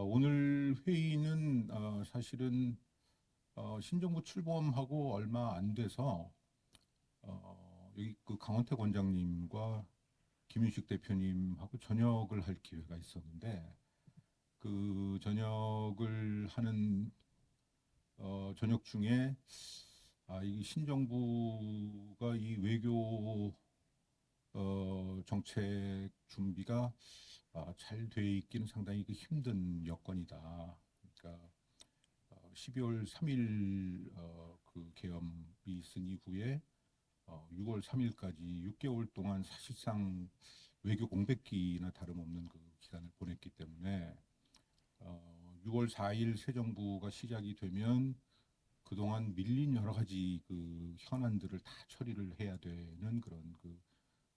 오늘 회의는 사실은 신정부 출범하고 얼마 안 돼서 여기 그 강원택 원장님과 김윤식 대표님하고 저녁을 할 기회가 있었는데 그 저녁을 하는 저녁 중에 이 신정부가 이 외교 정책 준비가 잘 돼 있기는 상당히 그 힘든 여건이다. 그러니까 12월 3일 그 계엄이 있은 이후에 6월 3일까지 6개월 동안 사실상 외교 공백기나 다름없는 그 기간을 보냈기 때문에 6월 4일 새 정부가 시작이 되면 그동안 밀린 여러 가지 그 현안들을 다 처리를 해야 되는 그런 그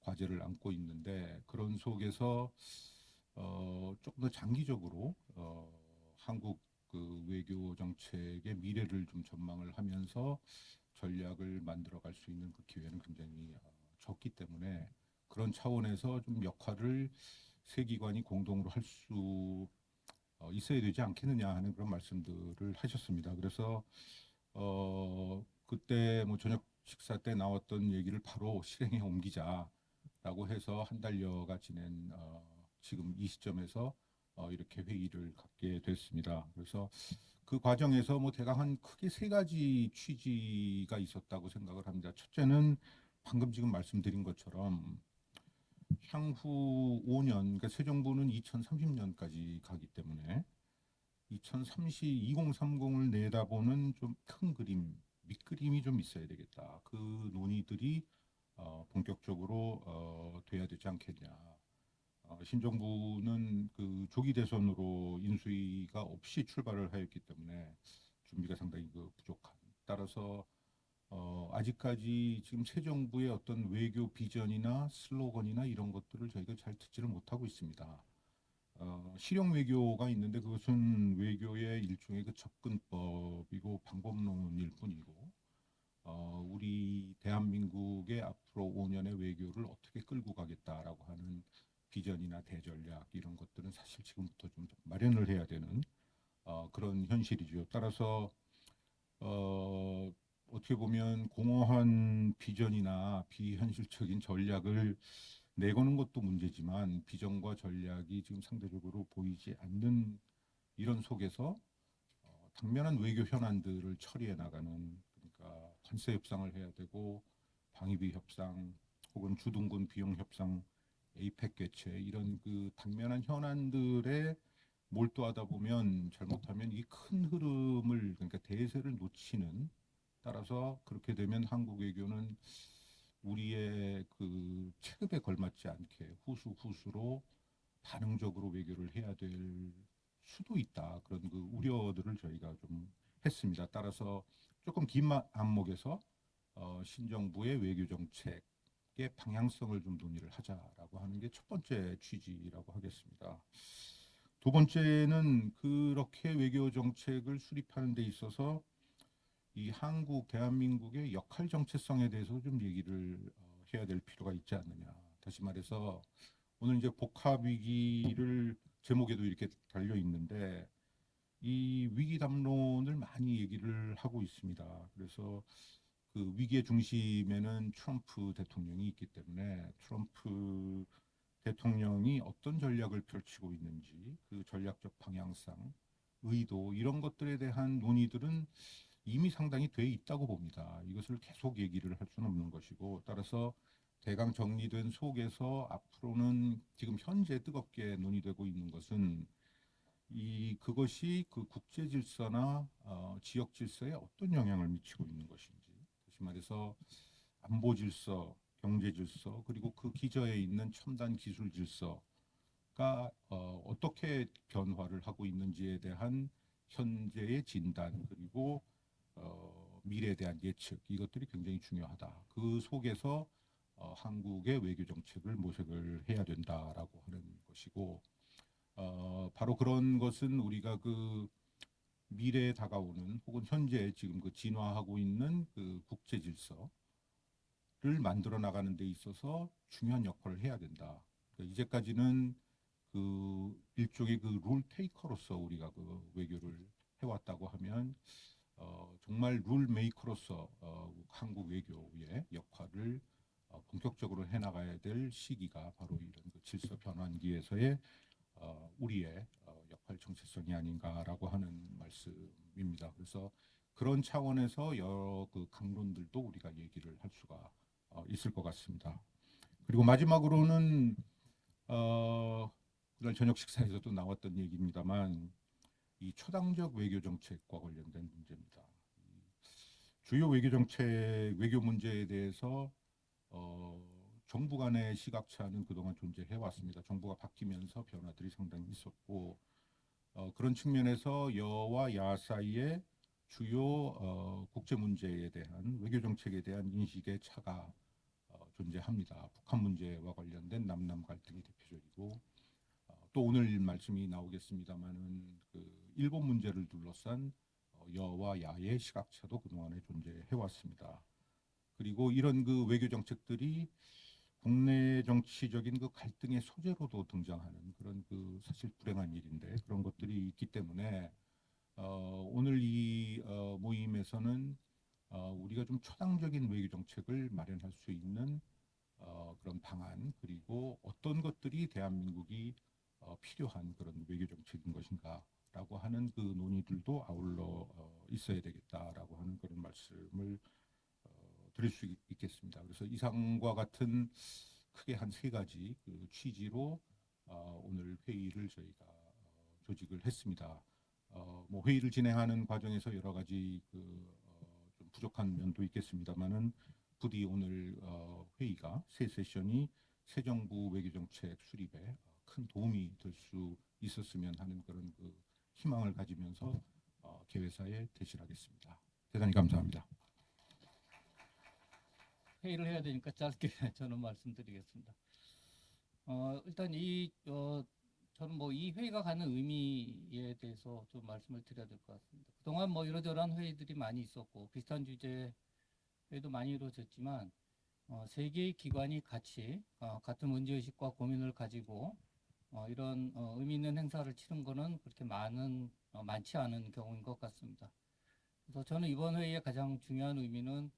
과제를 안고 있는데 그런 속에서 조금 더 장기적으로 한국 그 외교 정책의 미래를 좀 전망을 하면서 전략을 만들어갈 수 있는 그 기회는 굉장히 적기 때문에 그런 차원에서 좀 역할을 세 기관이 공동으로 할 수 있어야 되지 않겠느냐 하는 그런 말씀들을 하셨습니다. 그래서 그때 뭐 저녁 식사 때 나왔던 얘기를 바로 실행에 옮기자라고 해서 한 달여가 지낸 지금 이 시점에서 이렇게 회의를 갖게 됐습니다. 그래서 그 과정에서 뭐 대강 한 크게 세 가지 취지가 있었다고 생각을 합니다. 첫째는 방금 지금 말씀드린 것처럼 향후 5년, 그러니까 새 정부는 2030년까지 가기 때문에 2030을 내다보는 좀 큰 그림, 밑그림이 좀 있어야 되겠다. 그 논의들이 본격적으로 돼야 되지 않겠냐. 신정부는 그 조기 대선으로 인수위가 없이 출발을 하였기 때문에 준비가 상당히 그 부족한. 따라서 아직까지 지금 새 정부의 어떤 외교 비전이나 슬로건이나 이런 것들을 저희가 잘 듣지를 못하고 있습니다. 실용 외교가 있는데 그것은 외교의 일종의 그 접근법이고 방법론일 뿐이고 우리 대한민국의 앞으로 5년의 외교를 어떻게 끌고 가겠다라고 하는 비전이나 대전략 이런 것들은 사실 지금부터 좀 마련을 해야 되는 그런 현실이죠. 따라서 어떻게 보면 공허한 비전이나 비현실적인 전략을 내거는 것도 문제지만 비전과 전략이 지금 상대적으로 보이지 않는 이런 속에서 당면한 외교 현안들을 처리해 나가는 그러니까 관세 협상을 해야 되고 방위비 협상 혹은 주둔군 비용 협상 에이펙 개최 이런 그 당면한 현안들에 몰두하다 보면 잘못하면 이 큰 흐름을 그러니까 대세를 놓치는 따라서 그렇게 되면 한국 외교는 우리의 그 체급에 걸맞지 않게 후수후수로 반응적으로 외교를 해야 될 수도 있다. 그런 그 우려들을 저희가 좀 했습니다. 따라서 조금 긴 안목에서 신정부의 외교 정책의 방향성을 좀 논의를 하자라고 하는 게 첫 번째 취지라고 하겠습니다. 두 번째는 그렇게 외교 정책을 수립하는 데 있어서 이 한국 대한민국의 역할 정체성에 대해서 좀 얘기를 해야 될 필요가 있지 않느냐. 다시 말해서 오늘 이제 복합 위기를 제목에도 이렇게 달려 있는데 이 위기 담론을 많이 얘기를 하고 있습니다. 그래서 그 위기의 중심에는 트럼프 대통령이 있기 때문에 트럼프 대통령이 어떤 전략을 펼치고 있는지 그 전략적 방향성, 의도 이런 것들에 대한 논의들은 이미 상당히 돼 있다고 봅니다. 이것을 계속 얘기를 할 수는 없는 것이고 따라서 대강 정리된 속에서 앞으로는 지금 현재 뜨겁게 논의되고 있는 것은 이 그것이 그 국제 질서나 지역 질서에 어떤 영향을 미치고 있는 것인지 다시 말해서 안보 질서, 경제 질서 그리고 그 기저에 있는 첨단 기술 질서가 어떻게 변화를 하고 있는지에 대한 현재의 진단 그리고 미래에 대한 예측 이것들이 굉장히 중요하다. 그 속에서 한국의 외교 정책을 모색을 해야 된다라고 하는 것이고 바로 그런 것은 우리가 그 미래에 다가오는 혹은 현재 지금 그 진화하고 있는 그 국제 질서를 만들어 나가는 데 있어서 중요한 역할을 해야 된다. 그러니까 이제까지는 그 일종의 그 룰 테이커로서 우리가 그 외교를 해왔다고 하면 정말 룰 메이커로서 한국 외교의 역할을 본격적으로 해나가야 될 시기가 바로 이런 그 질서 변환기에서의 우리의 역할 정체성이 아닌가라고 하는 말씀입니다. 그래서 그런 차원에서 여러 그 강론들도 우리가 얘기를 할 수가 있을 것 같습니다. 그리고 마지막으로는 그날 저녁 식사에서도 나왔던 얘기입니다만 이 초당적 외교 정책과 관련된 문제입니다. 주요 외교 정책, 외교 문제에 대해서 정부 간의 시각차는 그동안 존재해 왔습니다. 정부가 바뀌면서 변화들이 상당히 있었고 그런 측면에서 여와 야 사이에 주요 국제 문제에 대한 외교 정책에 대한 인식의 차가 존재합니다. 북한 문제와 관련된 남남 갈등이 대표적이고 또 오늘 말씀이 나오겠습니다만은 그 일본 문제를 둘러싼 여와 야의 시각차도 그동안에 존재해 왔습니다. 그리고 이런 그 외교 정책들이 국내 정치적인 그 갈등의 소재로도 등장하는 그런 그 사실 불행한 일인데 그런 것들이 있기 때문에 오늘 이 모임에서는 우리가 좀 초당적인 외교 정책을 마련할 수 있는 그런 방안 그리고 어떤 것들이 대한민국이 필요한 그런 외교 정책인 것인가라고 하는 그 논의들도 아울러 있어야 되겠다라고 하는 그런 말씀을 드릴 수 있겠습니다. 그래서 이상과 같은 크게 한 세 가지 그 취지로 오늘 회의를 저희가 조직을 했습니다. 뭐 회의를 진행하는 과정에서 여러 가지 좀 부족한 면도 있겠습니다만은 부디 오늘 회의가 새 세션이 새 정부 외교정책 수립에 큰 도움이 될 수 있었으면 하는 그런 그 희망을 가지면서 개회사에 대실하겠습니다. 대단히 감사합니다. 회의를 해야 되니까 짧게 저는 말씀드리겠습니다. 일단 저는 뭐 이 회의가 갖는 의미에 대해서 좀 말씀을 드려야 될 것 같습니다. 그동안 뭐 이러저러한 회의들이 많이 있었고 비슷한 주제 회의도 많이 이루어졌지만 세 개의 기관이 같이 같은 문제의식과 고민을 가지고 이런 의미 있는 행사를 치른 거는 그렇게 많지 않은 경우인 것 같습니다. 그래서 저는 이번 회의의 가장 중요한 의미는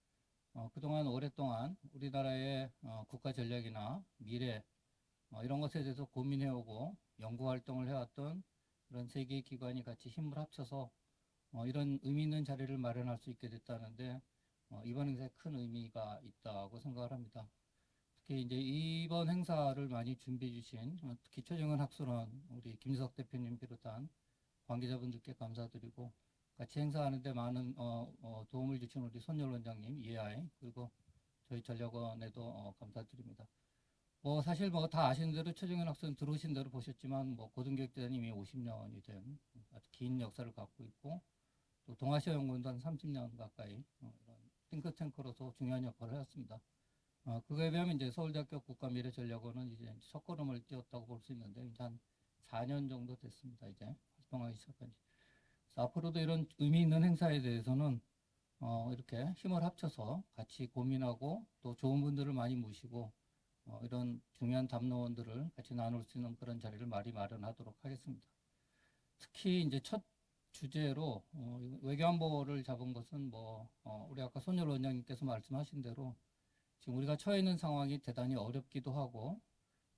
그동안 오랫동안 우리나라의 국가 전략이나 미래 이런 것에 대해서 고민해오고 연구 활동을 해왔던 이런 세 개의 기관이 같이 힘을 합쳐서 이런 의미 있는 자리를 마련할 수 있게 됐다는데 이번 행사에 큰 의미가 있다고 생각을 합니다. 특히 이제 이번 행사를 많이 준비해 주신 특히 최정은 학술원 우리 김석 대표님 비롯한 관계자분들께 감사드리고 같이 행사하는데 많은 도움을 주신 우리 손열 원장님, EAI 그리고 저희 전략원에도 감사드립니다. 뭐 사실 뭐 다 아시는 대로 최정현 학생 들어오신 대로 보셨지만 뭐 고등교육대는 이미 50년이 된 아주 긴 역사를 갖고 있고 또 동아시아 연구원도 한 30년 가까이 이런 띵크탱크로서 중요한 역할을 해왔습니다. 그거에 비하면 이제 서울대학교 국가미래전략원은 이제 첫걸음을 띄웠다고 볼 수 있는데 이제 한 4년 정도 됐습니다. 이제 활동하기 시작한 지. 앞으로도 이런 의미 있는 행사에 대해서는 이렇게 힘을 합쳐서 같이 고민하고 또 좋은 분들을 많이 모시고 이런 중요한 담론들을 같이 나눌 수 있는 그런 자리를 마련하도록 하겠습니다. 특히 이제 첫 주제로 외교안보를 잡은 것은 우리 아까 손열 원장님께서 말씀하신 대로 지금 우리가 처해 있는 상황이 대단히 어렵기도 하고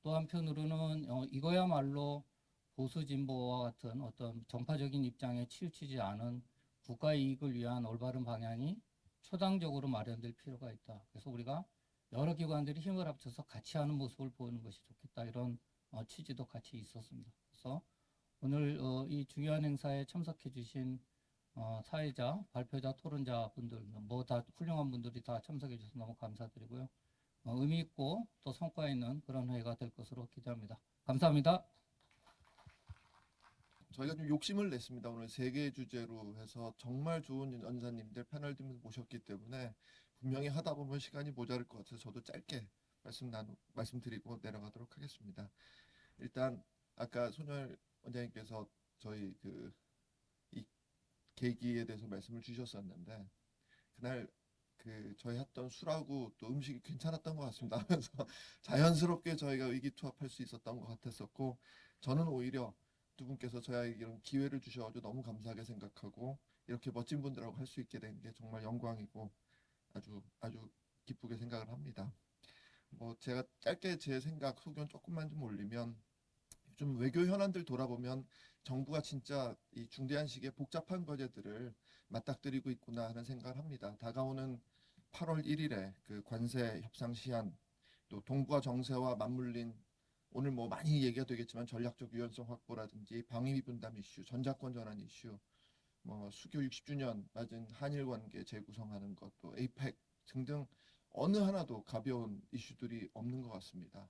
또 한편으로는 이거야말로 보수 진보와 같은 어떤 정파적인 입장에 치우치지 않은 국가 이익을 위한 올바른 방향이 초당적으로 마련될 필요가 있다. 그래서 우리가 여러 기관들이 힘을 합쳐서 같이 하는 모습을 보이는 것이 좋겠다. 이런 취지도 같이 있었습니다. 그래서 오늘 이 중요한 행사에 참석해 주신 사회자, 발표자, 토론자 분들 뭐 다 훌륭한 분들이 다 참석해 주셔서 너무 감사드리고요. 의미 있고 또 성과 있는 그런 회의가 될 것으로 기대합니다. 감사합니다. 저희가 좀 욕심을 냈습니다. 오늘 세 개 주제로 해서 정말 좋은 연사님들 패널들 모셨기 때문에 분명히 하다 보면 시간이 모자랄 것 같아서 저도 짧게 말씀드리고 내려가도록 하겠습니다. 일단 아까 손열 원장님께서 저희 이 계기에 대해서 말씀을 주셨었는데 그날 저희 했던 술하고 또 음식이 괜찮았던 것 같습니다. 하면서 자연스럽게 저희가 의기투합할 수 있었던 것 같았었고 저는 오히려 두 분께서 저에게 이런 기회를 주셔가지고 너무 감사하게 생각하고 이렇게 멋진 분들하고 할 수 있게 된 게 정말 영광이고 아주 기쁘게 생각을 합니다. 뭐 제가 짧게 제 생각 소견 조금만 좀 올리면 요즘 외교 현안들 돌아보면 정부가 진짜 이 중대한 시기에 복잡한 과제들을 맞닥뜨리고 있구나 하는 생각을 합니다. 다가오는 8월 1일에 그 관세 협상 시한, 또 동북아 정세와 맞물린 오늘 뭐 많이 얘기가 되겠지만 전략적 유연성 확보라든지 방위비 분담 이슈, 전자권 전환 이슈, 뭐 수교 60주년 맞은 한일 관계 재구성하는 것, 또 에이펙 등등 어느 하나도 가벼운 이슈들이 없는 것 같습니다.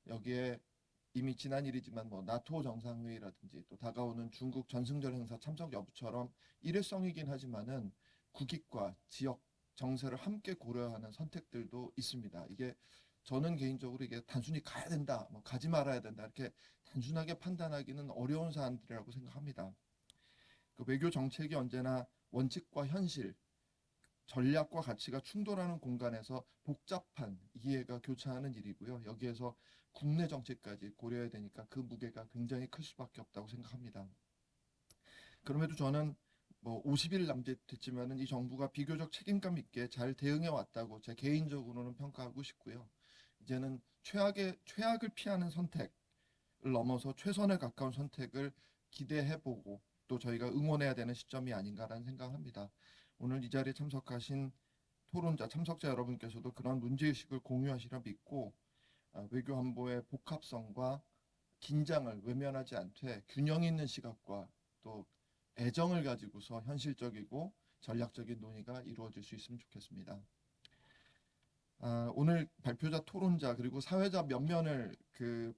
여기에 이미 지난 일이지만 뭐 나토 정상회의라든지 또 다가오는 중국 전승절 행사 참석 여부처럼 일회성이긴 하지만은 국익과 지역 정세를 함께 고려하는 선택들도 있습니다. 이게 저는 개인적으로 이게 단순히 가야 된다, 뭐 가지 말아야 된다 이렇게 단순하게 판단하기는 어려운 사안들이라고 생각합니다. 그 외교 정책이 언제나 원칙과 현실, 전략과 가치가 충돌하는 공간에서 복잡한 이해가 교차하는 일이고요. 여기에서 국내 정책까지 고려해야 되니까 그 무게가 굉장히 클 수밖에 없다고 생각합니다. 그럼에도 저는 뭐 50일 남짓됐지만은 이 정부가 비교적 책임감 있게 잘 대응해 왔다고 제 개인적으로는 평가하고 싶고요. 이제는 최악을 피하는 선택을 넘어서 최선에 가까운 선택을 기대해보고 또 저희가 응원해야 되는 시점이 아닌가라는 생각합니다. 오늘 이 자리에 참석하신 토론자, 참석자 여러분께서도 그런 문제의식을 공유하시라 믿고 외교 안보의 복합성과 긴장을 외면하지 않되 균형 있는 시각과 또 애정을 가지고서 현실적이고 전략적인 논의가 이루어질 수 있으면 좋겠습니다. 오늘 발표자, 토론자 그리고 사회자 면면을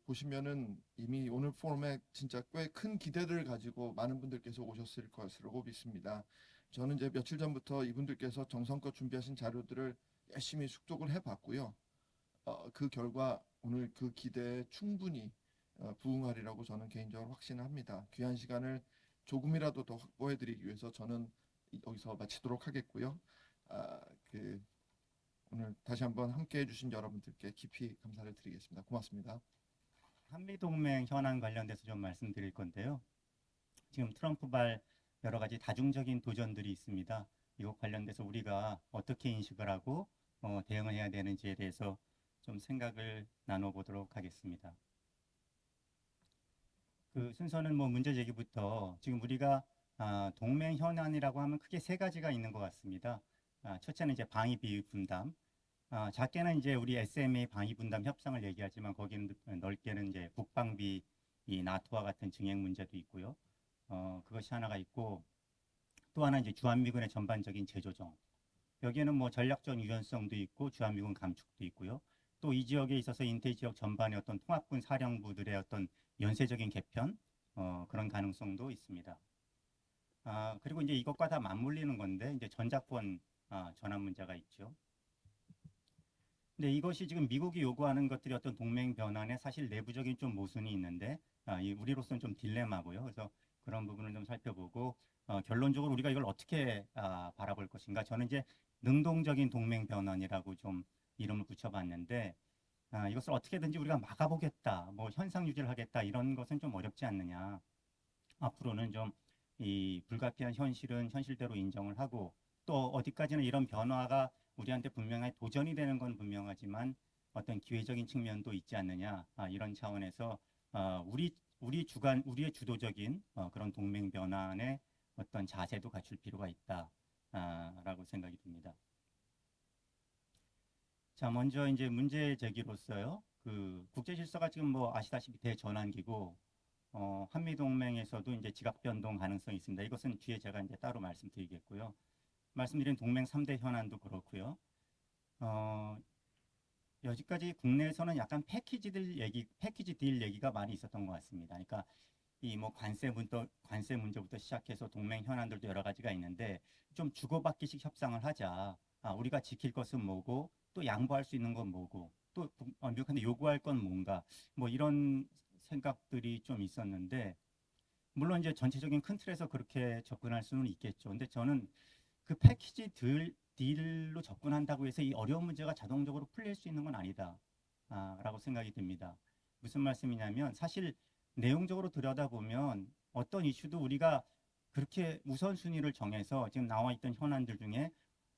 보시면은 이미 오늘 포럼에 진짜 꽤 큰 기대를 가지고 많은 분들께서 오셨을 것으로 믿습니다. 저는 이제 며칠 전부터 이분들께서 정성껏 준비하신 자료들을 열심히 숙독을 해봤고요. 그 결과 오늘 그 기대에 충분히 부응하리라고 저는 개인적으로 확신합니다. 귀한 시간을 조금이라도 더 확보해드리기 위해서 저는 여기서 마치도록 하겠고요. 오늘 다시 한번 함께 해주신 여러분들께 깊이 감사를 드리겠습니다. 고맙습니다. 한미동맹 현안 관련돼서 좀 말씀드릴 건데요. 지금 트럼프발 여러 가지 다중적인 도전들이 있습니다. 이거 관련돼서 우리가 어떻게 인식을 하고 대응을 해야 되는지에 대해서 좀 생각을 나눠보도록 하겠습니다. 그 순서는 뭐 문제 제기부터 지금 우리가 동맹 현안이라고 하면 크게 세 가지가 있는 것 같습니다. 첫째는 이제 방위비 분담, 작게는 이제 우리 SMA 방위 분담 협상을 얘기하지만 거기는 넓게는 이제 국방비 이 나토와 같은 증액 문제도 있고요. 그것이 하나가 있고 또 하나 이제 주한미군의 전반적인 재조정. 여기에는 뭐 전략적 유연성도 있고 주한미군 감축도 있고요. 또 이 지역에 있어서 인태 지역 전반의 어떤 통합군 사령부들의 어떤 연쇄적인 개편 그런 가능성도 있습니다. 그리고 이제 이것과 다 맞물리는 건데 이제 전자권 전환 문제가 있죠. 근데 이것이 지금 미국이 요구하는 것들이 어떤 동맹 변환에 사실 내부적인 좀 모순이 있는데 우리로서는 좀 딜레마고요. 그래서 그런 부분을 좀 살펴보고 결론적으로 우리가 이걸 어떻게 바라볼 것인가. 저는 이제 능동적인 동맹 변환이라고 좀 이름을 붙여봤는데 이것을 어떻게든지 우리가 막아보겠다, 뭐 현상 유지를 하겠다 이런 것은 좀 어렵지 않느냐. 앞으로는 좀 이 불가피한 현실은 현실대로 인정을 하고 또 어디까지는 이런 변화가 우리한테 분명히 도전이 되는 건 분명하지만 어떤 기회적인 측면도 있지 않느냐 이런 차원에서 우리의 주도적인 그런 동맹 변환의 어떤 자세도 갖출 필요가 있다라고 생각이 듭니다. 자, 먼저 이제 문제 제기로서요. 그 국제 질서가 지금 뭐 아시다시피 대전환기고 한미동맹에서도 이제 지각 변동 가능성이 있습니다. 이것은 뒤에 제가 이제 따로 말씀드리겠고요. 말씀드린 동맹 3대 현안도 그렇고요. 여기까지 국내에서는 약간 패키지 딜 얘기가 많이 있었던 것 같습니다. 그러니까 이 뭐 관세 문제부터 시작해서 동맹 현안들도 여러 가지가 있는데 좀 주고받기식 협상을 하자. 우리가 지킬 것은 뭐고 또 양보할 수 있는 건 뭐고 또 미국한테 요구할 건 뭔가 뭐 이런 생각들이 좀 있었는데 물론 이제 전체적인 큰 틀에서 그렇게 접근할 수는 있겠죠. 근데 저는 그 패키지 딜로 접근한다고 해서 이 어려운 문제가 자동적으로 풀릴 수 있는 건 아니다. 라고 생각이 듭니다. 무슨 말씀이냐면 사실 내용적으로 들여다보면 어떤 이슈도 우리가 그렇게 우선순위를 정해서 지금 나와 있던 현안들 중에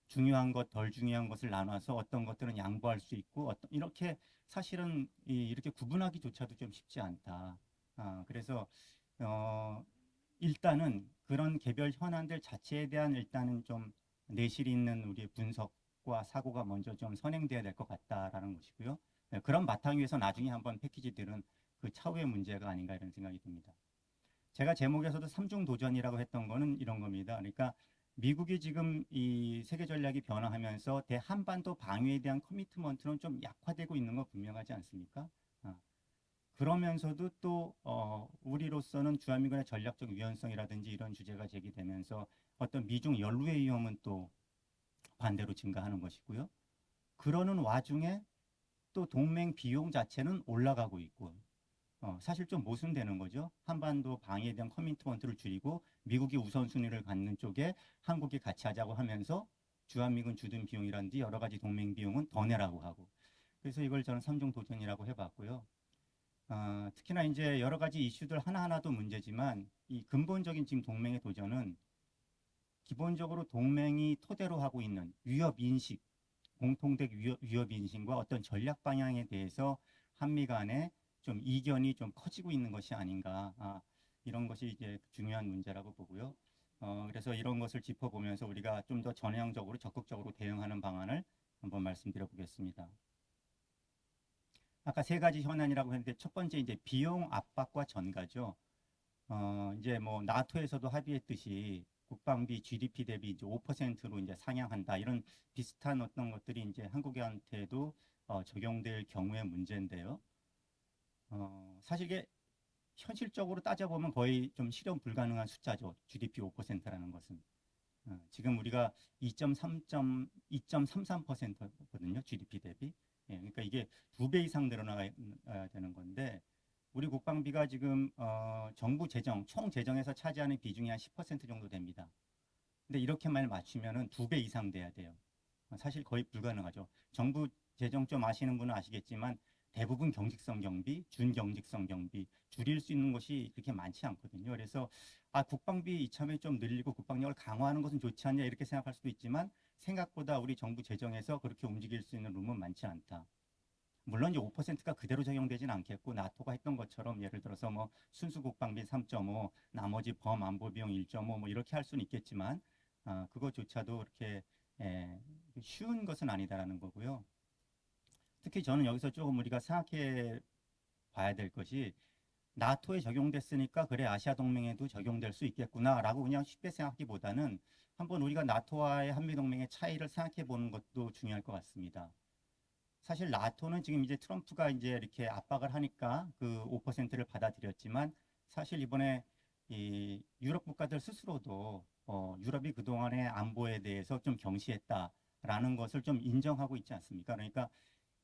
중요한 것, 덜 중요한 것을 나눠서 어떤 것들은 양보할 수 있고 이렇게 사실은 이렇게 구분하기조차도 좀 쉽지 않다. 그래서 일단은 그런 개별 현안들 자체에 대한 일단은 좀 내실 있는 우리의 분석과 사고가 먼저 좀 선행돼야 될 것 같다라는 것이고요. 네, 그런 바탕 위에서 나중에 한번 패키지들은 그 차후의 문제가 아닌가 이런 생각이 듭니다. 제가 제목에서도 삼중 도전이라고 했던 거는 이런 겁니다. 그러니까 미국이 지금 이 세계 전략이 변화하면서 대한반도 방위에 대한 커미트먼트는 좀 약화되고 있는 거 분명하지 않습니까? 그러면서도 또 우리로서는 주한미군의 전략적 유연성이라든지 이런 주제가 제기되면서 어떤 미중 연루의 위험은 또 반대로 증가하는 것이고요. 그러는 와중에 또 동맹 비용 자체는 올라가고 있고 사실 좀 모순되는 거죠. 한반도 방위에 대한 커미트먼트를 줄이고 미국이 우선순위를 갖는 쪽에 한국이 같이 하자고 하면서 주한미군 주둔 비용이라든지 여러 가지 동맹 비용은 더 내라고 하고 그래서 이걸 저는 삼중 도전이라고 해봤고요. 특히나 이제 여러 가지 이슈들 하나하나도 문제지만 이 근본적인 지금 동맹의 도전은 기본적으로 동맹이 토대로 하고 있는 위협 인식, 공통된 위협 인식과 어떤 전략 방향에 대해서 한미 간에 좀 이견이 좀 커지고 있는 것이 아닌가 이런 것이 이제 중요한 문제라고 보고요. 그래서 이런 것을 짚어보면서 우리가 좀 더 전향적으로 적극적으로 대응하는 방안을 한번 말씀드려 보겠습니다. 아까 세 가지 현안이라고 했는데 첫 번째 이제 비용 압박과 전가죠. 이제 뭐 나토에서도 합의했듯이 국방비 GDP 대비 이제 5%로 이제 상향한다 이런 비슷한 어떤 것들이 이제 한국한테도 적용될 경우의 문제인데요. 사실 이게 현실적으로 따져보면 거의 좀 실현 불가능한 숫자죠. GDP 5%라는 것은. 지금 우리가 2.33%거든요. GDP 대비. 예, 그러니까 이게 2배 이상 늘어나야 되는 건데 우리 국방비가 지금 정부 재정, 총 재정에서 차지하는 비중이 한 10% 정도 됩니다. 근데 이렇게만 맞추면은 2배 이상 돼야 돼요. 사실 거의 불가능하죠. 정부 재정 좀 아시는 분은 아시겠지만 대부분 경직성 경비, 준경직성 경비 줄일 수 있는 것이 그렇게 많지 않거든요. 그래서 국방비 이참에 좀 늘리고 국방력을 강화하는 것은 좋지 않냐 이렇게 생각할 수도 있지만 생각보다 우리 정부 재정에서 그렇게 움직일 수 있는 룸은 많지 않다. 물론 이제 5%가 그대로 적용되지는 않겠고 나토가 했던 것처럼 예를 들어서 뭐 순수 국방비 3.5, 나머지 범 안보 비용 1.5 뭐 이렇게 할 수는 있겠지만 그것조차도 그렇게 쉬운 것은 아니다라는 거고요. 특히 저는 여기서 조금 우리가 생각해 봐야 될 것이 나토에 적용됐으니까 그래 아시아 동맹에도 적용될 수 있겠구나라고 그냥 쉽게 생각하기보다는 한번 우리가 나토와의 한미 동맹의 차이를 생각해 보는 것도 중요할 것 같습니다. 사실 나토는 지금 이제 트럼프가 이제 이렇게 압박을 하니까 그 5%를 받아들였지만 사실 이번에 이 유럽 국가들 스스로도 유럽이 그동안의 안보에 대해서 좀 경시했다라는 것을 좀 인정하고 있지 않습니까? 그러니까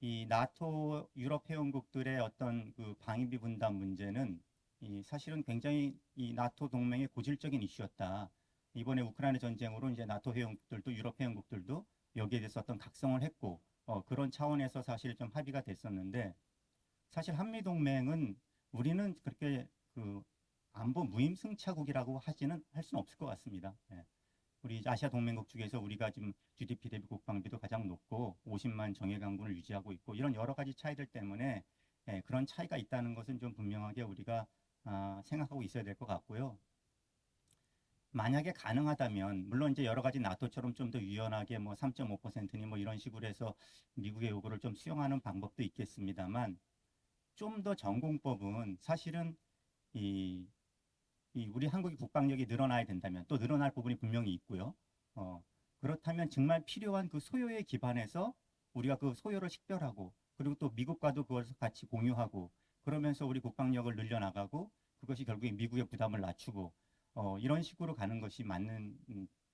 이 나토 유럽 회원국들의 어떤 그 방위비 분담 문제는 이 사실은 굉장히 이 나토 동맹의 고질적인 이슈였다. 이번에 우크라이나 전쟁으로 이제 나토 회원국들도 유럽 회원국들도 여기에 대해서 어떤 각성을 했고 그런 차원에서 사실 좀 합의가 됐었는데 사실 한미 동맹은 우리는 그렇게 그 안보 무임승차국이라고 할 수는 없을 것 같습니다. 예. 우리 아시아 동맹국 중에서 우리가 지금 GDP 대비 국방비도 가장 높고 50만 정예 강군을 유지하고 있고 이런 여러 가지 차이들 때문에 그런 차이가 있다는 것은 좀 분명하게 우리가 생각하고 있어야 될 것 같고요. 만약에 가능하다면 물론 이제 여러 가지 나토처럼 좀 더 유연하게 뭐 3.5%니 뭐 이런 식으로 해서 미국의 요구를 좀 수용하는 방법도 있겠습니다만 좀 더 전공법은 사실은 이 우리 한국의 국방력이 늘어나야 된다면 또 늘어날 부분이 분명히 있고요. 그렇다면 정말 필요한 그 소요에 기반해서 우리가 그 소요를 식별하고 그리고 또 미국과도 그것을 같이 공유하고 그러면서 우리 국방력을 늘려나가고 그것이 결국에 미국의 부담을 낮추고 이런 식으로 가는 것이 맞는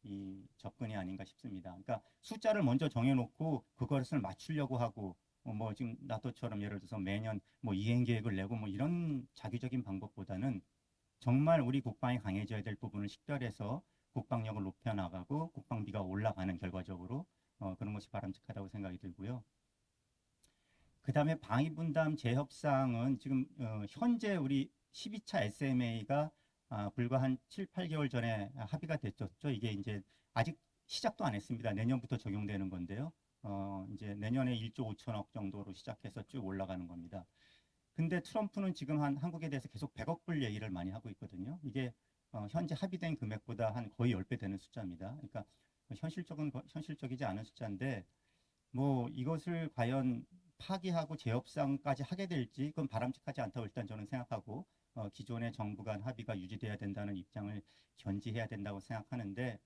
이 접근이 아닌가 싶습니다. 그러니까 숫자를 먼저 정해놓고 그것을 맞추려고 하고 뭐 지금 나토처럼 예를 들어서 매년 뭐 이행 계획을 내고 뭐 이런 자기적인 방법보다는 정말 우리 국방이 강해져야 될 부분을 식별해서 국방력을 높여나가고 국방비가 올라가는 결과적으로 그런 것이 바람직하다고 생각이 들고요. 그 다음에 방위분담 재협상은 지금 현재 우리 12차 SMA가 불과 한 7, 8개월 전에 합의가 됐었죠. 이게 이제 아직 시작도 안 했습니다. 내년부터 적용되는 건데요. 이제 내년에 1조 5천억 정도로 시작해서 쭉 올라가는 겁니다. 근데 트럼프는 지금 한국에 대해서 계속 100억 불 얘기를 많이 하고 있거든요. 이게 현재 합의된 금액보다 한 거의 10배 되는 숫자입니다. 그러니까 현실적이지 않은 숫자인데 뭐 이것을 과연 파기하고 재협상까지 하게 될지 그건 바람직하지 않다고 일단 저는 생각하고 기존의 정부 간 합의가 유지돼야 된다는 입장을 견지해야 된다고 생각하는데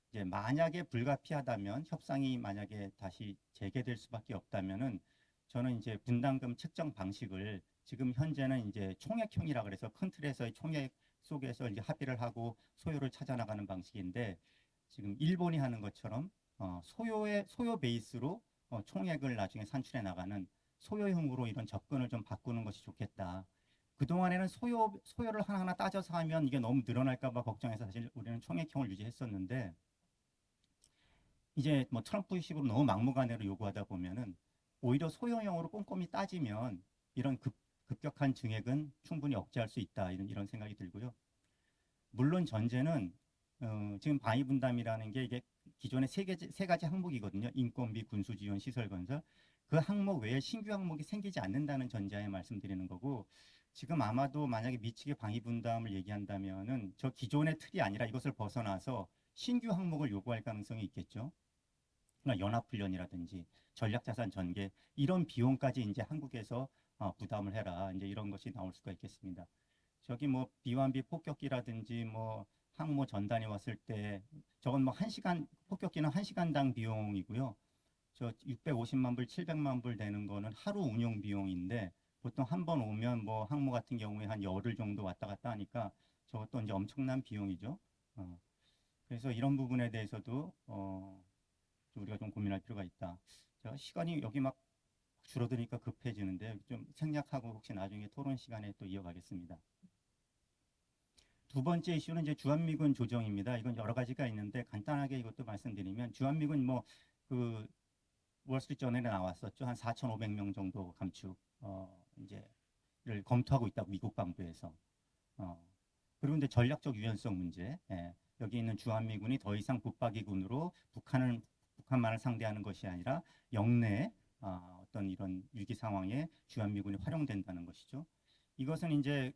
이제 만약에 불가피하다면 협상이 만약에 다시 재개될 수밖에 없다면은 저는 이제 분담금 책정 방식을 지금 현재는 이제 총액형이라 그래서 큰 틀에서의 총액 속에서 이제 합의를 하고 소요를 찾아 나가는 방식인데 지금 일본이 하는 것처럼 소요 베이스로 총액을 나중에 산출해 나가는 소요형으로 이런 접근을 좀 바꾸는 것이 좋겠다. 그동안에는 소요를 하나하나 따져서 하면 이게 너무 늘어날까 봐 걱정해서 사실 우리는 총액형을 유지했었는데 이제 뭐 트럼프식으로 너무 막무가내로 요구하다 보면은 오히려 소요형으로 꼼꼼히 따지면 이런 급격한 증액은 충분히 억제할 수 있다 이런 생각이 들고요. 물론 전제는 지금 방위 분담이라는 게 이게 기존의 세 가지 항목이거든요. 인건비, 군수 지원, 시설 건설. 그 항목 외에 신규 항목이 생기지 않는다는 전제하에 말씀드리는 거고 지금 아마도 만약에 미치게 방위 분담을 얘기한다면은 저 기존의 틀이 아니라 이것을 벗어나서 신규 항목을 요구할 가능성이 있겠죠. 그러니까 연합훈련이라든지 전략자산 전개 이런 비용까지 이제 한국에서 부담을 해라 이제 이런 것이 나올 수가 있겠습니다. 저기 뭐 비완비 폭격기라든지 뭐 항모 전단이 왔을 때 저건 뭐 1시간 폭격기는 1시간당 비용이고요. 저 650만 불, 700만 불 되는 거는 하루 운용 비용인데 보통 한 번 오면 뭐 항모 같은 경우에 한 열흘 정도 왔다 갔다 하니까 저것도 이제 엄청난 비용이죠. 그래서 이런 부분에 대해서도 우리가 좀 고민할 필요가 있다. 제가 시간이 여기 막 줄어드니까 급해지는데 좀 생략하고 혹시 나중에 토론 시간에 또 이어가겠습니다. 두 번째 이슈는 이제 주한미군 조정입니다. 이건 여러 가지가 있는데 간단하게 이것도 말씀드리면 주한미군 뭐 그 월스트리트저널에 나왔었죠. 한 4,500명 정도 감축 이제를 검토하고 있다고 미국 방부에서. 그리고 이제 전략적 유연성 문제. 여기 있는 주한미군이 더 이상 붙박이군으로 북한만을 상대하는 것이 아니라 영내 어떤 이런 위기 상황에 주한미군이 활용된다는 것이죠. 이것은 이제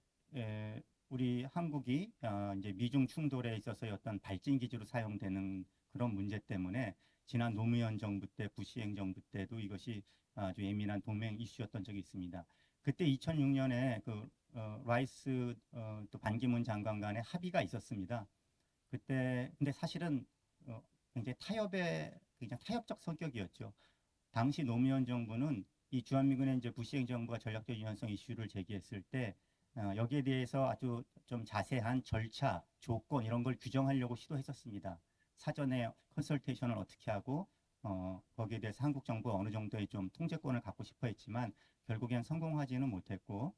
우리 한국이 이제 미중 충돌에 있어서의 어떤 발진 기지로 사용되는 그런 문제 때문에 지난 노무현 정부 때 부시 행정부 때도 이것이 아주 예민한 동맹 이슈였던 적이 있습니다. 그때 2006년에 그 라이스 또 반기문 장관 간의 합의가 있었습니다. 그때 근데 사실은 굉장히 굉장히 타협적 성격이었죠. 당시 노무현 정부는 이 주한미군의 이제 부시 행정부가 전략적 유연성 이슈를 제기했을 때 여기에 대해서 아주 좀 자세한 절차, 조건 이런 걸 규정하려고 시도했었습니다. 사전에 컨설테이션을 어떻게 하고 거기에 대해서 한국 정부가 어느 정도의 좀 통제권을 갖고 싶어 했지만 결국엔 성공하지는 못했고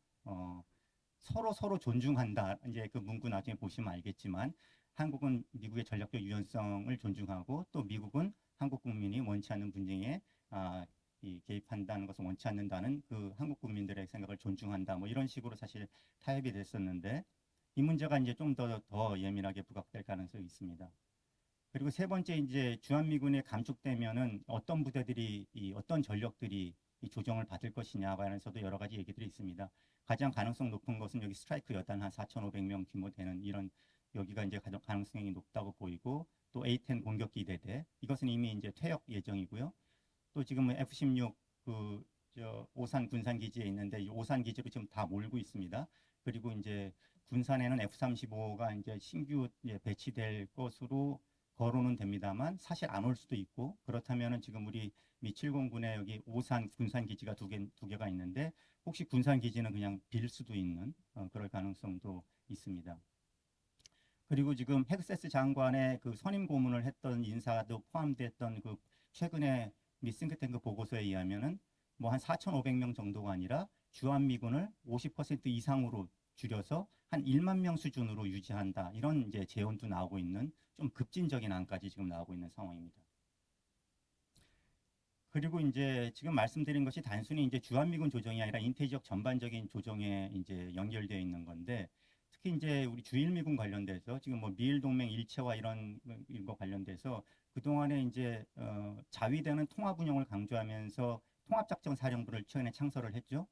서로 존중한다. 이제 그 문구 나중에 보시면 알겠지만 한국은 미국의 전략적 유연성을 존중하고 또 미국은 한국 국민이 원치 않는 분쟁에 개입한다는 것을 원치 않는다는 그 한국 국민들의 생각을 존중한다. 뭐 이런 식으로 사실 타협이 됐었는데 이 문제가 이제 좀 더 예민하게 부각될 가능성이 있습니다. 그리고 세 번째 이제 주한미군에 감축되면은 어떤 부대들이 어떤 전력들이 이 조정을 받을 것이냐 관련해서도 여러 가지 얘기들이 있습니다. 가장 가능성 높은 것은 여기 스트라이크 여단 한 4,500명 규모 되는 이런 여기가 이제 가장 가능성이 높다고 보이고 또 A-10 공격기 대대 이것은 이미 이제 퇴역 예정이고요. 또 지금 F-16 오산 군산 기지에 있는데 이 오산 기지로 지금 다 몰고 있습니다. 그리고 이제 군산에는 F-35가 이제 신규 배치될 것으로 거론은 됩니다만 사실 안 올 수도 있고 그렇다면은 지금 우리 미7공군에 여기 오산 군산 기지가 두 개가 있는데 혹시 군산 기지는 그냥 빌 수도 있는 그럴 가능성도 있습니다. 그리고 지금 헥세스 장관의 그 선임 고문을 했던 인사도 포함됐던 그 최근에 미 싱크탱크 보고서에 의하면은 뭐 한 4,500명 정도가 아니라 주한미군을 50% 이상으로 줄여서 한 1만 명 수준으로 유지한다. 이런 이제 제언도 나오고 있는 좀 급진적인 안까지 지금 나오고 있는 상황입니다. 그리고 이제 지금 말씀드린 것이 단순히 이제 주한미군 조정이 아니라 인태지역 전반적인 조정에 이제 연결되어 있는 건데, 특히 이제 우리 주일미군 관련돼서 지금 뭐 미일 동맹 일체화 이런 거 관련돼서 그동안에 이제 자위대는 통합 운영을 강조하면서 통합작전사령부를 최근에 창설을 했죠.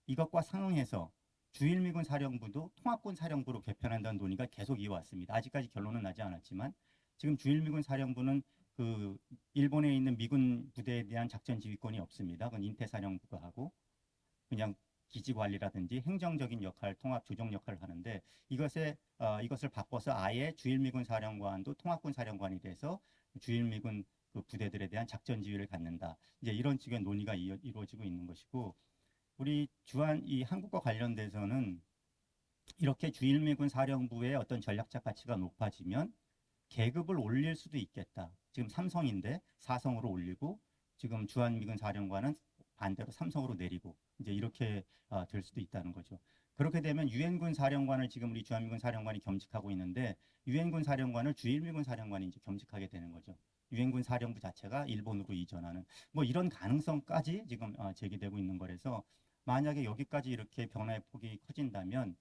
이것과 상응해서 주일미군 사령부도 통합군 사령부로 개편한다는 논의가 계속 이어왔습니다. 아직까지 결론은 나지 않았지만 지금 주일미군 사령부는 그 일본에 있는 미군 부대에 대한 작전 지휘권이 없습니다. 그건 인태사령부가 하고 그냥 기지 관리라든지 행정적인 역할, 통합 조정 역할을 하는데 이것을 바꿔서 아예 주일미군 사령관도 통합군 사령관이 돼서 주일미군 그 부대들에 대한 작전 지휘를 갖는다. 이제 이런 식의 논의가 이루어지고 있는 것이고, 우리 주한 이 한국과 관련돼서는 이렇게 주일미군 사령부의 어떤 전략적 가치가 높아지면 계급을 올릴 수도 있겠다. 지금 3성인데 4성으로 올리고, 지금 주한미군 사령관은 반대로 3성으로 내리고, 이제 이렇게 될 수도 있다는 거죠. 그렇게 되면 유엔군 사령관을 지금 우리 주한미군 사령관이 겸직하고 있는데, 유엔군 사령관을 주일미군 사령관이 이제 겸직하게 되는 거죠. 유엔군 사령부 자체가 일본으로 이전하는 뭐 이런 가능성까지 지금 제기되고 있는 거라서, 만약에 여기까지 이렇게 변화의 폭이 커진다면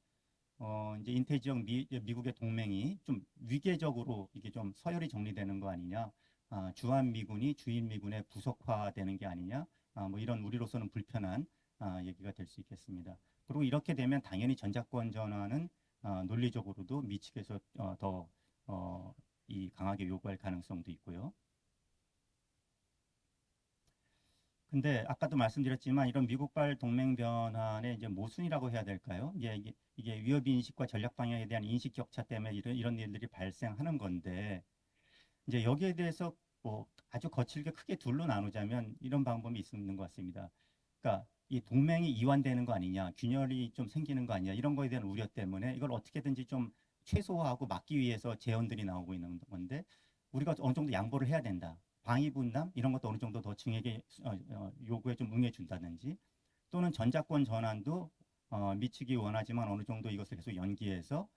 이제 인태 지역 미국의 동맹이 좀 위계적으로 이게 좀 서열이 정리되는 거 아니냐, 주한 미군이 주일 미군에 부속화되는 게 아니냐, 뭐 이런 우리로서는 불편한 얘기가 될 수 있겠습니다. 그리고 이렇게 되면 당연히 전작권 전환은 논리적으로도 미 측에서 더 강하게 요구할 가능성도 있고요. 근데 아까도 말씀드렸지만 이런 미국발 동맹 변환의 이제 모순이라고 해야 될까요? 이게 위협 인식과 전략 방향에 대한 인식 격차 때문에 이런 일들이 발생하는 건데, 이제 여기에 대해서 뭐 아주 거칠게 크게 둘로 나누자면 이런 방법이 있는 것 같습니다. 그러니까 이 동맹이 이완되는 거 아니냐, 균열이 좀 생기는 거 아니냐, 이런 거에 대한 우려 때문에 이걸 어떻게든지 좀 최소화하고 막기 위해서 제언들이 나오고 있는 건데, 우리가 어느 정도 양보를 해야 된다. 방위 분담 이런 것도 어느 정도 더 증액의 요구에 좀 응해 준다든지, 또는 전작권 전환도 미 측이 원하지만 어느 정도 이것을 계속 연기해서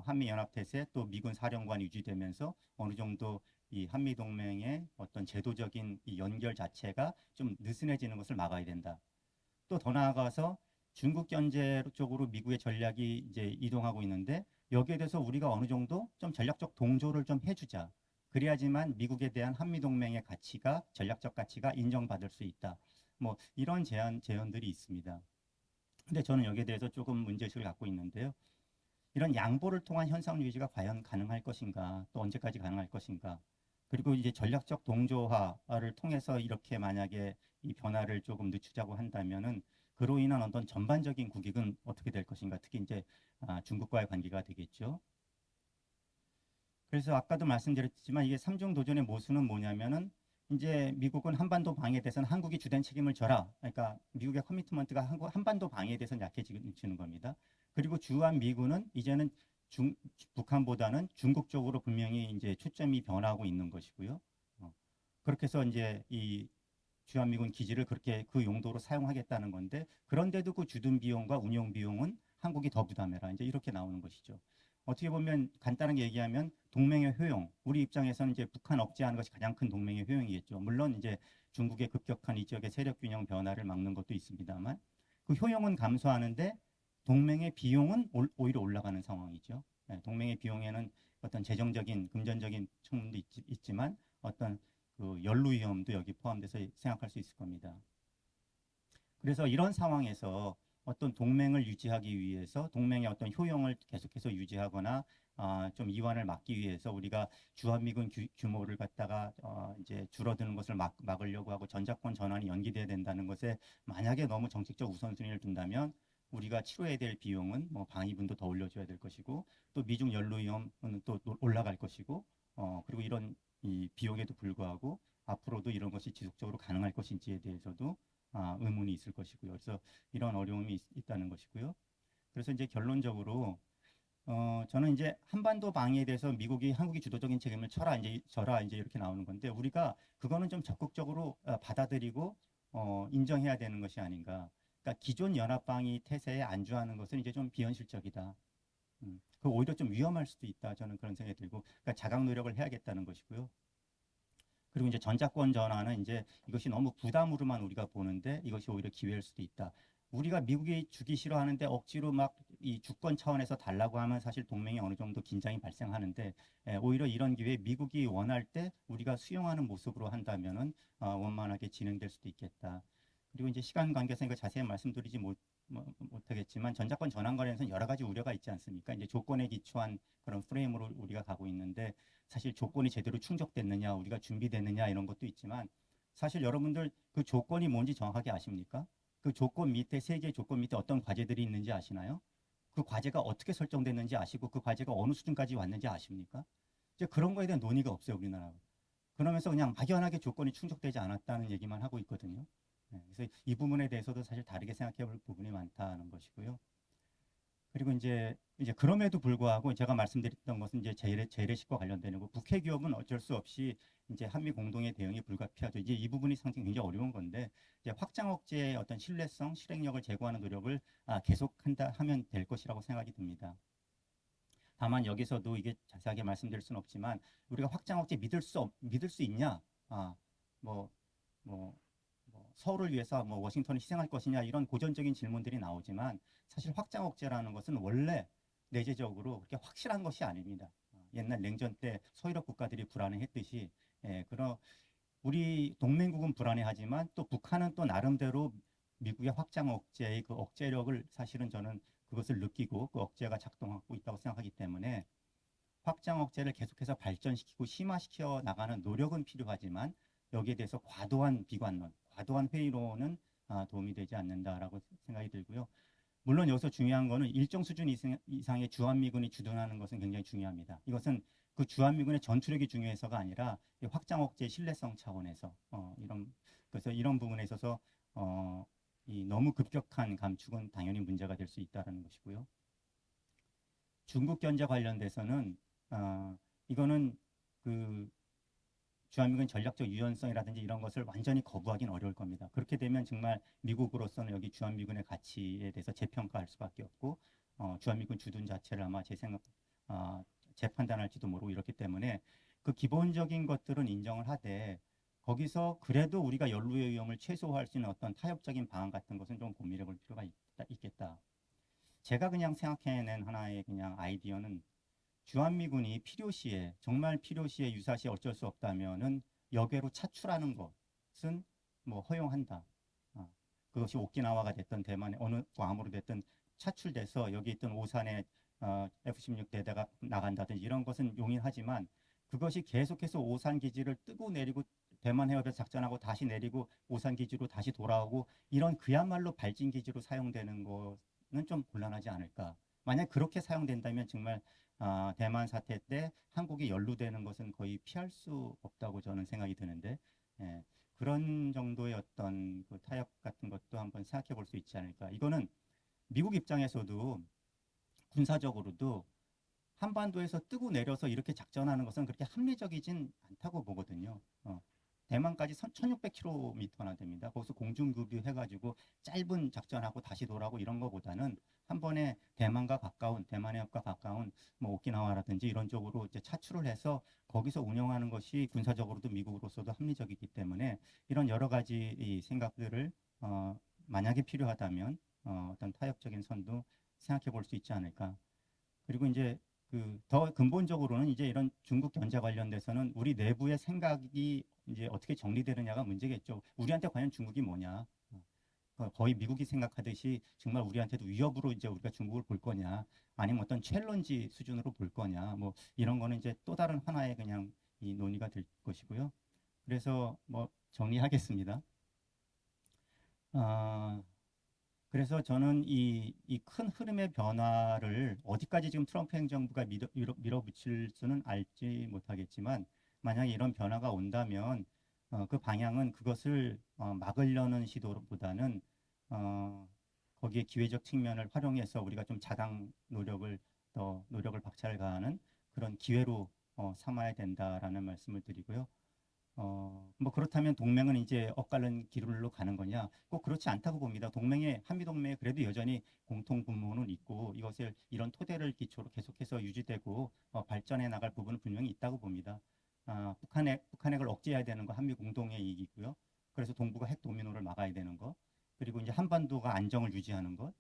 한미 연합 태세 또 미군 사령관이 유지되면서 어느 정도 이 한미 동맹의 어떤 제도적인 이 연결 자체가 좀 느슨해지는 것을 막아야 된다. 또 더 나아가서 중국 견제 쪽으로 미국의 전략이 이제 이동하고 있는데, 여기에 대해서 우리가 어느 정도 좀 전략적 동조를 좀 해주자. 그래야지만 미국에 대한 한미동맹의 가치가, 전략적 가치가 인정받을 수 있다. 뭐 이런 제언들이 있습니다. 근데 저는 여기에 대해서 조금 문제의식을 갖고 있는데요. 이런 양보를 통한 현상 유지가 과연 가능할 것인가, 또 언제까지 가능할 것인가. 그리고 이제 전략적 동조화를 통해서 이렇게 만약에 이 변화를 조금 늦추자고 한다면은 그로 인한 어떤 전반적인 국익은 어떻게 될 것인가. 특히 이제 중국과의 관계가 되겠죠. 그래서 아까도 말씀드렸지만 이게 삼중 도전의 모순은 뭐냐면은, 이제 미국은 한반도 방위에 대해서는 한국이 주된 책임을 져라. 그러니까 미국의 커미트먼트가 한반도 방위에 대해서는 약해지는 겁니다. 그리고 주한 미군은 이제는 북한보다는 중국 쪽으로 분명히 이제 초점이 변하고 있는 것이고요. 그렇게 해서 이제 이 주한미군 기지를 그렇게 그 용도로 사용하겠다는 건데, 그런데도 그 주둔 비용과 운용 비용은 한국이 더 부담해라. 이제 이렇게 나오는 것이죠. 어떻게 보면 간단하게 얘기하면 동맹의 효용, 우리 입장에서는 이제 북한 억제하는 것이 가장 큰 동맹의 효용이겠죠. 물론 이제 중국의 급격한 이 지역의 세력 균형 변화를 막는 것도 있습니다만, 그 효용은 감소하는데 동맹의 비용은 오히려 올라가는 상황이죠. 네, 동맹의 비용에는 어떤 재정적인, 금전적인 측면도 있지만 어떤 그 연루 위험도 여기 포함돼서 생각할 수 있을 겁니다. 그래서 이런 상황에서 어떤 동맹을 유지하기 위해서 동맹의 어떤 효용을 계속해서 유지하거나 좀 이완을 막기 위해서 우리가 주한미군 규모를 갖다가 이제 줄어드는 것을 막으려고 하고 전작권 전환이 연기돼야 된다는 것에 만약에 너무 정책적 우선순위를 둔다면 우리가 치러야 될 비용은 뭐 방위분도 더 올려줘야 될 것이고, 또 미중 연루 위험은 또 올라갈 것이고, 그리고 이런 이 비용에도 불구하고 앞으로도 이런 것이 지속적으로 가능할 것인지에 대해서도 의문이 있을 것이고요. 그래서 이런 어려움이 있다는 것이고요. 그래서 이제 결론적으로 저는 이제 한반도 방위에 대해서 미국이 한국이 주도적인 책임을 져라 이제 이렇게 나오는 건데, 우리가 그거는 좀 적극적으로 받아들이고 인정해야 되는 것이 아닌가. 그러니까 기존 연합 방위 태세에 안주하는 것은 이제 좀 비현실적이다. 그 오히려 좀 위험할 수도 있다. 저는 그런 생각이 들고, 그러니까 자각 노력을 해야겠다는 것이고요. 그리고 이제 전자권 전환은 이제 이것이 너무 부담으로만 우리가 보는데 이것이 오히려 기회일 수도 있다. 우리가 미국이 주기 싫어하는데 억지로 막 이 주권 차원에서 달라고 하면 사실 동맹이 어느 정도 긴장이 발생하는데 오히려 이런 기회에 미국이 원할 때 우리가 수용하는 모습으로 한다면은 원만하게 진행될 수도 있겠다. 그리고 이제 시간 관계상 이거 자세히 말씀드리지 못하겠지만 전자권 전환 관련해서는 여러 가지 우려가 있지 않습니까? 이제 조건에 기초한 그런 프레임으로 우리가 가고 있는데 사실 조건이 제대로 충족됐느냐, 우리가 준비됐느냐 이런 것도 있지만 사실 여러분들 그 조건이 뭔지 정확하게 아십니까? 그 조건 밑에 세 개의 조건 밑에 어떤 과제들이 있는지 아시나요? 그 과제가 어떻게 설정됐는지 아시고 그 과제가 어느 수준까지 왔는지 아십니까? 이제 그런 거에 대한 논의가 없어요, 우리나라가. 그러면서 그냥 막연하게 조건이 충족되지 않았다는 얘기만 하고 있거든요. 그래서 이 부분에 대해서도 사실 다르게 생각해 볼 부분이 많다는 것이고요. 그리고 이제 그럼에도 불구하고 제가 말씀드렸던 것은 이제 재래식과 관련되는 거, 북핵 위협은 어쩔 수 없이 이제 한미 공동의 대응이 불가피하죠. 이제 이 부분이 상당히 굉장히 어려운 건데 이제 확장 억제의 어떤 신뢰성, 실행력을 제고하는 노력을 계속한다 하면 될 것이라고 생각이 듭니다. 다만 여기서도 이게 자세하게 말씀드릴 수는 없지만 우리가 확장 억제 믿을 수 있냐? 뭐 서울을 위해서 뭐 워싱턴을 희생할 것이냐 이런 고전적인 질문들이 나오지만 사실 확장 억제라는 것은 원래 내재적으로 그렇게 확실한 것이 아닙니다. 옛날 냉전 때 소유럽 국가들이 불안해했듯이 그런 우리 동맹국은 불안해하지만 또 북한은 또 나름대로 미국의 확장 억제의 그 억제력을 사실은 저는 그것을 느끼고 그 억제가 작동하고 있다고 생각하기 때문에 확장 억제를 계속해서 발전시키고 심화시켜 나가는 노력은 필요하지만 여기에 대해서 과도한 비관론, 과도한 회의론은 도움이 되지 않는다라고 생각이 들고요. 물론 여기서 중요한 거는 일정 수준 이상의 주한미군이 주둔하는 것은 굉장히 중요합니다. 이것은 그 주한미군의 전투력이 중요해서가 아니라 확장 억제 신뢰성 차원에서 그래서 이런 부분에 있어서 이 너무 급격한 감축은 당연히 문제가 될 수 있다는 것이고요. 중국 견제 관련돼서는 이거는 그 주한미군 전략적 유연성이라든지 이런 것을 완전히 거부하기는 어려울 겁니다. 그렇게 되면 정말 미국으로서는 여기 주한미군의 가치에 대해서 재평가할 수밖에 없고 주한미군 주둔 자체를 아마 재판단할지도 모르고 이렇기 때문에 그 기본적인 것들은 인정을 하되 거기서 그래도 우리가 연루의 위험을 최소화할 수 있는 어떤 타협적인 방안 같은 것은 좀 고민해 볼 필요가 있겠다. 제가 그냥 생각해낸 하나의 그냥 아이디어는 주한미군이 필요시에 정말 필요시에 유사시에 어쩔 수 없다면은 여계로 차출하는 것은 뭐 허용한다. 그것이 오키나와가 됐던 대만의 어느 괌으로 됐든 차출돼서 여기 있던 오산에 F-16 대대가 나간다든지 이런 것은 용인하지만 그것이 계속해서 오산 기지를 뜨고 내리고 대만 해협에서 작전하고 다시 내리고 오산 기지로 다시 돌아오고 이런 그야말로 발진 기지로 사용되는 거는 좀 곤란하지 않을까. 만약 그렇게 사용된다면 정말 대만 사태 때 한국이 연루되는 것은 거의 피할 수 없다고 저는 생각이 드는데 그런 정도의 어떤 그 타협 같은 것도 한번 생각해 볼 수 있지 않을까. 이거는 미국 입장에서도 군사적으로도 한반도에서 뜨고 내려서 이렇게 작전하는 것은 그렇게 합리적이진 않다고 보거든요. 대만까지 1600km나 됩니다. 거기서 공중급유 해가지고 짧은 작전하고 다시 돌아오고 이런 것보다는 한 번에 대만과 가까운 대만 해협과 가까운 뭐 오키나와라든지 이런 쪽으로 이제 차출을 해서 거기서 운영하는 것이 군사적으로도 미국으로서도 합리적이기 때문에 이런 여러 가지 이 생각들을 만약에 필요하다면 어떤 타협적인 선도 생각해 볼 수 있지 않을까. 그리고 이제 그 더 근본적으로는 이제 이런 중국 견제 관련돼서는 우리 내부의 생각이 이제 어떻게 정리되느냐가 문제겠죠. 우리한테 과연 중국이 뭐냐? 거의 미국이 생각하듯이 정말 우리한테도 위협으로 이제 우리가 중국을 볼 거냐, 아니면 어떤 챌린지 수준으로 볼 거냐, 뭐 이런 거는 이제 또 다른 하나의 그냥 이 논의가 될 것이고요. 그래서 뭐 정리하겠습니다. 그래서 저는 이 큰 흐름의 변화를 어디까지 지금 트럼프 행정부가 밀어붙일 수는 알지 못하겠지만 만약에 이런 변화가 온다면 그 방향은 그것을 막으려는 시도보다는 거기에 기회적 측면을 활용해서 우리가 좀 자당 노력을 박차를 가하는 그런 기회로 삼아야 된다라는 말씀을 드리고요. 뭐 그렇다면 동맹은 이제 엇갈린 길로 가는 거냐? 꼭 그렇지 않다고 봅니다. 한미 동맹에 그래도 여전히 공통 분모는 있고 이것을 이런 토대를 기초로 계속해서 유지되고 발전해 나갈 부분은 분명히 있다고 봅니다. 북한 핵을 억제해야 되는 거 한미 공동의 이익이고요. 그래서 동북아 핵 도미노를 막아야 되는 거. 그리고 이제 한반도가 안정을 유지하는 것.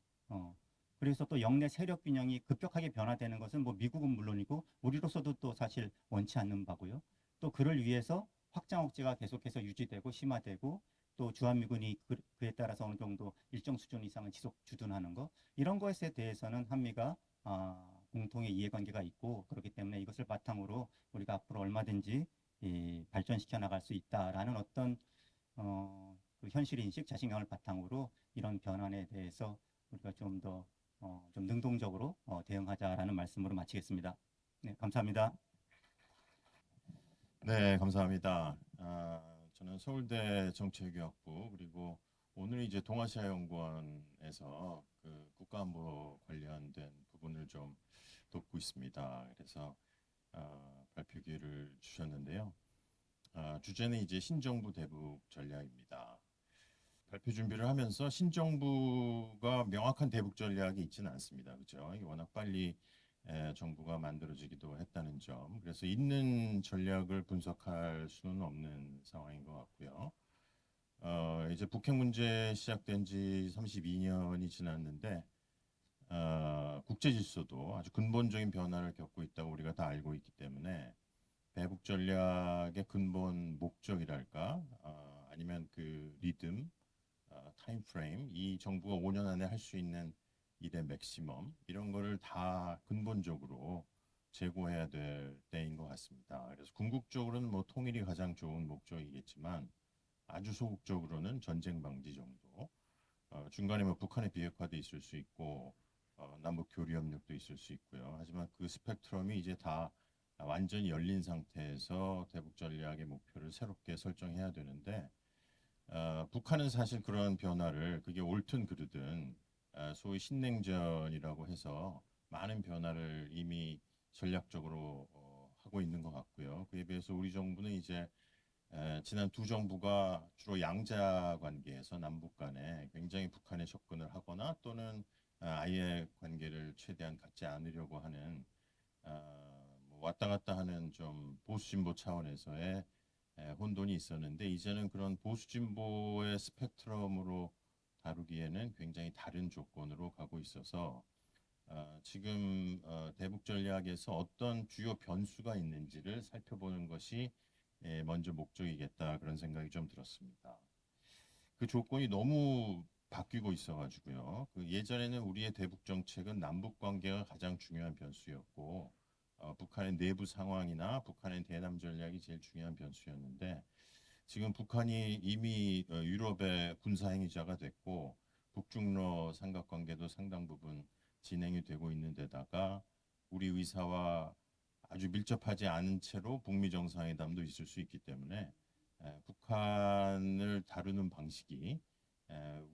그래서 또 영내 세력 균형이 급격하게 변화되는 것은 뭐 미국은 물론이고 우리로서도 또 사실 원치 않는 바고요. 또 그를 위해서 확장 억제가 계속해서 유지되고 심화되고 또 주한미군이 그에 따라서 어느 정도 일정 수준 이상은 지속 주둔하는 거 이런 것에 대해서는 한미가 공통의 이해관계가 있고 그렇기 때문에 이것을 바탕으로 우리가 앞으로 얼마든지 발전시켜 나갈 수 있다라는 어떤 그 현실 인식, 자신감을 바탕으로 이런 변환에 대해서 우리가 좀 더 좀 능동적으로 대응하자라는 말씀으로 마치겠습니다. 네, 감사합니다. 네, 감사합니다. 저는 서울대 정치외교학부 그리고 오늘 이제 동아시아연구원에서 그 국가안보 관련된 부분을 좀 돕고 있습니다. 그래서 발표 기회를 주셨는데요. 주제는 이제 신정부 대북 전략입니다. 발표 준비를 하면서 신정부가 명확한 대북 전략이 있지는 않습니다. 그렇죠? 이게 워낙 빨리 정부가 만들어지기도 했다는 점. 그래서 있는 전략을 분석할 수는 없는 상황인 것 같고요. 이제 북핵 문제 시작된 지 32년이 지났는데 국제 질서도 아주 근본적인 변화를 겪고 있다고 우리가 다 알고 있기 때문에 대북 전략의 근본 목적이랄까 아니면 그 리듬, 타임 프레임, 이 정부가 5년 안에 할 수 있는 일의 맥시멈 이런 거를 다 근본적으로 제고해야 될 때인 것 같습니다. 그래서 궁극적으로는 뭐 통일이 가장 좋은 목적이겠지만 아주 소극적으로는 전쟁 방지 정도, 중간에 뭐 북한의 비핵화도 있을 수 있고 남북 교류 협력도 있을 수 있고요. 하지만 그 스펙트럼이 이제 다 완전히 열린 상태에서 대북 전략의 목표를 새롭게 설정해야 되는데 북한은 사실 그런 변화를 그게 옳든 그르든 소위 신냉전이라고 해서 많은 변화를 이미 전략적으로 하고 있는 것 같고요. 그에 비해서 우리 정부는 이제 지난 두 정부가 주로 양자 관계에서 남북 간에 굉장히 북한에 접근을 하거나 또는 아예 관계를 최대한 갖지 않으려고 하는 뭐 왔다 갔다 하는 좀 보수 진보 차원에서의 혼돈이 있었는데 이제는 그런 보수 진보의 스펙트럼으로 다루기에는 굉장히 다른 조건으로 가고 있어서 지금 대북 전략에서 어떤 주요 변수가 있는지를 살펴보는 것이 먼저 목적이겠다 그런 생각이 좀 들었습니다. 그 조건이 너무 바뀌고 있어가지고요. 그 예전에는 우리의 대북 정책은 남북 관계가 가장 중요한 변수였고 북한의 내부 상황이나 북한의 대남 전략이 제일 중요한 변수였는데 지금 북한이 이미 유럽의 군사 행위자가 됐고 북중러 삼각관계도 상당 부분 진행이 되고 있는 데다가 우리 의사와 아주 밀접하지 않은 채로 북미 정상회담도 있을 수 있기 때문에 북한을 다루는 방식이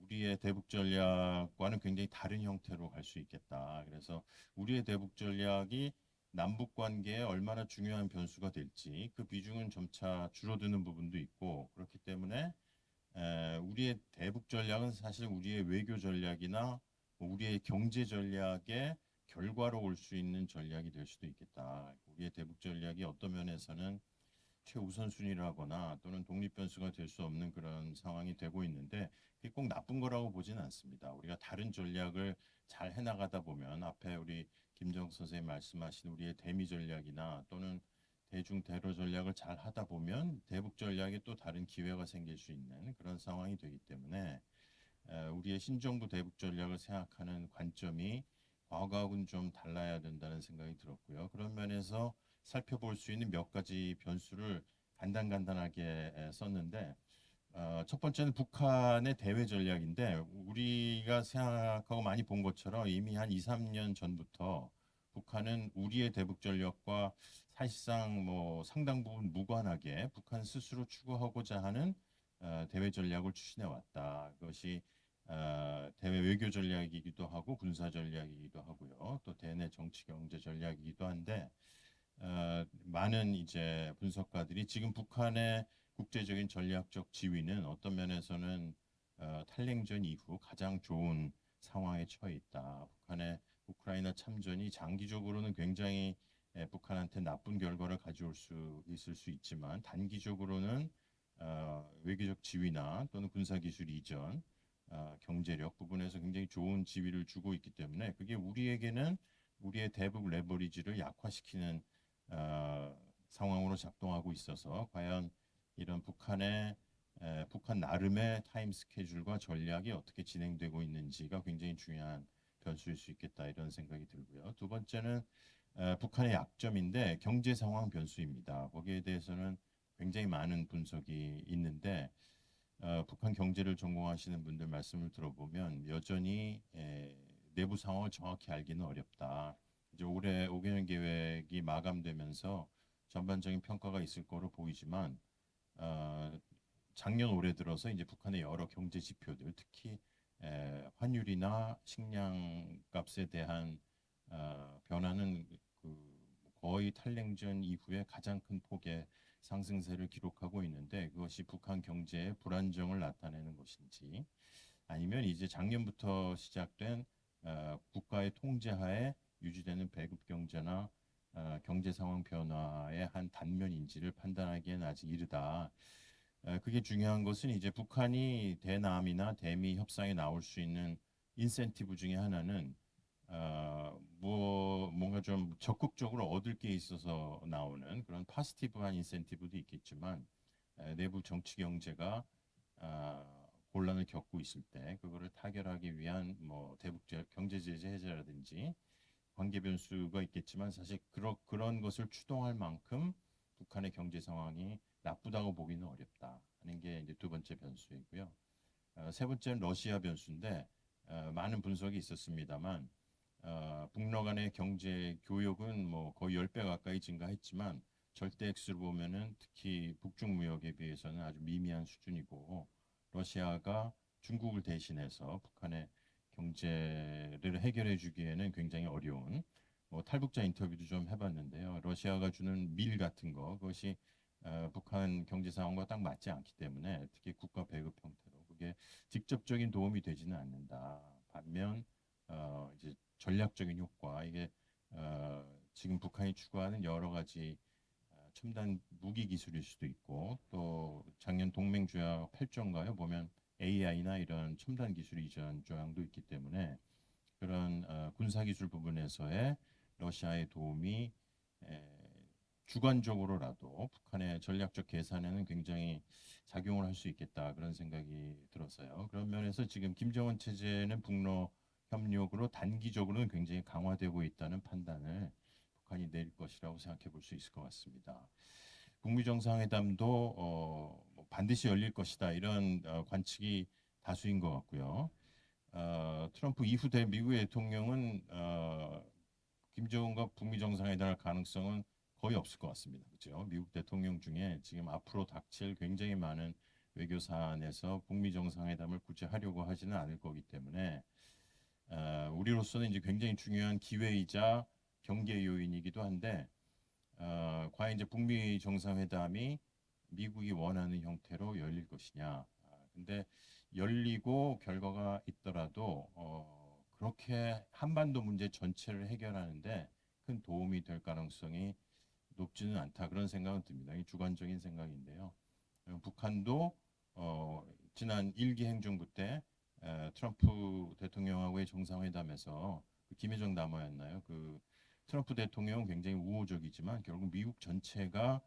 우리의 대북 전략과는 굉장히 다른 형태로 갈 수 있겠다. 그래서 우리의 대북 전략이 남북 관계에 얼마나 중요한 변수가 될지 그 비중은 점차 줄어드는 부분도 있고 그렇기 때문에 우리의 대북 전략은 사실 우리의 외교 전략이나 우리의 경제 전략의 결과로 올 수 있는 전략이 될 수도 있겠다. 우리의 대북 전략이 어떤 면에서는 최우선순위라거나 또는 독립 변수가 될 수 없는 그런 상황이 되고 있는데 그게 꼭 나쁜 거라고 보지는 않습니다. 우리가 다른 전략을 잘 해나가다 보면 앞에 우리 김정 선생님 말씀하신 우리의 대미 전략이나 또는 대중 대러 전략을 잘 하다 보면 대북 전략에 또 다른 기회가 생길 수 있는 그런 상황이 되기 때문에 우리의 신정부 대북 전략을 생각하는 관점이 과거하고는 좀 달라야 된다는 생각이 들었고요. 그런 면에서 살펴볼 수 있는 몇 가지 변수를 간단하게 썼는데 첫 번째는 북한의 대외 전략인데 우리가 생각하고 많이 본 것처럼 이미 한 2, 3년 전부터 북한은 우리의 대북 전략과 사실상 뭐 상당 부분 무관하게 북한 스스로 추구하고자 하는 대외 전략을 추진해 왔다. 그것이 대외 외교 전략이기도 하고 군사 전략이기도 하고요. 또 대내 정치 경제 전략이기도 한데 많은 이제 분석가들이 지금 북한의 국제적인 전략적 지위는 어떤 면에서는 탈냉전 이후 가장 좋은 상황에 처해 있다. 북한의 우크라이나 참전이 장기적으로는 굉장히 북한한테 나쁜 결과를 가져올 수 있을 수 있지만 단기적으로는 외교적 지위나 또는 군사기술 이전, 경제력 부분에서 굉장히 좋은 지위를 주고 있기 때문에 그게 우리에게는 우리의 대북 레버리지를 약화시키는 상황으로 작동하고 있어서 과연 이런 북한 나름의 타임 스케줄과 전략이 어떻게 진행되고 있는지가 굉장히 중요한 변수일 수 있겠다 이런 생각이 들고요. 두 번째는 북한의 약점인데 경제 상황 변수입니다. 거기에 대해서는 굉장히 많은 분석이 있는데 북한 경제를 전공하시는 분들 말씀을 들어보면 여전히 내부 상황을 정확히 알기는 어렵다. 이제 올해 5개년 계획이 마감되면서 전반적인 평가가 있을 거로 보이지만 작년 올해 들어서 이제 북한의 여러 경제 지표들, 특히 환율이나 식량 값에 대한 변화는 거의 탈냉전 이후에 가장 큰 폭의 상승세를 기록하고 있는데 그것이 북한 경제의 불안정을 나타내는 것인지 아니면 이제 작년부터 시작된 국가의 통제하에 유지되는 배급 경제나 경제 상황 변화의 한 단면인지를 판단하기에는 아직 이르다. 그게 중요한 것은 이제 북한이 대남이나 대미 협상에 나올 수 있는 인센티브 중에 하나는 뭔가 좀 적극적으로 얻을 게 있어서 나오는 그런 파지티브한 인센티브도 있겠지만 내부 정치 경제가 곤란을 겪고 있을 때 그거를 타결하기 위한 뭐 대북 경제 제재 해제라든지 관계 변수가 있겠지만 사실 그런 것을 추동할 만큼 북한의 경제 상황이 나쁘다고 보기는 어렵다 하는 게 이제 두 번째 변수이고요. 세 번째는 러시아 변수인데 많은 분석이 있었습니다만 북러 간의 경제 교역은 뭐 거의 10배 가까이 증가했지만 절대 액수로 보면은 특히 북중 무역에 비해서는 아주 미미한 수준이고 러시아가 중국을 대신해서 북한의 경제를 해결해 주기에는 굉장히 어려운 뭐 탈북자 인터뷰도 좀 해봤는데요. 러시아가 주는 밀 같은 거 그것이 북한 경제 상황과 딱 맞지 않기 때문에 특히 국가 배급 형태로 그게 직접적인 도움이 되지는 않는다. 반면 이제 전략적인 효과 이게 지금 북한이 추구하는 여러 가지 첨단 무기 기술일 수도 있고 또 작년 동맹조약 8조인가요 보면 AI나 이런 첨단 기술 이전 조항도 있기 때문에 그런 군사 기술 부분에서의 러시아의 도움이 주관적으로라도 북한의 전략적 계산에는 굉장히 작용을 할 수 있겠다 그런 생각이 들었어요. 그런 면에서 지금 김정은 체제는 북러 협력으로 단기적으로는 굉장히 강화되고 있다는 판단을 북한이 내릴 것이라고 생각해 볼 수 있을 것 같습니다. 북미 정상회담도 뭐 반드시 열릴 것이다 이런 관측이 다수인 것 같고요. 트럼프 이후 미국의 대통령은 김정은과 북미 정상회담할 가능성은 거의 없을 것 같습니다. 그렇죠? 미국 대통령 중에 지금 앞으로 닥칠 굉장히 많은 외교 사안에서 북미 정상회담을 굳이 하려고 하지는 않을 거기 때문에 우리로서는 이제 굉장히 중요한 기회이자 경계 요인이기도 한데 과연 이제 북미 정상회담이 미국이 원하는 형태로 열릴 것이냐. 근데 열리고 결과가 있더라도 그렇게 한반도 문제 전체를 해결하는데 큰 도움이 될 가능성이 높지는 않다 그런 생각은 듭니다. 이 주관적인 생각인데요. 북한도 지난 1기 행정부 때 트럼프 대통령하고의 정상회담에서 김여정 남아였나요? 트럼프 대통령은 굉장히 우호적이지만 결국 미국 전체가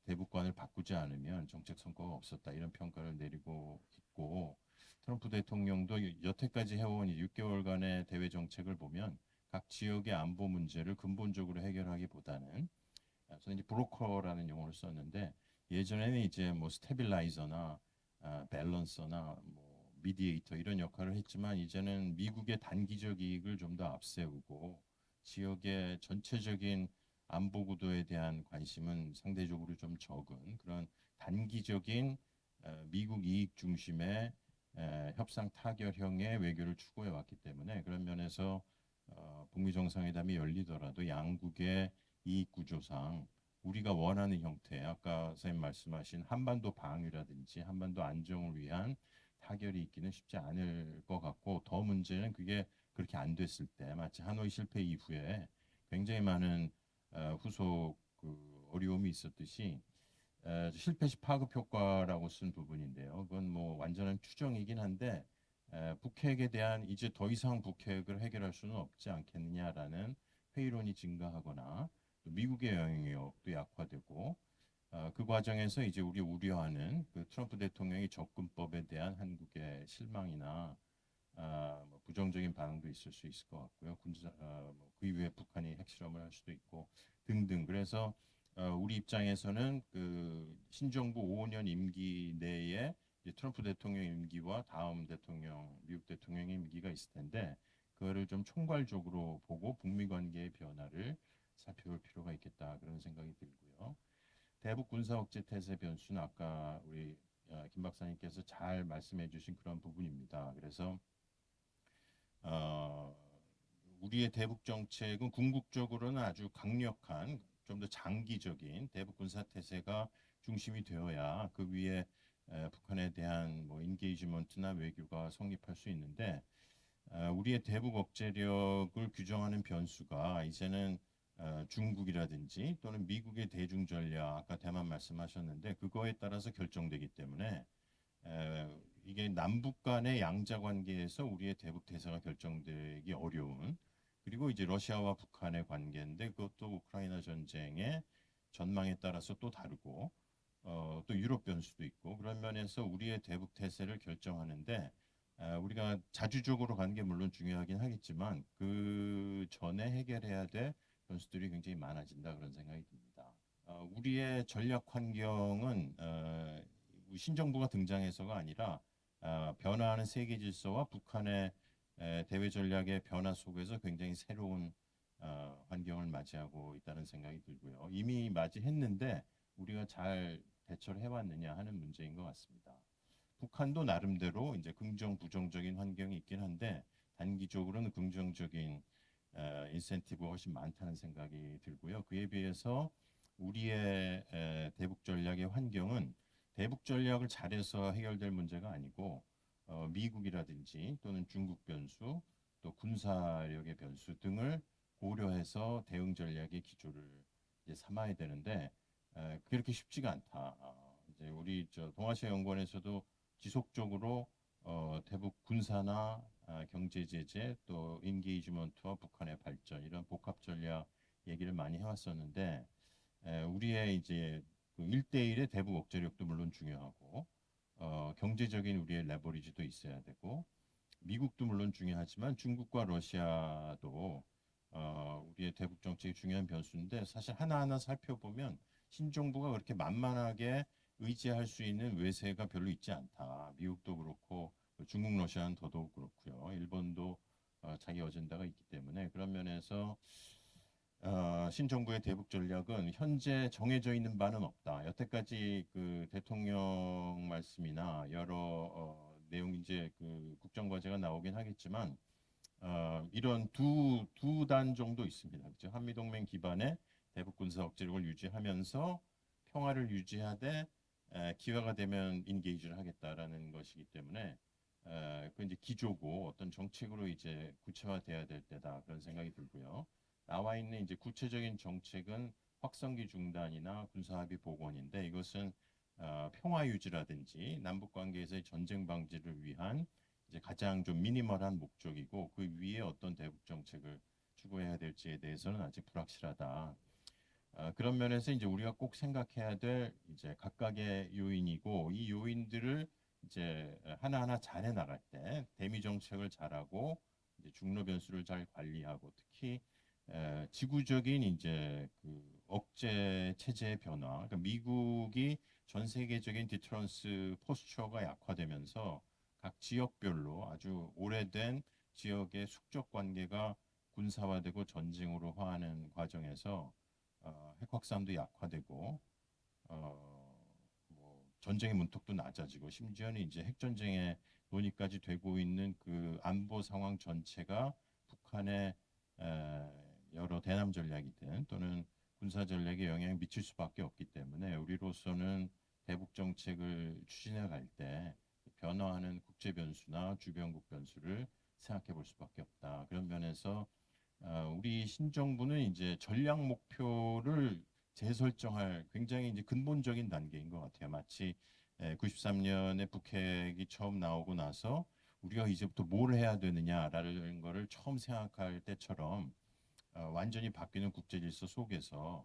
대북관을 바꾸지 않으면 정책 성과가 없었다 이런 평가를 내리고 있고 트럼프 대통령도 여태까지 해온 6개월간의 대외 정책을 보면 각 지역의 안보 문제를 근본적으로 해결하기보다는 저는 이제 브로커라는 용어를 썼는데 예전에는 이제 뭐 스테빌라이저나 밸런서나 뭐 미디에이터 이런 역할을 했지만 이제는 미국의 단기적 이익을 좀 더 앞세우고 지역의 전체적인 안보 구도에 대한 관심은 상대적으로 좀 적은 그런 단기적인 미국 이익 중심의 협상 타결형의 외교를 추구해 왔기 때문에 그런 면에서 북미 정상회담이 열리더라도 양국의 이익 구조상 우리가 원하는 형태, 아까 선생님 말씀하신 한반도 방위라든지 한반도 안정을 위한 타결이 있기는 쉽지 않을 것 같고 더 문제는 그게 그렇게 안 됐을 때 마치 하노이 실패 이후에 굉장히 많은 후속 그 어려움이 있었듯이 실패 시 파급 효과라고 쓴 부분인데요. 그건 뭐 완전한 추정이긴 한데 북핵에 대한 이제 더 이상 북핵을 해결할 수는 없지 않겠느냐라는 회의론이 증가하거나 또 미국의 영향력도 약화되고 그 과정에서 이제 우리 우려하는 그 트럼프 대통령의 접근법에 대한 한국의 실망이나 뭐 부정적인 반응도 있을 수 있을 것 같고요. 뭐그 이후에 북한이 핵실험을 할 수도 있고 등등. 그래서 우리 입장에서는 그 신정부 5년 임기 내에 이제 트럼프 대통령 임기와 다음 대통령, 미국 대통령의 임기가 있을 텐데 그거를 좀 총괄적으로 보고 북미 관계의 변화를 살펴볼 필요가 있겠다 그런 생각이 들고요. 대북 군사 억제 태세 변수는 아까 우리 김 박사님께서 잘 말씀해주신 그런 부분입니다. 그래서 어, 우리의 대북 정책은 궁극적으로는 아주 강력한 좀 더 장기적인 대북 군사 태세가 중심이 되어야 그 위에 북한에 대한 뭐 인게이지먼트나 외교가 성립할 수 있는데 우리의 대북 억제력을 규정하는 변수가 이제는 중국이라든지 또는 미국의 대중 전략 아까 대만 말씀하셨는데 그거에 따라서 결정되기 때문에 이게 남북 간의 양자 관계에서 우리의 대북 태세가 결정되기 어려운 그리고 이제 러시아와 북한의 관계인데 그것도 우크라이나 전쟁의 전망에 따라서 또 다르고 또 유럽 변수도 있고 그런 면에서 우리의 대북 태세를 결정하는데 우리가 자주적으로 가는 게 물론 중요하긴 하겠지만 그 전에 해결해야 될 변수들이 굉장히 많아진다 그런 생각이 듭니다. 우리의 전략 환경은 신정부가 등장해서가 아니라 변화하는 세계 질서와 북한의 대외 전략의 변화 속에서 굉장히 새로운 환경을 맞이하고 있다는 생각이 들고요. 이미 맞이했는데 우리가 잘 대처를 해왔느냐 하는 문제인 것 같습니다. 북한도 나름대로 이제 긍정 부정적인 환경이 있긴 한데 단기적으로는 긍정적인 인센티브가 훨씬 많다는 생각이 들고요. 그에 비해서 우리의 대북 전략의 환경은 대북 전략을 잘해서 해결될 문제가 아니고 미국이라든지 또는 중국 변수 또 군사력의 변수 등을 고려해서 대응 전략의 기조를 이제 삼아야 되는데 그렇게 쉽지가 않다. 이제 우리 저 동아시아 연구원에서도 지속적으로 대북 군사나 경제 제재 또 인게이지먼트와 북한의 발전 이런 복합 전략 얘기를 많이 해왔었는데 우리의 이제 그 1대1의 대북 억제력도 물론 중요하고 경제적인 우리의 레버리지도 있어야 되고 미국도 물론 중요하지만 중국과 러시아도 우리의 대북 정책이 중요한 변수인데 사실 하나하나 살펴보면 신정부가 그렇게 만만하게 의지할 수 있는 외세가 별로 있지 않다. 미국도 그렇고 중국, 러시아는 더더욱 그렇고요. 일본도 자기 어젠다가 있기 때문에 그런 면에서 신정부의 대북 전략은 현재 정해져 있는 바는 없다. 여태까지 그 대통령 말씀이나 여러 내용 이제 그 국정과제가 나오긴 하겠지만 이런 두 단 정도 있습니다. 그렇죠? 한미동맹 기반의 대북 군사 억제력을 유지하면서 평화를 유지하되 기회가 되면 인게이지를 하겠다라는 것이기 때문에 그 이제 기조고 어떤 정책으로 이제 구체화돼야 될 때다 그런 생각이 들고요. 나와 있는 이제 구체적인 정책은 확성기 중단이나 군사합의 복원인데 이것은 평화 유지라든지 남북 관계에서의 전쟁 방지를 위한 이제 가장 좀 미니멀한 목적이고 그 위에 어떤 대북 정책을 추구해야 될지에 대해서는 아직 불확실하다. 그런 면에서 이제 우리가 꼭 생각해야 될 이제 각각의 요인이고 이 요인들을 이제 하나하나 잘해 나갈 때 대미 정책을 잘하고 이제 중로 변수를 잘 관리하고 특히 지구적인 이제 그 억제 체제의 변화, 그러니까 미국이 전 세계적인 디터런스 포스처가 약화되면서 각 지역별로 아주 오래된 지역의 숙적 관계가 군사화되고 전쟁으로 화하는 과정에서 핵 확산도 약화되고 뭐 전쟁의 문턱도 낮아지고 심지어는 이제 핵 전쟁의 논의까지 되고 있는 그 안보 상황 전체가 북한의 여러 대남 전략이든 또는 군사 전략에 영향을 미칠 수밖에 없기 때문에 우리로서는 대북 정책을 추진해 갈 때 변화하는 국제 변수나 주변국 변수를 생각해 볼 수밖에 없다. 그런 면에서 우리 신정부는 이제 전략 목표를 재설정할 굉장히 이제 근본적인 단계인 것 같아요. 마치 93년에 북핵이 처음 나오고 나서 우리가 이제부터 뭘 해야 되느냐라는 거를 처음 생각할 때처럼 완전히 바뀌는 국제 질서 속에서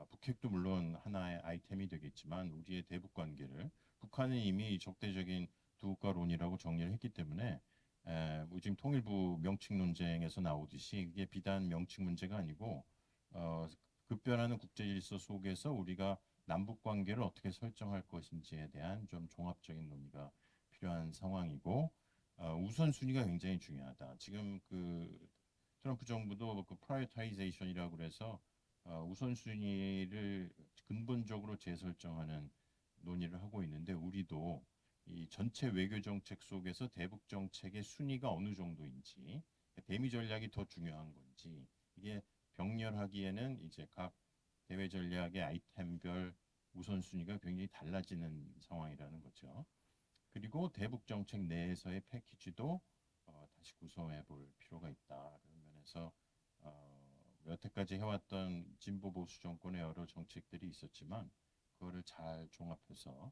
북핵도 물론 하나의 아이템이 되겠지만 우리의 대북 관계를 북한은 이미 적대적인 두 국가론이라고 정리를 했기 때문에 뭐 지금 통일부 명칭 논쟁에서 나오듯이 이게 비단 명칭 문제가 아니고 급변하는 국제 질서 속에서 우리가 남북 관계를 어떻게 설정할 것인지에 대한 좀 종합적인 논의가 필요한 상황이고 우선순위가 굉장히 중요하다. 지금 그 트럼프 정부도 그 프라이어타이제이션이라고 그래서 우선순위를 근본적으로 재설정하는 논의를 하고 있는데 우리도 이 전체 외교 정책 속에서 대북 정책의 순위가 어느 정도인지 대미 전략이 더 중요한 건지 이게 병렬하기에는 이제 각 대외 전략의 아이템별 우선순위가 굉장히 달라지는 상황이라는 거죠. 그리고 대북 정책 내에서의 패키지도 다시 구성해 볼 필요가 있다. 그런 면에서 여태까지 해왔던 진보 보수 정권의 여러 정책들이 있었지만 그거를 잘 종합해서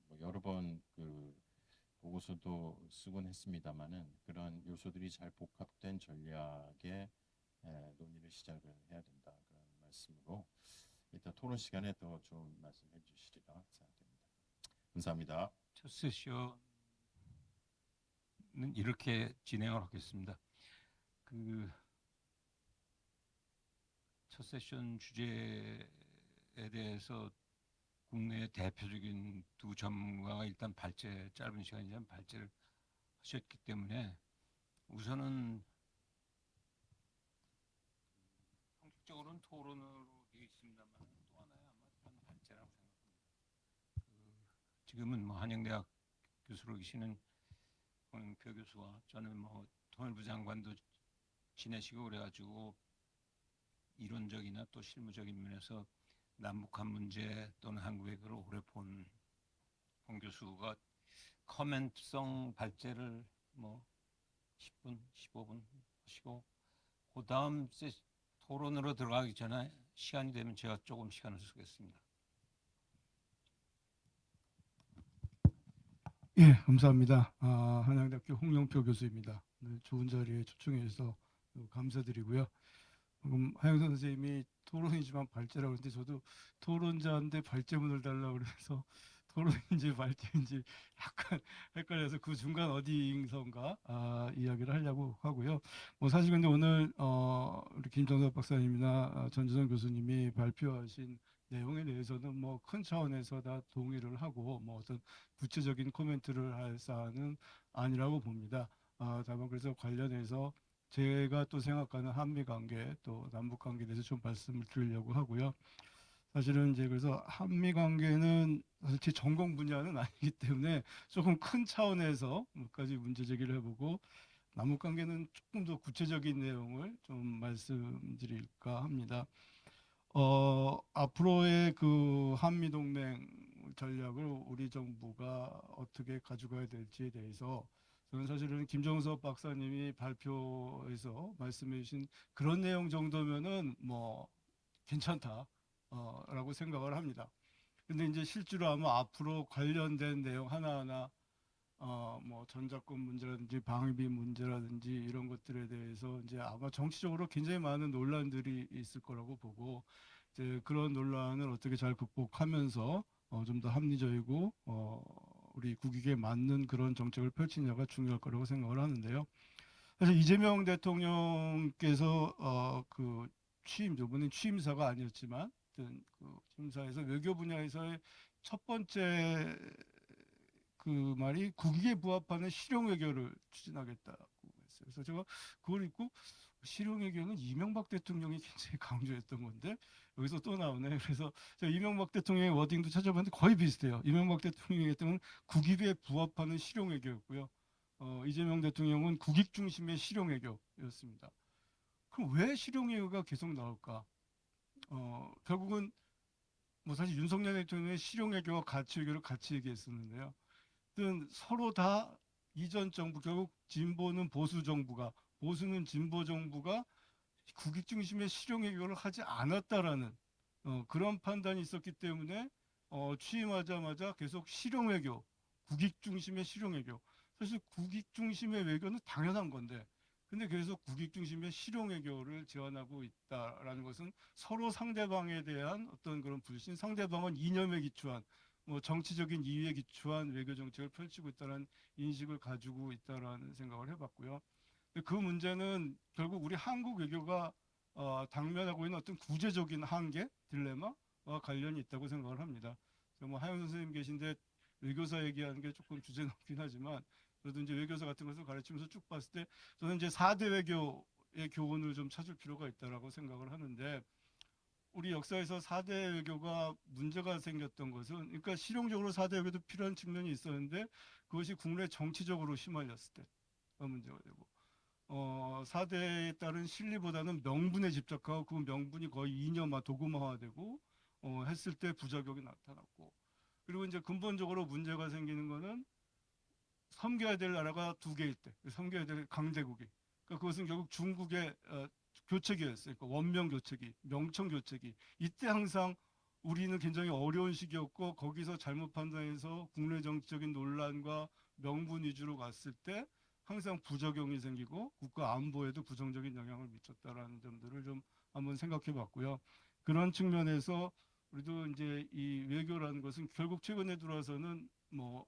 뭐 여러 번 그 보고서도 쓰곤 했습니다만은 그런 요소들이 잘 복합된 전략의 논의를 시작을 해야 된다. 그런 말씀으로 일단 토론 시간에 더 좋은 말씀해 주시리라 생각됩니다. 감사합니다. 첫 세션은 이렇게 진행을 하겠습니다. 그 첫 세션 주제에 대해서 국내 대표적인 두 전문가가 일단 짧은 시간이지만 발제를 하셨기 때문에 우선은 형식적으로는 토론으로 되어 있습니다만 또 하나의 아마 발제라고 생각합니다. 지금은 뭐 한영대학 교수로 계시는 홍영표 교수와 저는 뭐 통일부 장관도 지내시고 그래가지고 이론적이나 또 실무적인 면에서 남북한 문제 또는 한국의 그걸 오래 본 홍 교수가 커멘트성 발제를 뭐 10분, 15분 하시고 그 다음 토론으로 들어가기 전에 시간이 되면 제가 조금 시간을 쓰겠습니다. 예, 감사합니다. 한양대학교 홍영표 교수입니다. 네, 좋은 자리에 초청해 주셔서 감사드리고요. 방금 하영선 선생님이 토론이지만 발제라고 했는데 저도 토론자인데 발제문을 달라고 그래서 토론인지 발제인지 약간 헷갈려서 그 중간 어디인가 이야기를 하려고 하고요. 뭐 사실 근데 오늘 우리 김정석 박사님이나 전주선 교수님이 발표하신 내용에 대해서는 뭐 큰 차원에서 다 동의를 하고 뭐 어떤 구체적인 코멘트를 할 사안은 아니라고 봅니다. 다만 그래서 관련해서 제가 또 생각하는 한미 관계 또 남북 관계에 대해서 좀 말씀을 드리려고 하고요. 사실은 이제 그래서 한미 관계는 사실 제 전공 분야는 아니기 때문에 조금 큰 차원에서 몇 가지 문제 제기를 해보고 남북 관계는 조금 더 구체적인 내용을 좀 말씀드릴까 합니다. 앞으로의 그 한미 동맹 전략을 우리 정부가 어떻게 가져가야 될지에 대해서 저는 사실은 김정석 박사님이 발표에서 말씀해 주신 그런 내용 정도면은 뭐 괜찮다 라고 생각을 합니다. 근데 이제 실제로 아마 앞으로 관련된 내용 하나하나 뭐 전작권 문제라든지 방위비 문제라든지 이런 것들에 대해서 이제 아마 정치적으로 굉장히 많은 논란들이 있을 거라고 보고 이제 그런 논란을 어떻게 잘 극복하면서 좀 더 합리적이고 우리 국익에 맞는 그런 정책을 펼치냐가 중요할 거라고 생각을 하는데요. 사실 이재명 대통령께서 그 이번엔 취임사가 아니었지만 하여튼 그 취임사에서 외교 분야에서의 첫 번째 그 말이 국익에 부합하는 실용 외교를 추진하겠다고 했어요. 그래서 제가 그걸 읽고 실용 외교는 이명박 대통령이 굉장히 강조했던 건데 여기서 또 나오네. 그래서 제가 이명박 대통령의 워딩도 찾아봤는데 거의 비슷해요. 이명박 대통령이 했던 건 국익에 부합하는 실용 외교였고요. 이재명 대통령은 국익 중심의 실용 외교였습니다. 그럼 왜 실용 외교가 계속 나올까? 결국은 뭐 사실 윤석열 대통령의 실용 외교와 가치 외교를 같이 얘기했었는데요. 서로 다 이전 정부 결국 진보는 보수 정부가 보수는 진보 정부가 국익 중심의 실용 외교를 하지 않았다라는 그런 판단이 있었기 때문에 취임하자마자 계속 실용 외교, 국익 중심의 실용 외교. 사실 국익 중심의 외교는 당연한 건데, 근데 계속 국익 중심의 실용 외교를 제안하고 있다라는 것은 서로 상대방에 대한 어떤 그런 불신, 상대방은 이념에 기초한 뭐 정치적인 이유에 기초한 외교 정책을 펼치고 있다는 인식을 가지고 있다라는 생각을 해봤고요. 근데 그 문제는 결국 우리 한국 외교가 당면하고 있는 어떤 구제적인 한계, 딜레마와 관련이 있다고 생각을 합니다. 그래서 뭐 하영 선생님 계신데 외교사 얘기하는 게 조금 주제 넘긴 하지만 저도 이제 외교사 같은 것을 가르치면서 쭉 봤을 때 저는 이제 4대 외교의 교훈을 좀 찾을 필요가 있다라고 생각을 하는데, 우리 역사에서 4대 외교가 문제가 생겼던 것은, 그러니까 실용적으로 4대 외교도 필요한 측면이 있었는데 그것이 국내 정치적으로 휘말렸을 때가 문제가 되고, 4대에 따른 실리보다는 명분에 집착하고 그 명분이 거의 이념화, 도구화되고 했을 때 부작용이 나타났고, 그리고 이제 근본적으로 문제가 생기는 거는 섬겨야 될 나라가 두 개일 때, 섬겨야 될 강대국이, 그러니까 그것은 결국 중국의 교체기였어요. 그러니까 원명 교체기, 명청 교체기. 이때 항상 우리는 굉장히 어려운 시기였고, 거기서 잘못 판단해서 국내 정치적인 논란과 명분 위주로 갔을 때 항상 부작용이 생기고 국가 안보에도 부정적인 영향을 미쳤다라는 점들을 좀 한번 생각해 봤고요. 그런 측면에서 우리도 이제 이 외교라는 것은 결국 최근에 들어와서는 뭐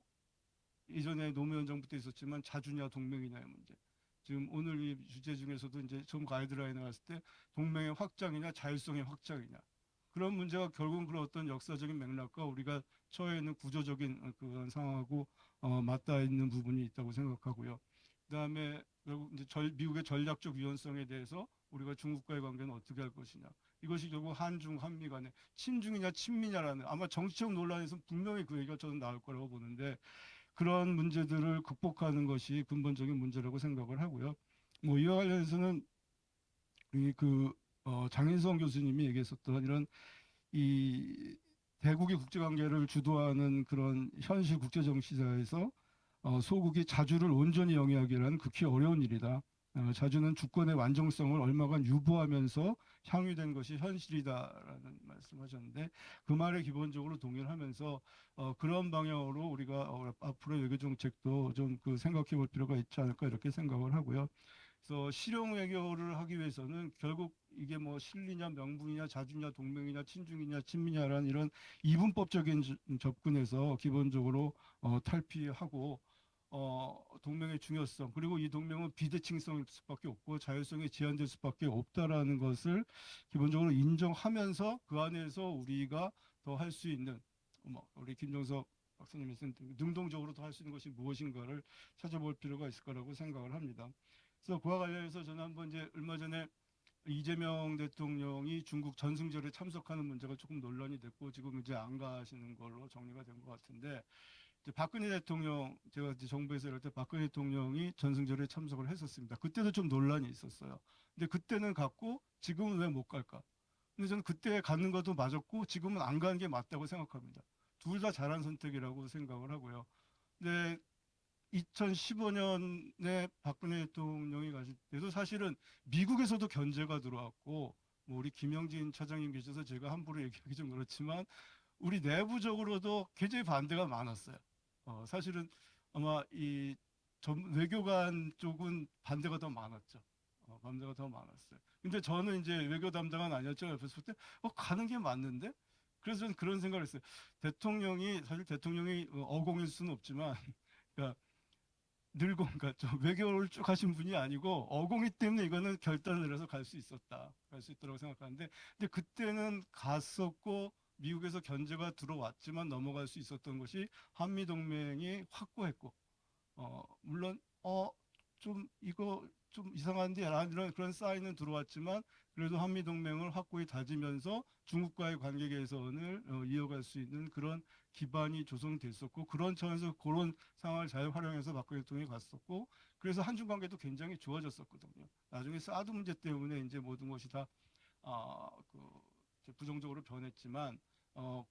이전에 노무현 정부 때 있었지만 자주냐 동맹이냐의 문제. 지금 오늘 이 주제 중에서도 이제 처음 가이드라인 나왔을 때 동맹의 확장이냐 자율성의 확장이냐, 그런 문제가 결국은 그런 어떤 역사적인 맥락과 우리가 처해 있는 구조적인 그런 상황하고 맞닿아 있는 부분이 있다고 생각하고요. 그다음에 결국 이제 미국의 전략적 위헌성에 대해서 우리가 중국과의 관계는 어떻게 할 것이냐. 이것이 결국 한중 한미 간의 친중이냐 친미냐라는, 아마 정치적 논란에서 분명히 그 얘기가 저는 나올 거라고 보는데, 그런 문제들을 극복하는 것이 근본적인 문제라고 생각을 하고요. 뭐 이와 관련해서는 장인성 교수님이 얘기했었던 이런 이 대국의 국제관계를 주도하는 그런 현실 국제정치사에서 소국이 자주를 온전히 영위하기란 극히 어려운 일이다. 자주는 주권의 완전성을 얼마간 유보하면서 향유된 것이 현실이다라는 말씀하셨는데, 그 말에 기본적으로 동의를 하면서 그런 방향으로 우리가 앞으로 외교 정책도 좀 생각해 볼 필요가 있지 않을까 이렇게 생각을 하고요. 그래서 실용 외교를 하기 위해서는 결국 이게 뭐 실리냐 명분이냐 자주냐 동맹이냐 친중이냐 친미냐라는 이런 이분법적인 접근에서 기본적으로 탈피하고 동맹의 중요성, 그리고 이 동맹은 비대칭성일 수밖에 없고 자율성이 제한될 수밖에 없다라는 것을 기본적으로 인정하면서 그 안에서 우리가 더 할 수 있는, 우리 김정석 박사님 말씀 능동적으로 더 할 수 있는 것이 무엇인가를 찾아볼 필요가 있을 거라고 생각을 합니다. 그래서 그와 관련해서 저는 한번 이제 얼마 전에 이재명 대통령이 중국 전승절에 참석하는 문제가 조금 논란이 됐고 지금 이제 안 가시는 걸로 정리가 된 것 같은데, 이제 박근혜 대통령, 제가 이제 정부에서 이럴 때 박근혜 대통령이 전승절에 참석을 했었습니다. 그때도 좀 논란이 있었어요. 근데 그때는 갔고 지금은 왜 못 갈까? 근데 저는 그때 가는 것도 맞았고 지금은 안 가는 게 맞다고 생각합니다. 둘 다 잘한 선택이라고 생각을 하고요. 근데 2015년에 박근혜 대통령이 가실 때도 사실은 미국에서도 견제가 들어왔고, 뭐 우리 김영진 차장님 계셔서 제가 함부로 얘기하기 좀 그렇지만 우리 내부적으로도 굉장히 반대가 많았어요. 사실은 아마 이 외교관 쪽은 반대가 더 많았죠. 반대가 더 많았어요. 근데 저는 이제 외교 담당은 아니었잖아요. 그랬을 때 가는 게 맞는데? 그래서 저는 그런 생각을 했어요. 사실 대통령이 어공일 수는 없지만 그러니까 그러니까 좀 외교를 쭉 하신 분이 아니고 어공이 때문에 이거는 결단을 해서 갈 수 있더라고 생각하는데, 근데 그때는 갔었고 미국에서 견제가 들어왔지만 넘어갈 수 있었던 것이 한미 동맹이 확고했고, 물론 좀 이거 좀 이상한데 라는 그런 사인은 들어왔지만 그래도 한미 동맹을 확고히 다지면서 중국과의 관계 개선을 이어갈 수 있는 그런 기반이 조성됐었고, 그런 차원에서 그런 상황을 잘 활용해서 박근혜 대통령이 갔었고, 그래서 한중 관계도 굉장히 좋아졌었거든요. 나중에 사드 문제 때문에 이제 모든 것이 다 부정적으로 변했지만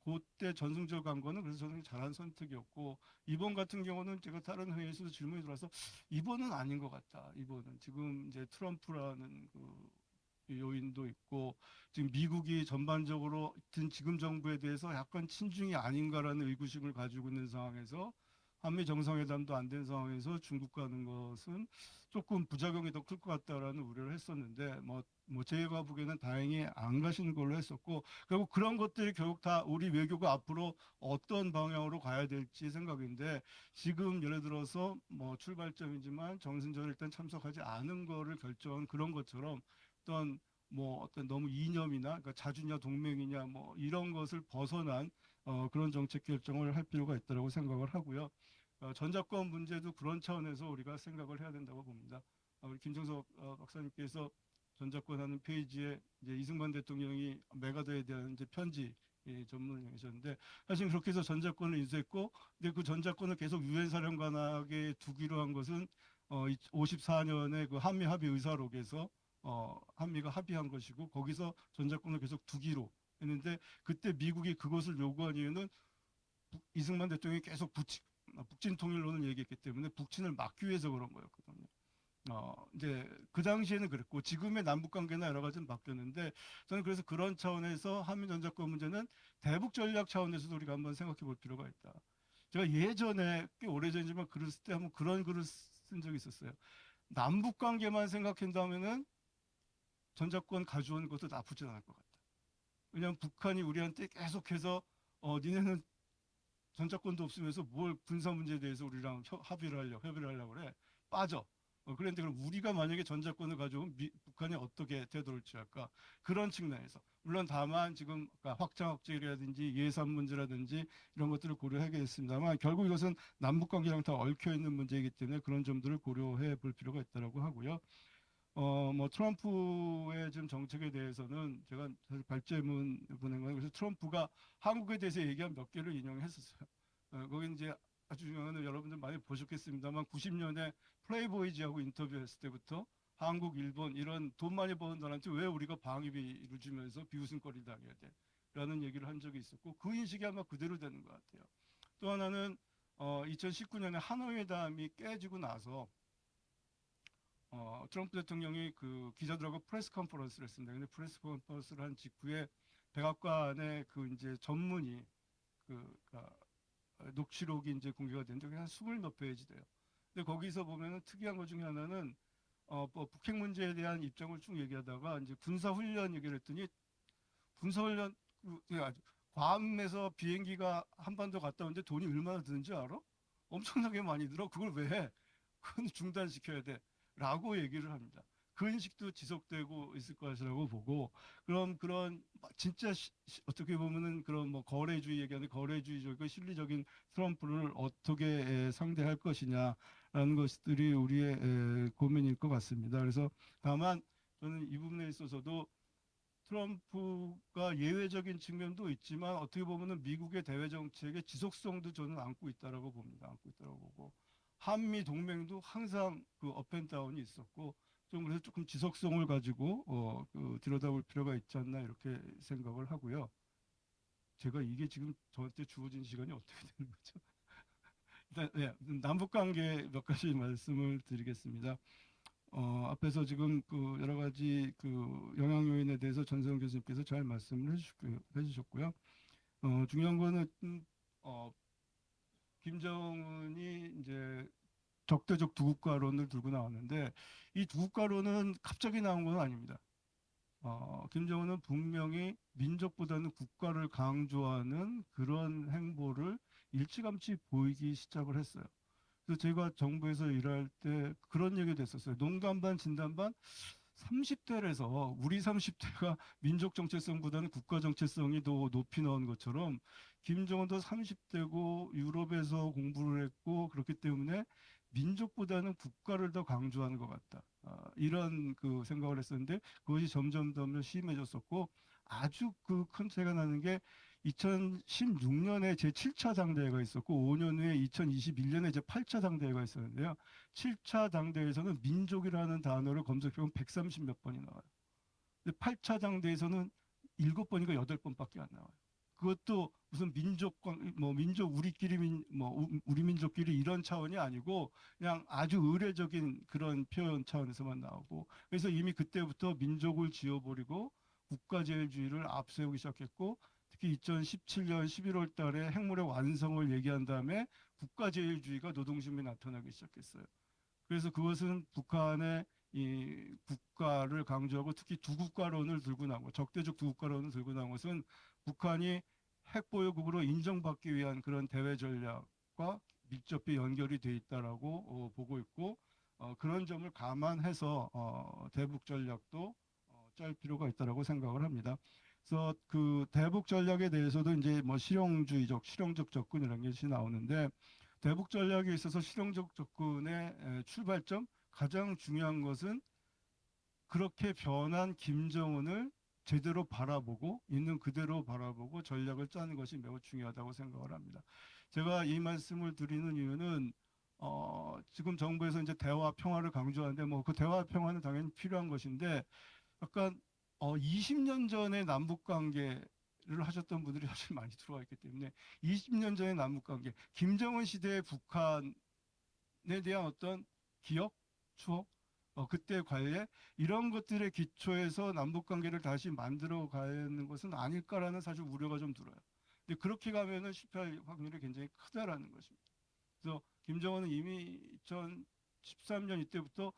그때 전승절 간 거는 그래서 저는 잘한 선택이었고 이번 같은 경우는 제가 다른 회의에서도 질문이 들어와서 이번은 아닌 것 같다. 이번은 지금 이제 트럼프라는 그 요인도 있고 지금 미국이 전반적으로 지금 정부에 대해서 약간 친중이 아닌가라는 의구심을 가지고 있는 상황에서 한미 정상회담도 안 된 상황에서 중국 가는 것은 조금 부작용이 더 클 것 같다라는 우려를 했었는데 뭐 제가 보기에는 다행히 안 가시는 걸로 했었고 결국 그런 것들이 결국 다 우리 외교가 앞으로 어떤 방향으로 가야 될지 생각인데 지금 예를 들어서 뭐 출발점이지만 정승절 일단 참석하지 않은 거를 결정한 그런 것처럼 어떤 너무 이념이나 그러니까 자주냐 동맹이냐 뭐 이런 것을 벗어난 그런 정책 결정을 할 필요가 있다고 생각을 하고요. 전작권 문제도 그런 차원에서 우리가 생각을 해야 된다고 봅니다. 우리 김정석 박사님께서 전작권하는 페이지에 이제 이승만 대통령이 메가더에 대한 이제 편지 전문을 하셨는데 사실 그렇게 해서 전작권을 인수했고 근데 그 전작권을 계속 유엔 사령관에게 두기로 한 것은 54년에 그 한미 합의 의사록에서 한미가 합의한 것이고 거기서 전작권을 계속 두기로 했는데 그때 미국이 그것을 요구한 이유는 이승만 대통령이 계속 북진 통일론을 얘기했기 때문에 북친을 막기 위해서 그런 거였거든요. 이제 그 당시에는 그랬고 지금의 남북 관계나 여러 가지는 바뀌었는데 저는 그래서 그런 차원에서 한미 전작권 문제는 대북 전략 차원에서도 우리가 한번 생각해 볼 필요가 있다. 제가 예전에 꽤 오래전이지만 글을 쓸 때 한번 그런 글을 쓴 적이 있었어요. 남북 관계만 생각한다면은 전작권 가져온 것도 나쁘지 않을 것 같다. 왜냐하면 북한이 우리한테 계속해서 니네는 전작권도 없으면서 뭘 군사 문제에 대해서 우리랑 협의를 하려고 그래. 빠져. 그런데 그럼 우리가 만약에 전작권을 가져오면 북한이 어떻게 되돌지 할까? 그런 측면에서. 물론 다만 지금 확장 억제라든지 예산 문제라든지 이런 것들을 고려하겠습니다만 결국 이것은 남북 관계랑 다 얽혀 있는 문제이기 때문에 그런 점들을 고려해 볼 필요가 있다고 하고요. 뭐 트럼프의 지금 정책에 대해서는 제가 사실 발제문 보낸 거예요. 그래서 트럼프가 한국에 대해서 얘기한 몇 개를 인용했었어요. 거기 이제 아주 중요한 건 여러분들 많이 보셨겠습니다만 90년에 플레이보이즈하고 인터뷰했을 때부터 한국, 일본 이런 돈 많이 버는 나라한테 왜 우리가 방위비를 주면서 비웃음거리 당해야 돼? 라는 얘기를 한 적이 있었고 그 인식이 아마 그대로 되는 것 같아요. 또 하나는 2019년에 하노이 회담이 깨지고 나서 트럼프 대통령이 그 기자들하고 프레스 컨퍼런스를 했습니다. 근데 프레스 컨퍼런스를 한 직후에 백악관의 그 이제 전문이 녹취록이 이제 공개가 됐는데 한 20몇 페이지 돼요. 근데 거기서 보면은 특이한 것 중에 하나는 뭐 북핵 문제에 대한 입장을 쭉 얘기하다가 이제 군사훈련 얘기를 했더니 군사훈련 괌에서 비행기가 한반도 갔다 오는데 돈이 얼마나 드는지 알아? 엄청나게 많이 들어. 그걸 왜 해? 그건 중단시켜야 돼. 라고 얘기를 합니다. 그 인식도 지속되고 있을 것이라고 보고 그런 진짜 어떻게 보면은 그런 뭐 거래주의 얘기하는 거래주의적이고 실리적인 트럼프를 어떻게 상대할 것이냐라는 것들이 우리의 고민일 것 같습니다. 그래서 다만 저는 이 부분에 있어서도 트럼프가 예외적인 측면도 있지만 어떻게 보면은 미국의 대외 정책의 지속성도 저는 안고 있다라고 봅니다. 안고 있다라고 보고 한미 동맹도 항상 그 업앤다운이 있었고 좀 그래서 조금 지속성을 가지고 들여다볼 필요가 있지 않나 이렇게 생각을 하고요. 제가 이게 지금 저한테 주어진 시간이 어떻게 되는 거죠? 일단 남북 관계 몇 가지 말씀을 드리겠습니다. 앞에서 지금 그 여러 가지 그 영향 요인에 대해서 전세영 교수님께서 잘 말씀을 해주셨고요. 중요한 거는 김정은이 이제 적대적 두국가론을 들고 나왔는데 이 두국가론은 갑자기 나온 건 아닙니다. 김정은은 분명히 민족보다는 국가를 강조하는 그런 행보를 일찌감치 보이기 시작을 했어요. 그래서 제가 정부에서 일할 때 그런 얘기도 했었어요. 농담 반 진담 반 30대라서 우리 30대가 민족 정체성보다는 국가 정체성이 더 높이 나온 것처럼 김정은도 30대고 유럽에서 공부를 했고 그렇기 때문에 민족보다는 국가를 더 강조하는 것 같다. 이런 그 생각을 했었는데 그것이 점점 더 심해졌었고 아주 그 큰 차이가 나는 게 2016년에 제7차 당대회가 있었고 5년 후에 2021년에 제8차 당대회가 있었는데요. 7차 당대회에서는 민족이라는 단어를 검색해보면 130몇 번이 나와요. 근데 8차 당대회에서는 7번인가 8번밖에 안 나와요. 그것도 무슨 민족 우리끼리 우리 민족끼리 이런 차원이 아니고 그냥 아주 의례적인 그런 표현 차원에서만 나오고, 그래서 이미 그때부터 민족을 지워버리고 국가제일주의를 앞세우기 시작했고, 특히 2017년 11월 달에 핵무력 완성을 얘기한 다음에 국가제일주의가 노동신문에 나타나기 시작했어요. 그래서 그것은 북한의 이 국가를 강조하고 특히 두국가론을 들고 나온 것, 적대적 두국가론을 들고 나온 것은 북한이 핵보유국으로 인정받기 위한 그런 대외 전략과 밀접히 연결이 돼 있다라고 보고 있고, 그런 점을 감안해서 대북 전략도 짤 필요가 있다라고 생각을 합니다. 그래서 그 대북 전략에 대해서도 이제 뭐 실용적 접근이라는 것이 나오는데, 대북 전략에 있어서 실용적 접근의 출발점, 가장 중요한 것은 그렇게 변한 김정은을 제대로 바라보고 있는 그대로 바라보고 전략을 짜는 것이 매우 중요하다고 생각을 합니다. 제가 이 말씀을 드리는 이유는 지금 정부에서 이제 대화 평화를 강조하는데 뭐 그 대화 평화는 당연히 필요한 것인데, 약간 20년 전에 남북 관계를 하셨던 분들이 사실 많이 들어와 있기 때문에 20년 전의 남북 관계, 김정은 시대의 북한에 대한 어떤 기억, 추억, 그때 관례 이런 것들의 기초에서 남북 관계를 다시 만들어 가는 것은 아닐까라는 사실 우려가 좀 들어요. 근데 그렇게 가면은 실패할 확률이 굉장히 크다라는 것입니다. 그래서 김정은은 이미 2013년 이때부터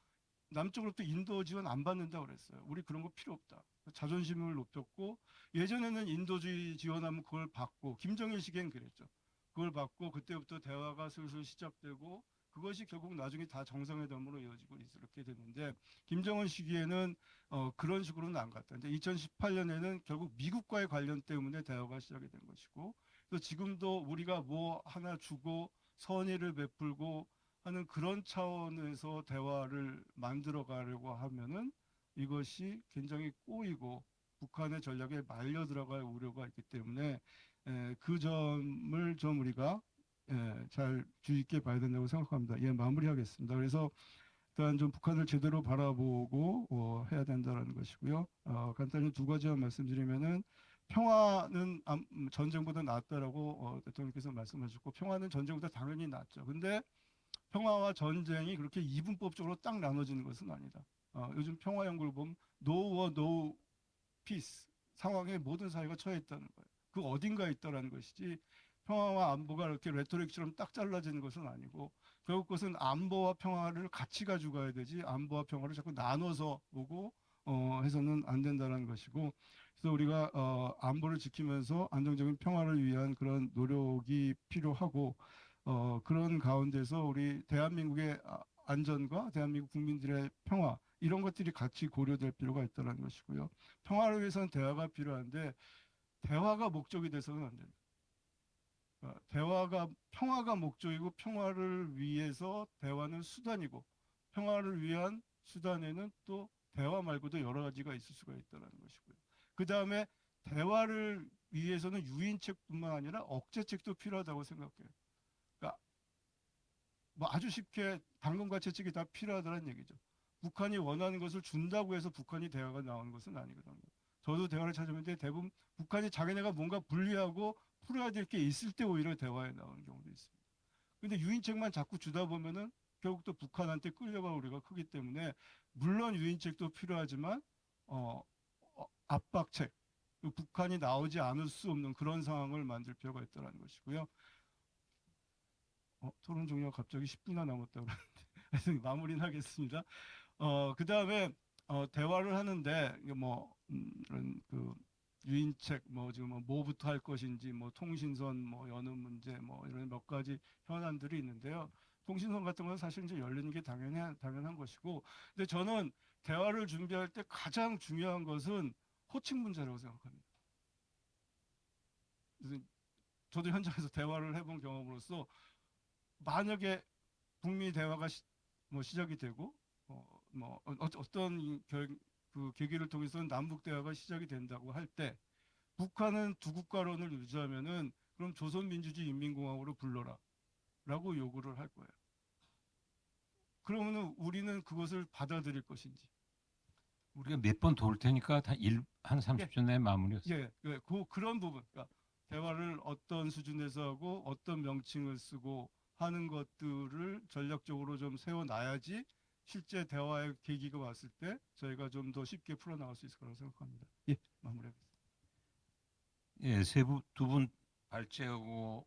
남쪽으로부터 인도 지원 안 받는다고 그랬어요. 우리 그런 거 필요 없다. 자존심을 높였고, 예전에는 인도주의 지원하면 그걸 받고, 김정일 시기엔 그랬죠. 그걸 받고 그때부터 대화가 슬슬 시작되고, 그것이 결국 나중에 다 정상회담으로 이어지고 이렇게 됐는데, 김정은 시기에는 그런 식으로는 안 갔다. 이제 2018년에는 결국 미국과의 관련 때문에 대화가 시작이 된 것이고, 또 지금도 우리가 뭐 하나 주고 선의를 베풀고 하는 그런 차원에서 대화를 만들어 가려고 하면은 이것이 굉장히 꼬이고 북한의 전략에 말려 들어갈 우려가 있기 때문에 그 점을 좀 우리가 잘 주의 있게 봐야 된다고 생각합니다. 예, 마무리하겠습니다. 그래서 일단 좀 북한을 제대로 바라보고 해야 된다는 것이고요. 간단히 두 가지만 말씀드리면은, 평화는 전쟁보다 낫다라고 대통령께서 말씀하셨고, 평화는 전쟁보다 당연히 낫죠. 근데 평화와 전쟁이 그렇게 이분법적으로 딱 나눠지는 것은 아니다. 요즘 평화 연구를 보면 no war, no peace 상황에 모든 사회가 처해 있다는 거예요. 그 어딘가에 있다라는 것이지, 평화와 안보가 이렇게 레토릭처럼 딱 잘라지는 것은 아니고, 결국 그것은 안보와 평화를 같이 가지고 가야 되지, 안보와 평화를 자꾸 나눠서 보고 해서는 안 된다는 것이고, 그래서 우리가 안보를 지키면서 안정적인 평화를 위한 그런 노력이 필요하고, 그런 가운데서 우리 대한민국의 안전과 대한민국 국민들의 평화, 이런 것들이 같이 고려될 필요가 있다는 것이고요. 평화를 위해서는 대화가 필요한데, 대화가 목적이 돼서는 안 된다. 평화가 목적이고, 평화를 위해서 대화는 수단이고, 평화를 위한 수단에는 또 대화 말고도 여러 가지가 있을 수가 있다는 것이고요. 그 다음에 대화를 위해서는 유인책뿐만 아니라 억제책도 필요하다고 생각해요. 그러니까 뭐 아주 쉽게 당근과 채찍이 다 필요하다는 얘기죠. 북한이 원하는 것을 준다고 해서 북한이 대화가 나오는 것은 아니거든요. 저도 대화를 찾아보는데 대부분 북한이 자기네가 뭔가 분리하고 풀어야 될 게 있을 때 오히려 대화에 나오는 경우도 있습니다. 근데 유인책만 자꾸 주다 보면은 결국 또 북한한테 끌려갈 우려가 크기 때문에, 물론 유인책도 필요하지만 압박책, 북한이 나오지 않을 수 없는 그런 상황을 만들 필요가 있다는 것이고요. 토론 종료가 갑자기 10분이나 남았다고 그러는데 마무리는 하겠습니다. 그 다음에 대화를 하는데 이런 그 유인책 지금 뭐부터 할 것인지 통신선 여는 문제 이런 몇 가지 현안들이 있는데요. 통신선 같은 건 사실 이제 열리는 게 당연한 것이고, 근데 저는 대화를 준비할 때 가장 중요한 것은 호칭 문제라고 생각합니다. 그래서 저도 현장에서 대화를 해본 경험으로서, 만약에 북미 대화가 시작이 되고 어떤 그 계기를 통해서는 남북 대화가 시작이 된다고 할 때, 북한은 두국가론을 유지하면은 그럼 조선민주주의인민공화국으로 불러라라고 요구를 할 거예요. 그러면은 우리는 그것을 받아들일 것인지. 우리가 몇 번 도울 테니까 한 30초 내에 마무리였어요. 예, 그런 부분. 그러니까 대화를 어떤 수준에서 하고 어떤 명칭을 쓰고 하는 것들을 전략적으로 좀 세워놔야지 실제 대화의 계기가 왔을 때 저희가 좀 더 쉽게 풀어나갈 수 있을 거라고 생각합니다. 예, 마무리하겠습니다. 예, 두 분 발제하고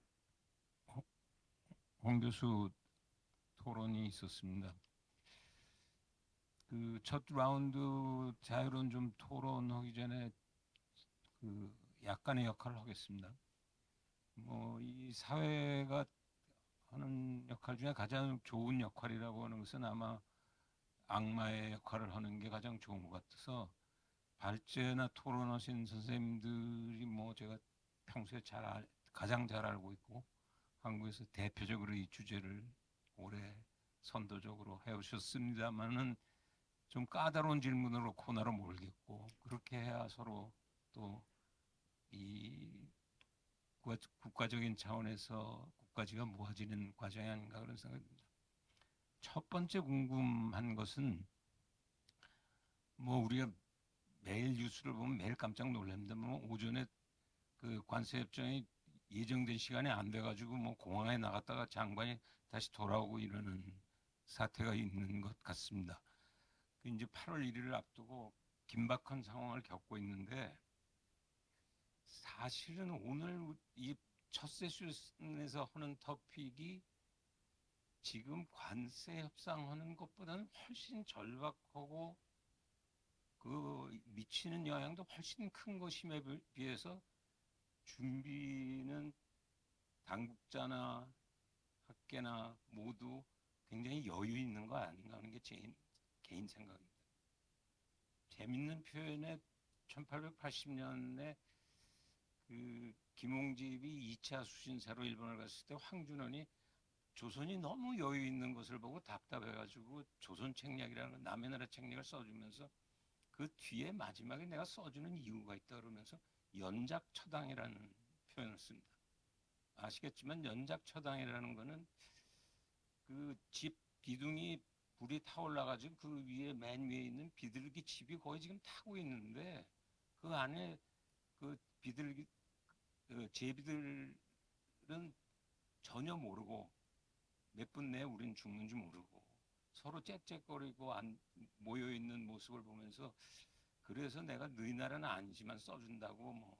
홍 교수 토론이 있었습니다. 그 첫 라운드 자유로운 좀 토론하기 전에 그 약간의 역할을 하겠습니다. 뭐 이 사회가 하는 역할 중에 가장 좋은 역할이라고 하는 것은 아마 악마의 역할을 하는 게 가장 좋은 것 같아서 발제나 토론하신 선생님들이 뭐 제가 평소에 가장 잘 알고 있고 한국에서 대표적으로 이 주제를 오래 선도적으로 해오셨습니다만은 좀 까다로운 질문으로 코너로 몰겠고 그렇게 해야 서로 또 이 국가적인 차원에서 국가지가 모아지는 과정이 아닌가 그런 생각이 듭니다. 첫 번째 궁금한 것은 뭐 우리가 매일 뉴스를 보면 매일 깜짝 놀랍니다. 뭐 오전에 그 관세 협정이 예정된 시간에 안 돼가지고 뭐 공항에 나갔다가 장관이 다시 돌아오고 이러는 사태가 있는 것 같습니다. 그 이제 8월 1일을 앞두고 긴박한 상황을 겪고 있는데 사실은 오늘 이 첫 세션에서 하는 토픽이 지금 관세 협상하는 것보다는 훨씬 절박하고 그 미치는 영향도 훨씬 큰 것임에 비해서 준비는 당국자나 학계나 모두 굉장히 여유 있는 거 아닌가 하는 게 제 개인 생각입니다. 재밌는 표현에 1880년에 그 김홍집이 2차 수신사로 일본을 갔을 때 황준원이 조선이 너무 여유 있는 것을 보고 답답해가지고 조선 책략이라는 남의 나라 책략을 써주면서 그 뒤에 마지막에 내가 써주는 이유가 있다 그러면서 연작처당이라는 표현을 씁니다. 아시겠지만 연작처당이라는 거는 그 집 기둥이 불이 타올라가지고 그 위에 맨 위에 있는 비둘기 집이 거의 지금 타고 있는데 그 안에 그 비둘기 제비들은 전혀 모르고 몇 분 내에 우린 죽는 줄 모르고 서로 짹짹거리고 모여 있는 모습을 보면서 그래서 내가 너희 나라는 아니지만 써준다고 뭐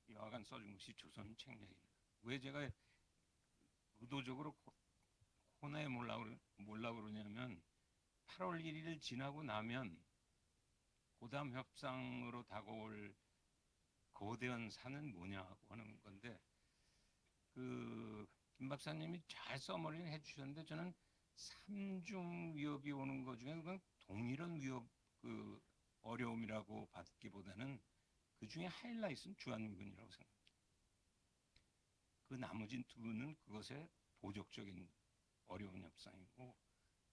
여하간 써준 것이 조선 책략입니다. 왜 제가 의도적으로 코너에 몰라 그러냐면 8월 1일 지나고 나면 고담 협상으로 다가올 거대한 산은 뭐냐고 하는 건데 김 박사님이 잘 써머리는 해주셨는데 저는 삼중 위협이 오는 것 중에 그냥 동일한 위협 어려움이라고 받기보다는 그 중에 하이라이트는 주한미군이라고 생각합니다. 그 나머진 두는 그것에 보적적인 어려운 협상이고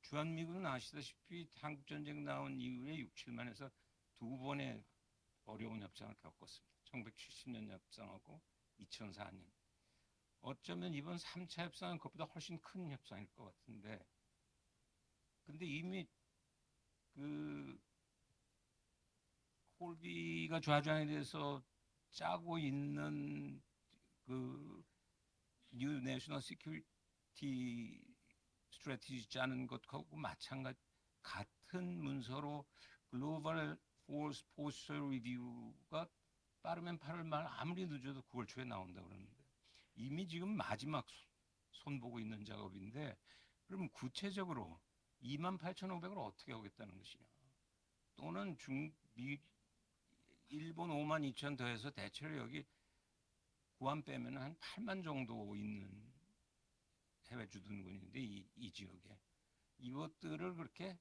주한미군은 아시다시피 한국전쟁 나온 이후에 6, 7만에서 두 번의 어려운 협상을 겪었습니다. 1970년 협상하고 2004년. 어쩌면 이번 3차 협상은 그것보다 훨씬 큰 협상일 것 같은데 근데 이미 콜비가 좌장에 대해서 짜고 있는 뉴 내셔널 시큐리티 스트래티지 짜는 것하고 같은 문서로 글로벌 포스 포스처 리뷰가 빠르면 8월 말 아무리 늦어도 9월 초에 나온다 그러는데 이미 지금 마지막 손보고 있는 작업인데 그럼 구체적으로 28,500을 어떻게 하겠다는 것이냐 또는 일본 5만 2천 더해서 대체로 여기 구한 빼면 한 8만 정도 있는 해외 주둔군인데 이 지역에 이것들을 그렇게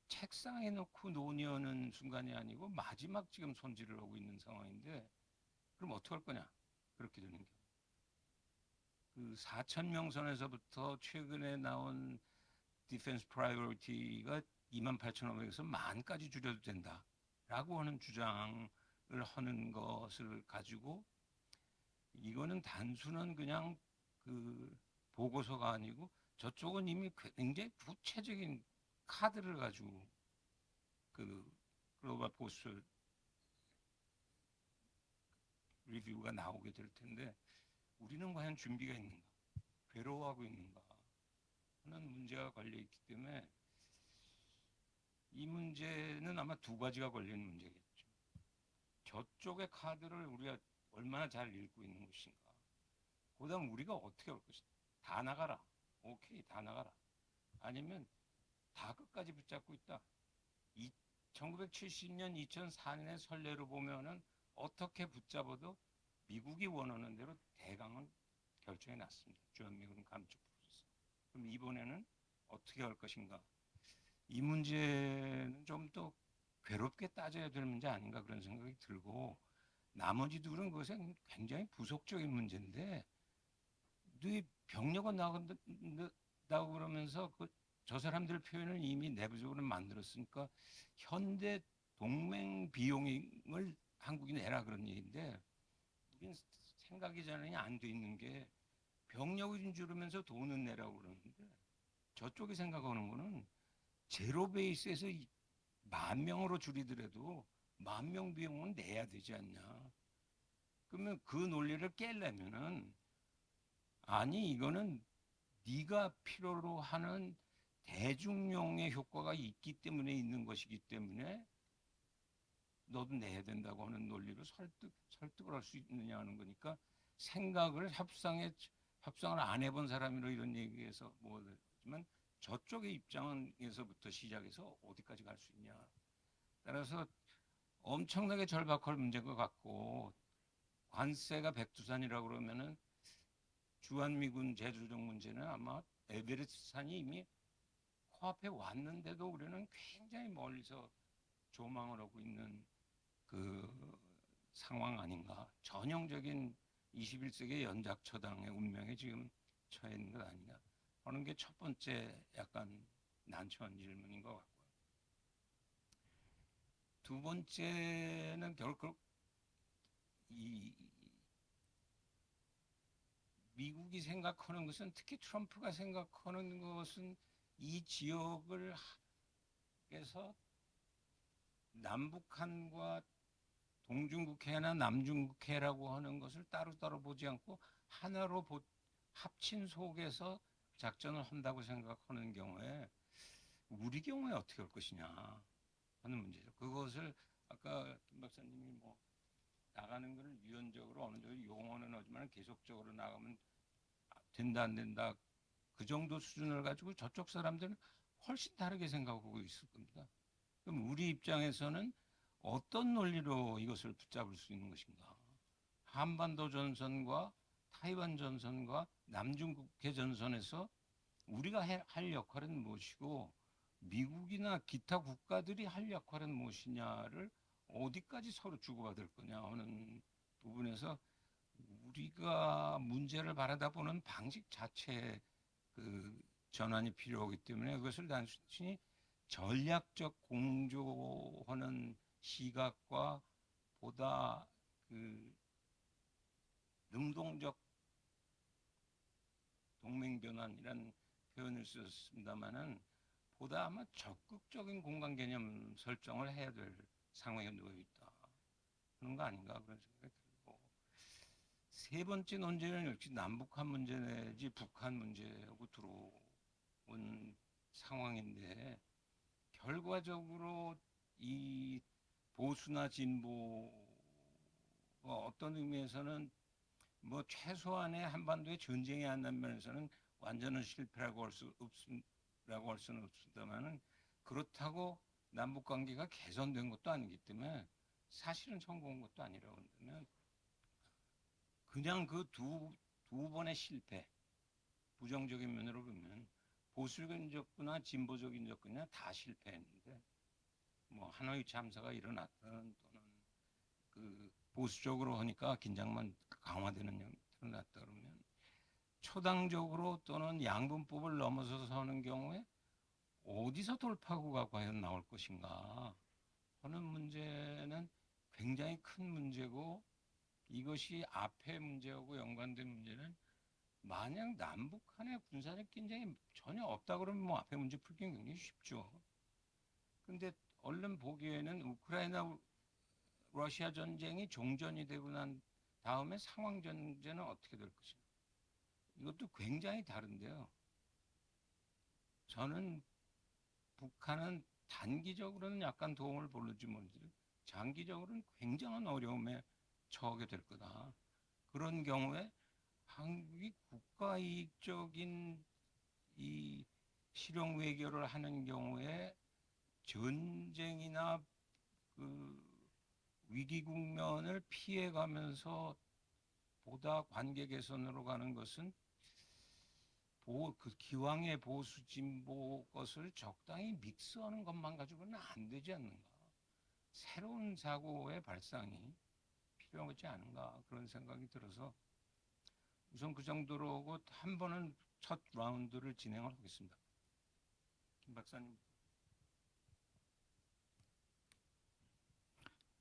책상에 놓고 논의하는 순간이 아니고 마지막 지금 손질을 하고 있는 상황인데 그럼 어떻게 할 거냐 그렇게 되는 경우 그 4,000명선에서부터 최근에 나온 디펜스 프라이어리티가 28,500에서 만까지 줄여도 된다라고 하는 주장을 하는 것을 가지고 이거는 단순한 그냥 보고서가 아니고 저쪽은 이미 굉장히 구체적인 카드를 가지고 글로벌 포스 리뷰가 나오게 될 텐데 우리는 과연 준비가 있는가, 괴로워하고 있는가 하는 문제가 걸려 있기 때문에 이 문제는 아마 두 가지가 걸리는 문제겠죠. 저쪽의 카드를 우리가 얼마나 잘 읽고 있는 것인가. 그다음 우리가 어떻게 할 것인가. 다 나가라. 오케이, 다 나가라. 아니면 다 끝까지 붙잡고 있다. 1970년, 2004년의 선례로 보면은 어떻게 붙잡아도 미국이 원하는 대로 대강은 결정이 났습니다. 주한미군 감축 프로세스. 그럼 이번에는 어떻게 할 것인가? 이 문제는 좀 더 괴롭게 따져야 될 문제 아닌가 그런 생각이 들고 나머지 둘은 그것은 굉장히 부속적인 문제인데 네 병력은 나간다고 그러면서 저 사람들 표현을 이미 내부적으로 만들었으니까 현대 동맹 비용을 한국이 내라 그런 얘기인데 우리는 생각이 전혀 안 돼 있는 게 병력을 줄이면서 돈은 내라고 그러는데 저쪽이 생각하는 거는 제로 베이스에서 10,000명으로 줄이더라도 10,000명 비용은 내야 되지 않냐. 그러면 그 논리를 깨려면은 아니 이거는 네가 필요로 하는 대중용의 효과가 있기 때문에 있는 것이기 때문에 너도 내야 된다고 하는 논리로 설득을 할 수 있느냐 하는 거니까 생각을 협상을 안 해본 사람으로 이런 얘기해서 뭐지만 저쪽의 입장에서부터 시작해서 어디까지 갈 수 있냐. 따라서 엄청나게 절박할 문제인 것 같고 관세가 백두산이라고 그러면은 주한미군 제조정 문제는 아마 에베레스트 산이 이미 코앞에 왔는데도 우리는 굉장히 멀리서 조망을 하고 있는 그 상황 아닌가. 전형적인 21세기 연작처당의 운명에 지금 처해 있는 것 아니냐 하는 게 첫 번째 약간 난처한 질문인 것 같고요. 두 번째는 결국 이 미국이 생각하는 것은 특히 트럼프가 생각하는 것은 이 지역을 해서 남북한과 동중국해나 남중국해라고 하는 것을 따로따로 보지 않고 하나로 합친 속에서 작전을 한다고 생각하는 경우에 우리 경우에 어떻게 할 것이냐 하는 문제죠. 그것을 아까 김 박사님이 뭐 나가는 것을 유연적으로 어느 정도 용어는 하지만 계속적으로 나가면 된다 안 된다 그 정도 수준을 가지고 저쪽 사람들은 훨씬 다르게 생각하고 있을 겁니다. 그럼 우리 입장에서는 어떤 논리로 이것을 붙잡을 수 있는 것인가? 한반도 전선과 타이완 전선과 남중국해 전선에서 우리가 할 역할은 무엇이고 미국이나 기타 국가들이 할 역할은 무엇이냐를 어디까지 서로 주고받을 거냐 하는 부분에서 우리가 문제를 바라다보는 방식 자체에 그 전환이 필요하기 때문에 그것을 단순히 전략적 공조하는 시각과 보다 그 능동적 동맹 변환이라는 표현을 썼습니다만은 보다 아마 적극적인 공간 개념 설정을 해야 될 상황에 놓여 있다 그런 거 아닌가 그런 생각이 들고 세 번째 논제는 역시 남북한 문제 내지 북한 문제하고 들어온 상황인데 결과적으로 이 보수나 진보가 어떤 의미에서는 뭐 최소한의 한반도에 전쟁이 안 난 면에서는 완전한 실패라고 할 수는 없습니다만은 그렇다고 남북 관계가 개선된 것도 아니기 때문에 사실은 성공한 것도 아니라고 한다면 그냥 그 두 번의 실패 부정적인 면으로 보면 보수적인 접근이나 진보적인 접근이나 다 실패했는데 뭐 하노이 참사가 일어났던 또는 그 보수적으로 하니까 긴장만 강화되는 형태로 났다 그러면 초당적으로 또는 양분법을 넘어서서 하는 경우에 어디서 돌파구가 과연 나올 것인가 하는 문제는 굉장히 큰 문제고 이것이 앞의 문제하고 연관된 문제는 만약 남북한의 군사적 긴장이 전혀 없다 그러면 뭐 앞의 문제 풀기는 굉장히 쉽죠. 근데 얼른 보기에는 우크라이나 러시아 전쟁이 종전이 되고 난 다음에 상황 전제는 어떻게 될 것인가. 이것도 굉장히 다른데요. 저는 북한은 단기적으로는 약간 도움을 벌지 모르지 장기적으로는 굉장한 어려움에 처하게 될 거다. 그런 경우에 한국이 국가 이익적인 이 실용 외교를 하는 경우에 전쟁이나 그 위기 국면을 피해가면서 보다 관계 개선으로 가는 것은 그 기왕의 보수 진보 것을 적당히 믹스하는 것만 가지고는 안 되지 않는가. 새로운 사고의 발상이 필요하지 않은가 그런 생각이 들어서 우선 그 정도로 하고 한 번은 첫 라운드를 진행을 하겠습니다. 김 박사님.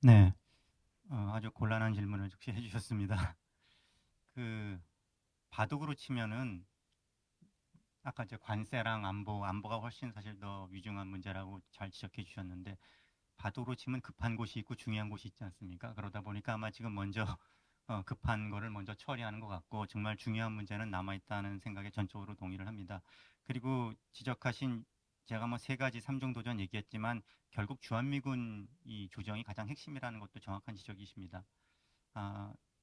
네, 아주 곤란한 질문을 혹시 해주셨습니다. 그 바둑으로 치면은 아까 이제 관세랑 안보가 훨씬 사실 더 위중한 문제라고 잘 지적해 주셨는데 바둑으로 치면 급한 곳이 있고 중요한 곳이 있지 않습니까? 그러다 보니까 아마 지금 먼저 급한 거를 먼저 처리하는 것 같고 정말 중요한 문제는 남아 있다는 생각에 전적으로 동의를 합니다. 그리고 지적하신 제가 뭐 세 가지 삼중 도전 얘기했지만 결국 주한미군 이 조정이 가장 핵심이라는 것도 정확한 지적이십니다.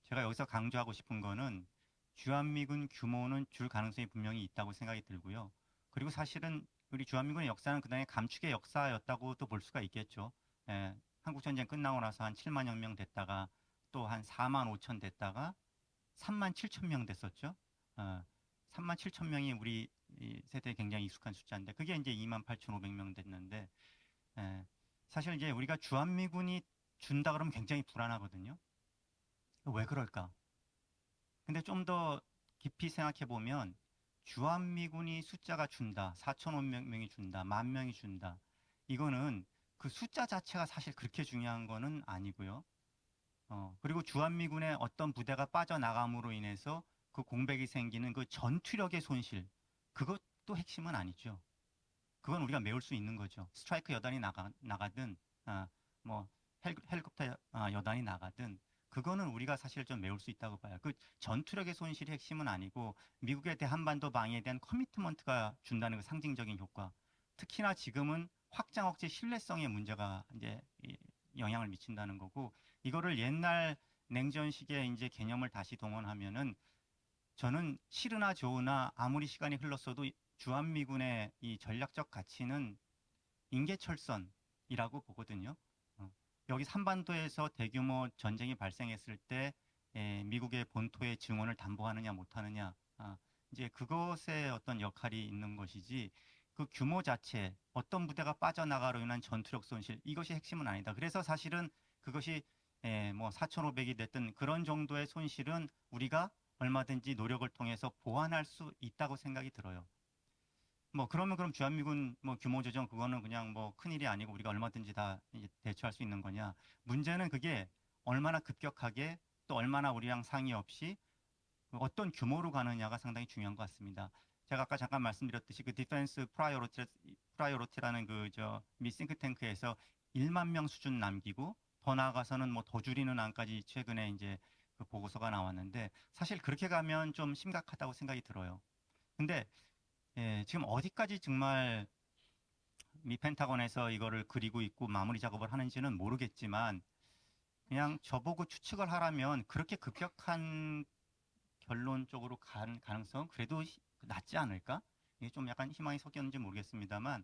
제가 여기서 강조하고 싶은 거는 주한미군 규모는 줄 가능성이 분명히 있다고 생각이 들고요. 그리고 사실은 우리 주한미군의 역사는 그다음에 감축의 역사였다고도 볼 수가 있겠죠. 한국전쟁 끝나고 나서 한 7만여 명 됐다가 또 한 4만 5천 됐다가 3만 7천 명 됐었죠. 3만 7천 명이 우리 이 세대에 굉장히 익숙한 숫자인데 그게 이제 2만 8,500명 됐는데 사실 이제 우리가 주한미군이 준다 그러면 굉장히 불안하거든요. 왜 그럴까? 근데 좀 더 깊이 생각해 보면 주한미군이 숫자가 준다, 4,500명이 준다, 10,000명이 준다. 이거는 그 숫자 자체가 사실 그렇게 중요한 거는 아니고요. 그리고 주한미군의 어떤 부대가 빠져나감으로 인해서 그 공백이 생기는 그 전투력의 손실, 그것도 핵심은 아니죠. 그건 우리가 메울 수 있는 거죠. 스트라이크 여단이 나가든, 뭐 헬리콥터 여단이 나가든, 그거는 우리가 사실 좀 메울 수 있다고 봐요. 그 전투력의 손실이 핵심은 아니고 미국의 대한반도 방위에 대한 커미트먼트가 준다는 그 상징적인 효과. 특히나 지금은 확장 억제 신뢰성의 문제가 이제 영향을 미친다는 거고 이거를 옛날 냉전식의 이제 개념을 다시 동원하면은 저는 싫으나 좋으나 아무리 시간이 흘렀어도 주한미군의 이 전략적 가치는 인계철선이라고 보거든요. 여기 한반도에서 대규모 전쟁이 발생했을 때 미국의 본토의 증원을 담보하느냐 못하느냐 이제 그것의 어떤 역할이 있는 것이지 그 규모 자체 어떤 부대가 빠져나가로 인한 전투력 손실 이것이 핵심은 아니다. 그래서 사실은 그것이 뭐 4,500이 됐든 그런 정도의 손실은 우리가 얼마든지 노력을 통해서 보완할 수 있다고 생각이 들어요. 뭐 그러면 그럼 주한미군 뭐 규모 조정 그거는 그냥 뭐 큰일이 아니고 우리가 얼마든지 다 이제 대처할 수 있는 거냐. 문제는 그게 얼마나 급격하게 또 얼마나 우리랑 상의 없이 어떤 규모로 가느냐가 상당히 중요한 것 같습니다. 제가 아까 잠깐 말씀드렸듯이 그 디펜스 프라이오리티라는 그 저 미 싱크탱크에서 1만 명 수준 남기고 더 나아가서는 뭐 더 줄이는 안까지 최근에 이제 그 보고서가 나왔는데 사실 그렇게 가면 좀 심각하다고 생각이 들어요. 근데 지금 어디까지 정말 미 펜타곤에서 이거를 그리고 있고 마무리 작업을 하는지는 모르겠지만 그냥 저보고 추측을 하라면 그렇게 급격한 결론 쪽으로 간 가능성 그래도 낮지 않을까? 이게 좀 약간 희망이 섞였는지 모르겠습니다만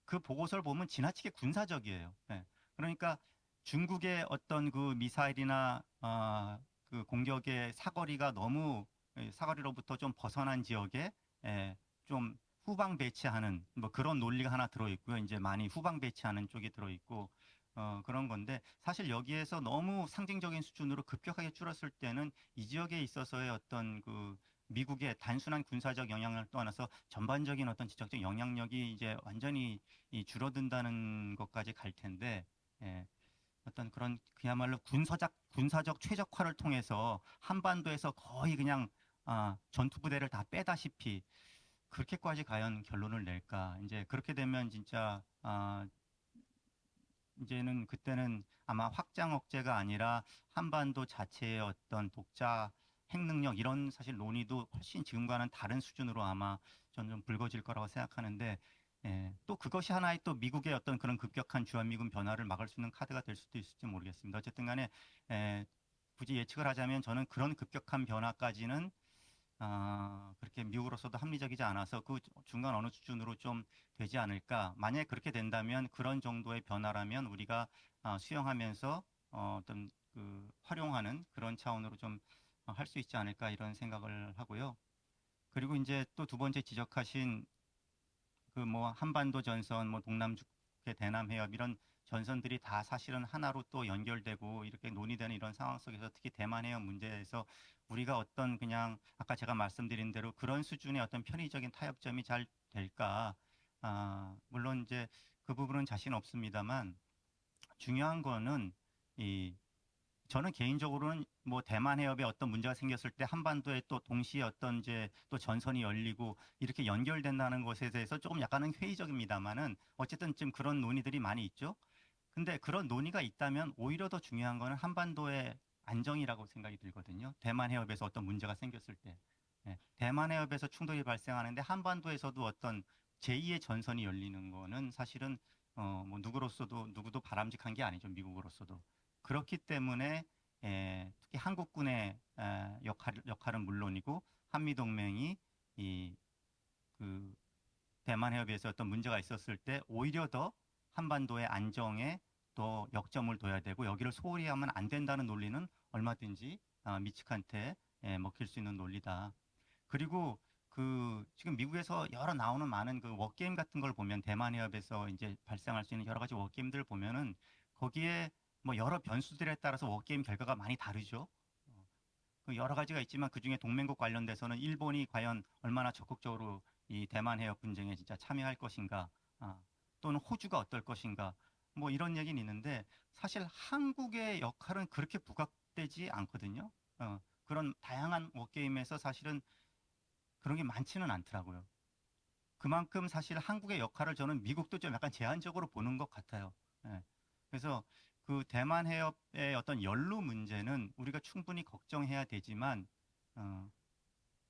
그 보고서를 보면 지나치게 군사적이에요. 그러니까 중국의 어떤 그 미사일이나 그 공격의 사거리가 너무 사거리로부터 좀 벗어난 지역에 좀 후방 배치하는 뭐 그런 논리가 하나 들어있고요. 이제 많이 후방 배치하는 쪽이 들어있고 그런 건데 사실 여기에서 너무 상징적인 수준으로 급격하게 줄었을 때는 이 지역에 있어서의 어떤 그 미국의 단순한 군사적 영향을 떠나서 전반적인 어떤 지적적 영향력이 이제 완전히 줄어든다는 것까지 갈 텐데 어떤 그런 그야말로 군사적 최적화를 통해서 한반도에서 거의 그냥 전투 부대를 다 빼다시피 그렇게까지 과연 결론을 낼까? 이제 그렇게 되면 진짜 이제는 그때는 아마 아마 확장 억제가 아니라 한반도 자체의 어떤 독자 핵 능력 이런 사실 논의도 훨씬 지금과는 다른 수준으로 아마 저는 좀 불거질 거라고 생각하는데 또 그것이 하나의 또 미국의 어떤 그런 급격한 주한미군 변화를 막을 수 있는 카드가 될 수도 있을지 모르겠습니다. 어쨌든 간에 굳이 예측을 하자면 저는 그런 급격한 변화까지는 그렇게 미국으로서도 합리적이지 않아서 그 중간 어느 수준으로 좀 되지 않을까. 만약에 그렇게 된다면 그런 정도의 변화라면 우리가 수용하면서 어떤 그 활용하는 그런 차원으로 좀 할 수 있지 않을까 이런 생각을 하고요. 그리고 이제 또 두 번째 지적하신 그 뭐 한반도 전선, 뭐 동남북해 대남 해협 이런 전선들이 다 사실은 하나로 또 연결되고 이렇게 논의되는 이런 상황 속에서 특히 대만 해협 문제에서 우리가 어떤 그냥 아까 제가 말씀드린 대로 그런 수준의 어떤 편의적인 타협점이 잘 될까? 물론 이제 그 부분은 자신 없습니다만 중요한 거는 이 저는 개인적으로는 뭐 대만 해협에 어떤 문제가 생겼을 때 한반도에 또 동시에 어떤 이제 또 전선이 열리고 이렇게 연결된다는 것에 대해서 조금 약간은 회의적입니다만은 어쨌든 지금 그런 논의들이 많이 있죠. 근데 그런 논의가 있다면 오히려 더 중요한 거는 한반도의 안정이라고 생각이 들거든요. 대만 해협에서 어떤 문제가 생겼을 때. 대만 해협에서 충돌이 발생하는데 한반도에서도 어떤 제2의 전선이 열리는 거는 사실은 뭐 누구로서도 누구도 바람직한 게 아니죠. 미국으로서도. 그렇기 때문에 특히 한국군의 역할은 물론이고 한미동맹이 이 그 대만 해협에서 어떤 문제가 있었을 때 오히려 더 한반도의 안정에 또 역점을 둬야 되고 여기를 소홀히 하면 안 된다는 논리는 얼마든지 미측한테 먹힐 수 있는 논리다. 그리고 그 지금 미국에서 여러 나오는 많은 그 워게임 같은 걸 보면 대만 해협에서 이제 발생할 수 있는 여러 가지 워게임들 보면은 거기에 뭐 여러 변수들에 따라서 워게임 결과가 많이 다르죠. 그 여러 가지가 있지만 그중에 동맹국 관련돼서는 일본이 과연 얼마나 적극적으로 이 대만 해협 분쟁에 진짜 참여할 것인가, 또는 호주가 어떨 것인가, 뭐 이런 얘기는 있는데 사실 한국의 역할은 그렇게 부각되지 않거든요. 그런 다양한 워게임에서 사실은 그런 게 많지는 않더라고요. 그만큼 사실 한국의 역할을 저는 미국도 좀 약간 제한적으로 보는 것 같아요. 그래서 그 대만 해협의 어떤 연루 문제는 우리가 충분히 걱정해야 되지만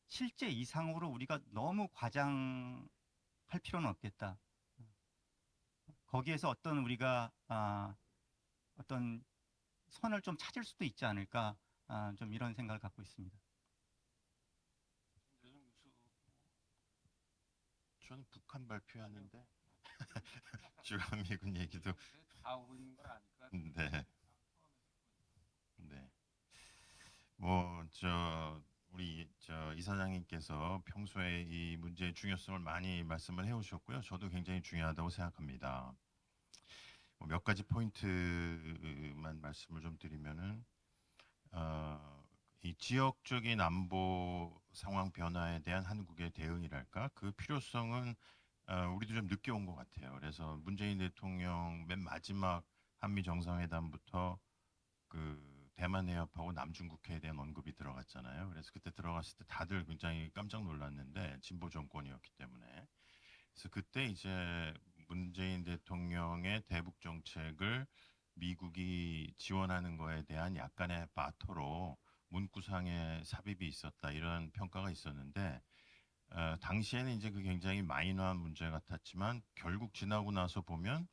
실제 이상으로 우리가 너무 과장할 필요는 없겠다. 거기에서 어떤 우리가 어떤 선을 좀 찾을 수도 있지 않을까, 좀 이런 생각을 갖고 있습니다. 전재성 교수 저는 북한 발표하는데 주한미군 얘기도 다 오고 있는 걸 아니까 네. 네. 뭐 우리 이사장님께서 평소에 이 문제의 중요성을 많이 말씀을 해오셨고요. 저도 굉장히 중요하다고 생각합니다. 몇 가지 포인트만 말씀을 좀 드리면은 이 지역적인 안보 상황 변화에 대한 한국의 대응이랄까 그 필요성은 우리도 좀 늦게 온 것 같아요. 그래서 문재인 대통령 맨 마지막 한미 정상회담부터 그 대만 해협하고 남중국해에 대한 언급이 들어갔잖아요. 그래서 그때 들어갔을 때 다들 굉장히 깜짝 놀랐는데 진보 정권이었기 때문에 그래서 그때 이제 문재인 대통령의 대북 정책을 미국이 지원하는 거에 대한 약간의 바토로 문구상의 삽입이 있었다 이런 평가가 있었는데 당시에는 이제 그 굉장히 마이너한 문제 같았지만 결국 지나고 나서 보면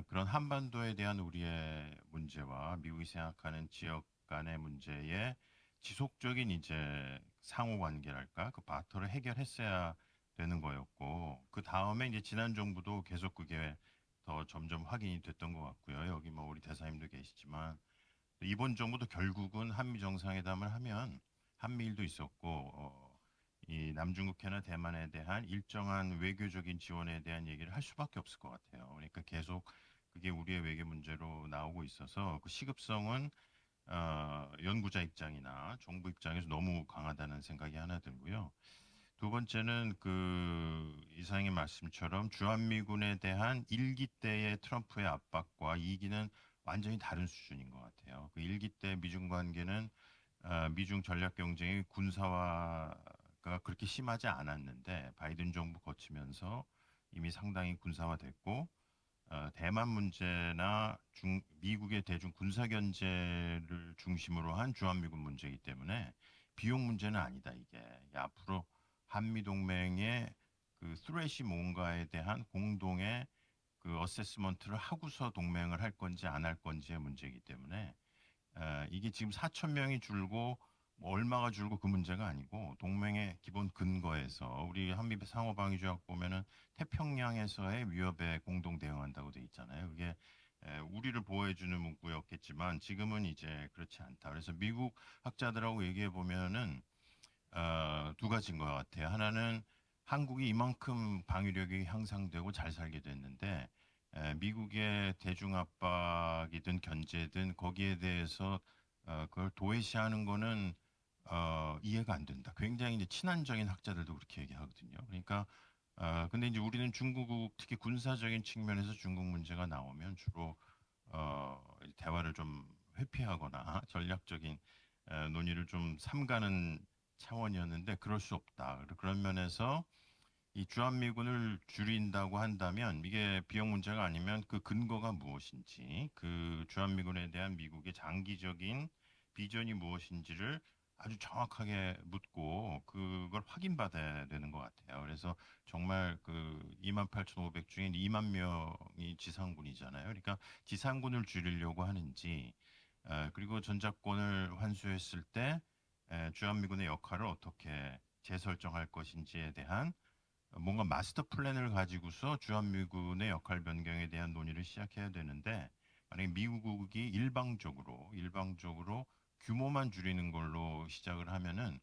그런 한반도에 대한 우리의 문제와 미국이 생각하는 지역 간의 문제에 지속적인 이제 상호 관계랄까 그 바토를 해결했어야 되는 거였고 그 다음에 이제 지난 정부도 계속 그게 더 점점 확인이 됐던 것 같고요. 여기 뭐 우리 대사님도 계시지만 이번 정부도 결국은 한미 정상회담을 하면 한미일도 있었고 이 남중국해나 대만에 대한 일정한 외교적인 지원에 대한 얘기를 할 수밖에 없을 것 같아요. 그러니까 계속 그게 우리의 외교 문제로 나오고 있어서 그 시급성은 연구자 입장이나 정부 입장에서 너무 강하다는 생각이 하나 들고요. 두 번째는 그 이상의 말씀처럼 주한미군에 대한 1기 때의 트럼프의 압박과 2기는 완전히 다른 수준인 것 같아요. 그 1기 때 미중 관계는 미중 전략 경쟁이 군사화가 그렇게 심하지 않았는데 바이든 정부 거치면서 이미 상당히 군사화됐고 대만 문제나 미국의 대중 군사 견제를 중심으로 한 주한미군 문제이기 때문에 비용 문제는 아니다 이게. 앞으로 한미 동맹의 그 스트레시 뭔가에 대한 공동의 그 어세스먼트를 하고서 동맹을 할 건지 안 할 건지의 문제이기 때문에 이게 지금 4천 명이 줄고 뭐 얼마가 줄고 그 문제가 아니고 동맹의 기본 근거에서 우리 한미 상호방위조약 보면은 태평양에서의 위협에 공동 대응한다고 돼 있잖아요. 그게 우리를 보호해주는 문구였겠지만 지금은 이제 그렇지 않다. 그래서 미국 학자들하고 얘기해 보면은 두 가지인 것 같아요. 하나는 한국이 이만큼 방위력이 향상되고 잘 살게 됐는데 미국의 대중 압박이든 견제든 거기에 대해서 그걸 도외시하는 거는 이해가 안 된다. 굉장히 이제 친한적인 학자들도 그렇게 얘기하거든요. 그러니까 근데 이제 우리는 중국 특히 군사적인 측면에서 중국 문제가 나오면 주로 대화를 좀 회피하거나 전략적인 논의를 좀 삼가는 차원이었는데 그럴 수 없다. 그런 면에서 이 주한미군을 줄인다고 한다면 이게 비용 문제가 아니면 그 근거가 무엇인지 그 주한미군에 대한 미국의 장기적인 비전이 무엇인지를 아주 정확하게 묻고 그걸 확인받아야 되는 것 같아요. 그래서 정말 그 28,500 중에 2만 명이 지상군이잖아요. 그러니까 지상군을 줄이려고 하는지 그리고 전작권을 환수했을 때 주한미군의 역할을 어떻게 재설정할 것인지에 대한 뭔가 마스터 플랜을 가지고서 주한미군의 역할 변경에 대한 논의를 시작해야 되는데 만약에 미국이 일방적으로 규모만 줄이는 걸로 시작을 하면은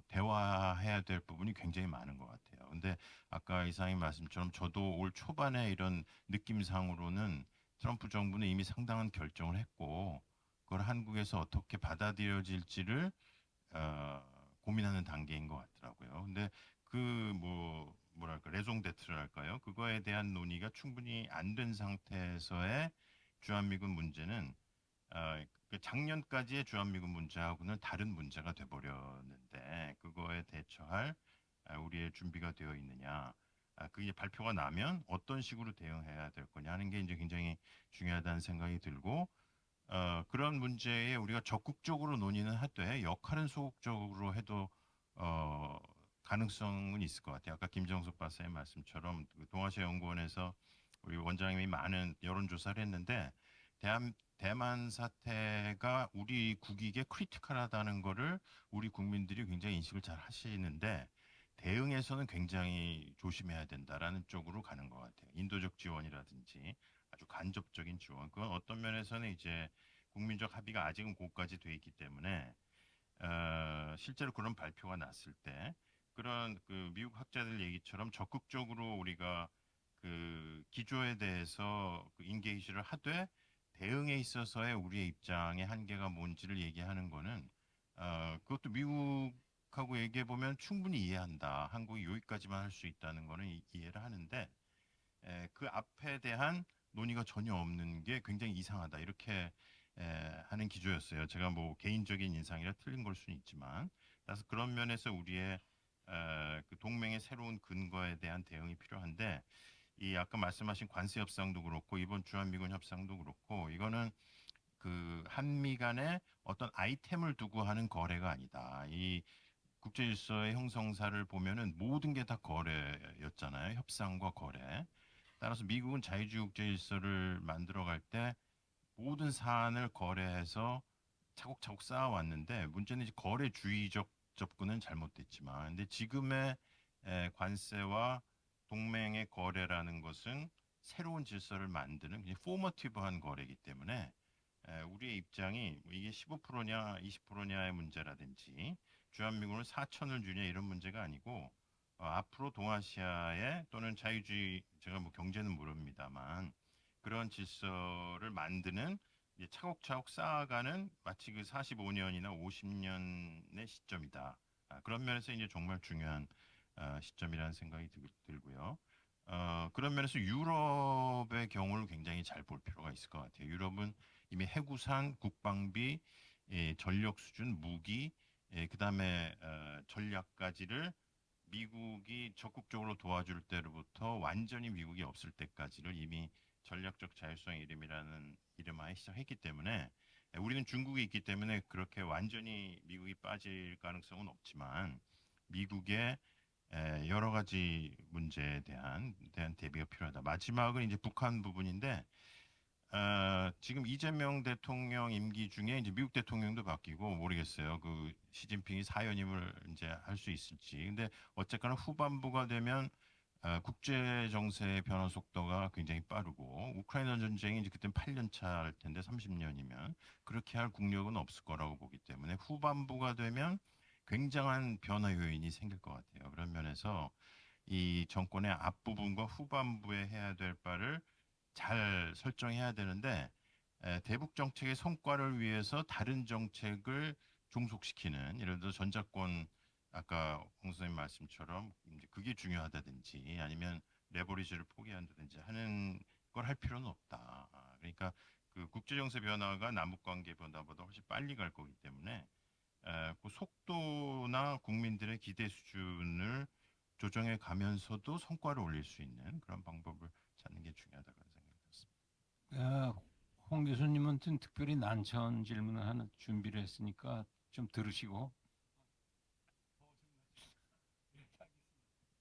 대화해야 될 부분이 굉장히 많은 것 같아요. 근데 아까 이상님 말씀처럼 저도 올 초반에 이런 느낌상으로는 트럼프 정부는 이미 상당한 결정을 했고 그걸 한국에서 어떻게 받아들여질지를 어, 고민하는 단계인 것 같더라고요. 근데 그 뭐랄까 레종데트랄까요? 그거에 대한 논의가 충분히 안 된 상태에서의 주한미군 문제는 그 작년까지의 주한미군 문제하고는 다른 문제가 돼버렸는데 그거에 대처할 우리의 준비가 되어 있느냐? 그게 발표가 나면 어떤 식으로 대응해야 될 거냐 하는 게 이제 굉장히 중요하다는 생각이 들고 그런 문제에 우리가 적극적으로 논의는 하되 역할은 소극적으로 해도 어, 가능성은 있을 것 같아요. 아까 김정숙 박사의 말씀처럼 그 동아시아 연구원에서 우리 원장님이 많은 여론조사를 했는데 대만 사태가 우리 국익에 크리티컬하다는 거를 우리 국민들이 굉장히 인식을 잘 하시는데 대응에서는 굉장히 조심해야 된다라는 쪽으로 가는 것 같아요. 인도적 지원이라든지 아주 간접적인 지원. 그건 어떤 면에서는 이제 국민적 합의가 아직은 고까지 돼 있기 때문에 실제로 그런 발표가 났을 때 그런 그 미국 학자들 얘기처럼 적극적으로 우리가 그 기조에 대해서 그 인게이지를 하되 대응에 있어서의 우리의 입장의 한계가 뭔지를 얘기하는 거는 그것도 미국하고 얘기해 보면 충분히 이해한다. 한국이 여기까지만 할 수 있다는 거는 이해를 하는데 그 앞에 대한 논의가 전혀 없는 게 굉장히 이상하다. 이렇게 하는 기조였어요. 제가 뭐 개인적인 인상이라 틀린 걸 수는 있지만, 그래서 그런 면에서 우리의 그 동맹의 새로운 근거에 대한 대응이 필요한데, 이 아까 말씀하신 관세 협상도 그렇고 이번 주한미군 협상도 그렇고 이거는 그 한미 간의 어떤 아이템을 두고 하는 거래가 아니다. 이 국제 질서의 형성사를 보면은 모든 게 다 거래였잖아요. 협상과 거래. 따라서 미국은 자유주의 국제 질서를 만들어갈 때 모든 사안을 거래해서 차곡차곡 쌓아왔는데 문제는 이제 거래주의적 접근은 잘못됐지만 근데 지금의 관세와 동맹의 거래라는 것은 새로운 질서를 만드는 굉장히 포머티브한 거래이기 때문에 우리의 입장이 뭐 이게 15%냐 20%냐의 문제라든지 주한미군을 4천을 주냐 이런 문제가 아니고 앞으로 동아시아에 또는 자유주의 제가 뭐 경제는 모릅니다만 그런 질서를 만드는 이제 차곡차곡 쌓아가는 마치 그 45년이나 50년의 시점이다. 그런 면에서 이제 정말 중요한 시점이라는 생각이 들고요. 그런 면에서 유럽의 경우를 굉장히 잘 볼 필요가 있을 것 같아요. 유럽은 이미 해구산, 국방비, 전력 수준, 무기, 그다음에 전략까지를 미국이 적극적으로 도와줄 때로부터 완전히 미국이 없을 때까지를 이미 전략적 자율성 이름이라는 이름하에 시작했기 때문에 우리는 중국이 있기 때문에 그렇게 완전히 미국이 빠질 가능성은 없지만 미국의 여러 가지 문제에 대한 대비가 필요하다. 마지막은 이제 북한 부분인데 지금 이재명 대통령 임기 중에 이제 미국 대통령도 바뀌고 모르겠어요. 그 시진핑이 사연임을 이제 할 수 있을지. 근데 어쨌거나 후반부가 되면 국제 정세의 변화 속도가 굉장히 빠르고 우크라이나 전쟁이 이제 그때 8년 차일 텐데 30년이면 그렇게 할 국력은 없을 거라고 보기 때문에 후반부가 되면 굉장한 변화 요인이 생길 것 같아요. 그런 면에서 이 정권의 앞부분과 후반부에 해야 될 바를 잘 설정해야 되는데 대북 정책의 성과를 위해서 다른 정책을 종속시키는 예를 들어 전작권 아까 홍 선생님 말씀처럼 이제 그게 중요하다든지 아니면 레버리지를 포기한다든지 하는 걸 할 필요는 없다. 그러니까 그 국제 정세 변화가 남북 관계 변화보다 훨씬 빨리 갈 거기 때문에 그 속도나 국민들의 기대 수준을 조정해 가면서도 성과를 올릴 수 있는 그런 방법을 찾는 게 중요하다고 생각이 들었습니다. 홍 교수님한테는 특별히 난처한 질문을 하나 준비를 했으니까 좀 들으시고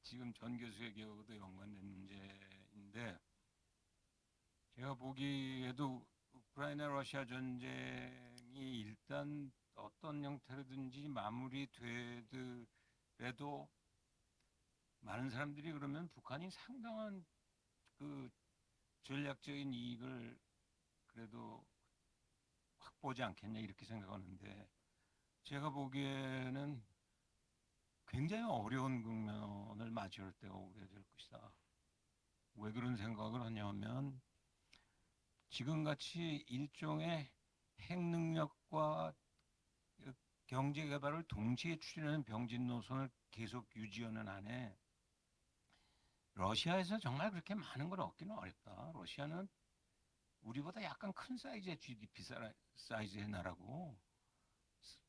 지금 전 교수의 기억도 연관된 문제인데 제가 보기에도 우크라이나 러시아 전쟁이 일단 어떤 형태로든지 마무리되더라도 많은 사람들이 그러면 북한이 상당한 그 전략적인 이익을 그래도 확보하지 않겠냐 이렇게 생각하는데 제가 보기에는 굉장히 어려운 국면을 맞이할 때가 오게 될 것이다. 왜 그런 생각을 하냐면 지금같이 일종의 핵 능력과 경제 개발을 동시에 추진하는 병진 노선을 계속 유지하는 한에 러시아에서 정말 그렇게 많은 걸 얻기는 어렵다. 러시아는 우리보다 약간 큰 사이즈의 GDP 사이즈의 나라고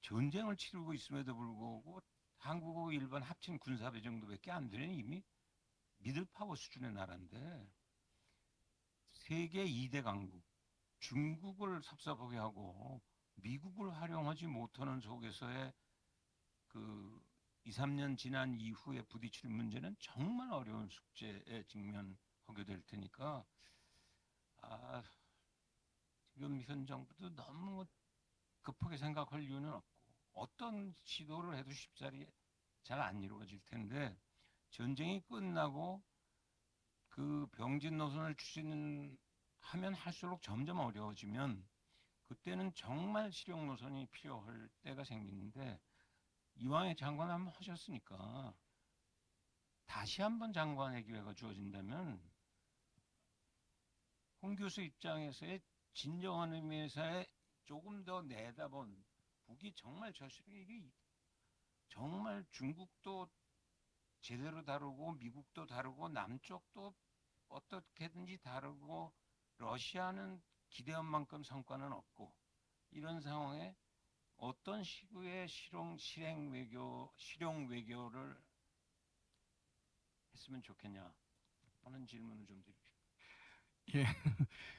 전쟁을 치르고 있음에도 불구하고 한국하고 일본 합친 군사배 정도밖에 안 되는 이미 미들파워 수준의 나라인데 세계 2대 강국 중국을 섭섭하게 하고 미국을 활용하지 못하는 속에서의 그 2, 3년 지난 이후에 부딪힐 문제는 정말 어려운 숙제에 직면하게 될 테니까 지금 현 정부도 너무 급하게 생각할 이유는 없고 어떤 시도를 해도 쉽사리 잘 안 이루어질 텐데 전쟁이 끝나고 그 병진 노선을 추진하면 할수록 점점 어려워지면 그때는 정말 실용 노선이 필요할 때가 생기는데 이왕에 장관 한번 하셨으니까 다시 한번 장관의 기회가 주어진다면 홍 교수 입장에서의 진정한 의미에서의 조금 더 내다본 북이 정말 이게 정말 중국도 제대로 다루고 미국도 다루고 남쪽도 어떻게든지 다루고 러시아는 기대한 만큼 성과는 없고 이런 상황에 어떤 식의 실용 외교를 했으면 좋겠냐 하는 질문을 좀 드립시다. 예,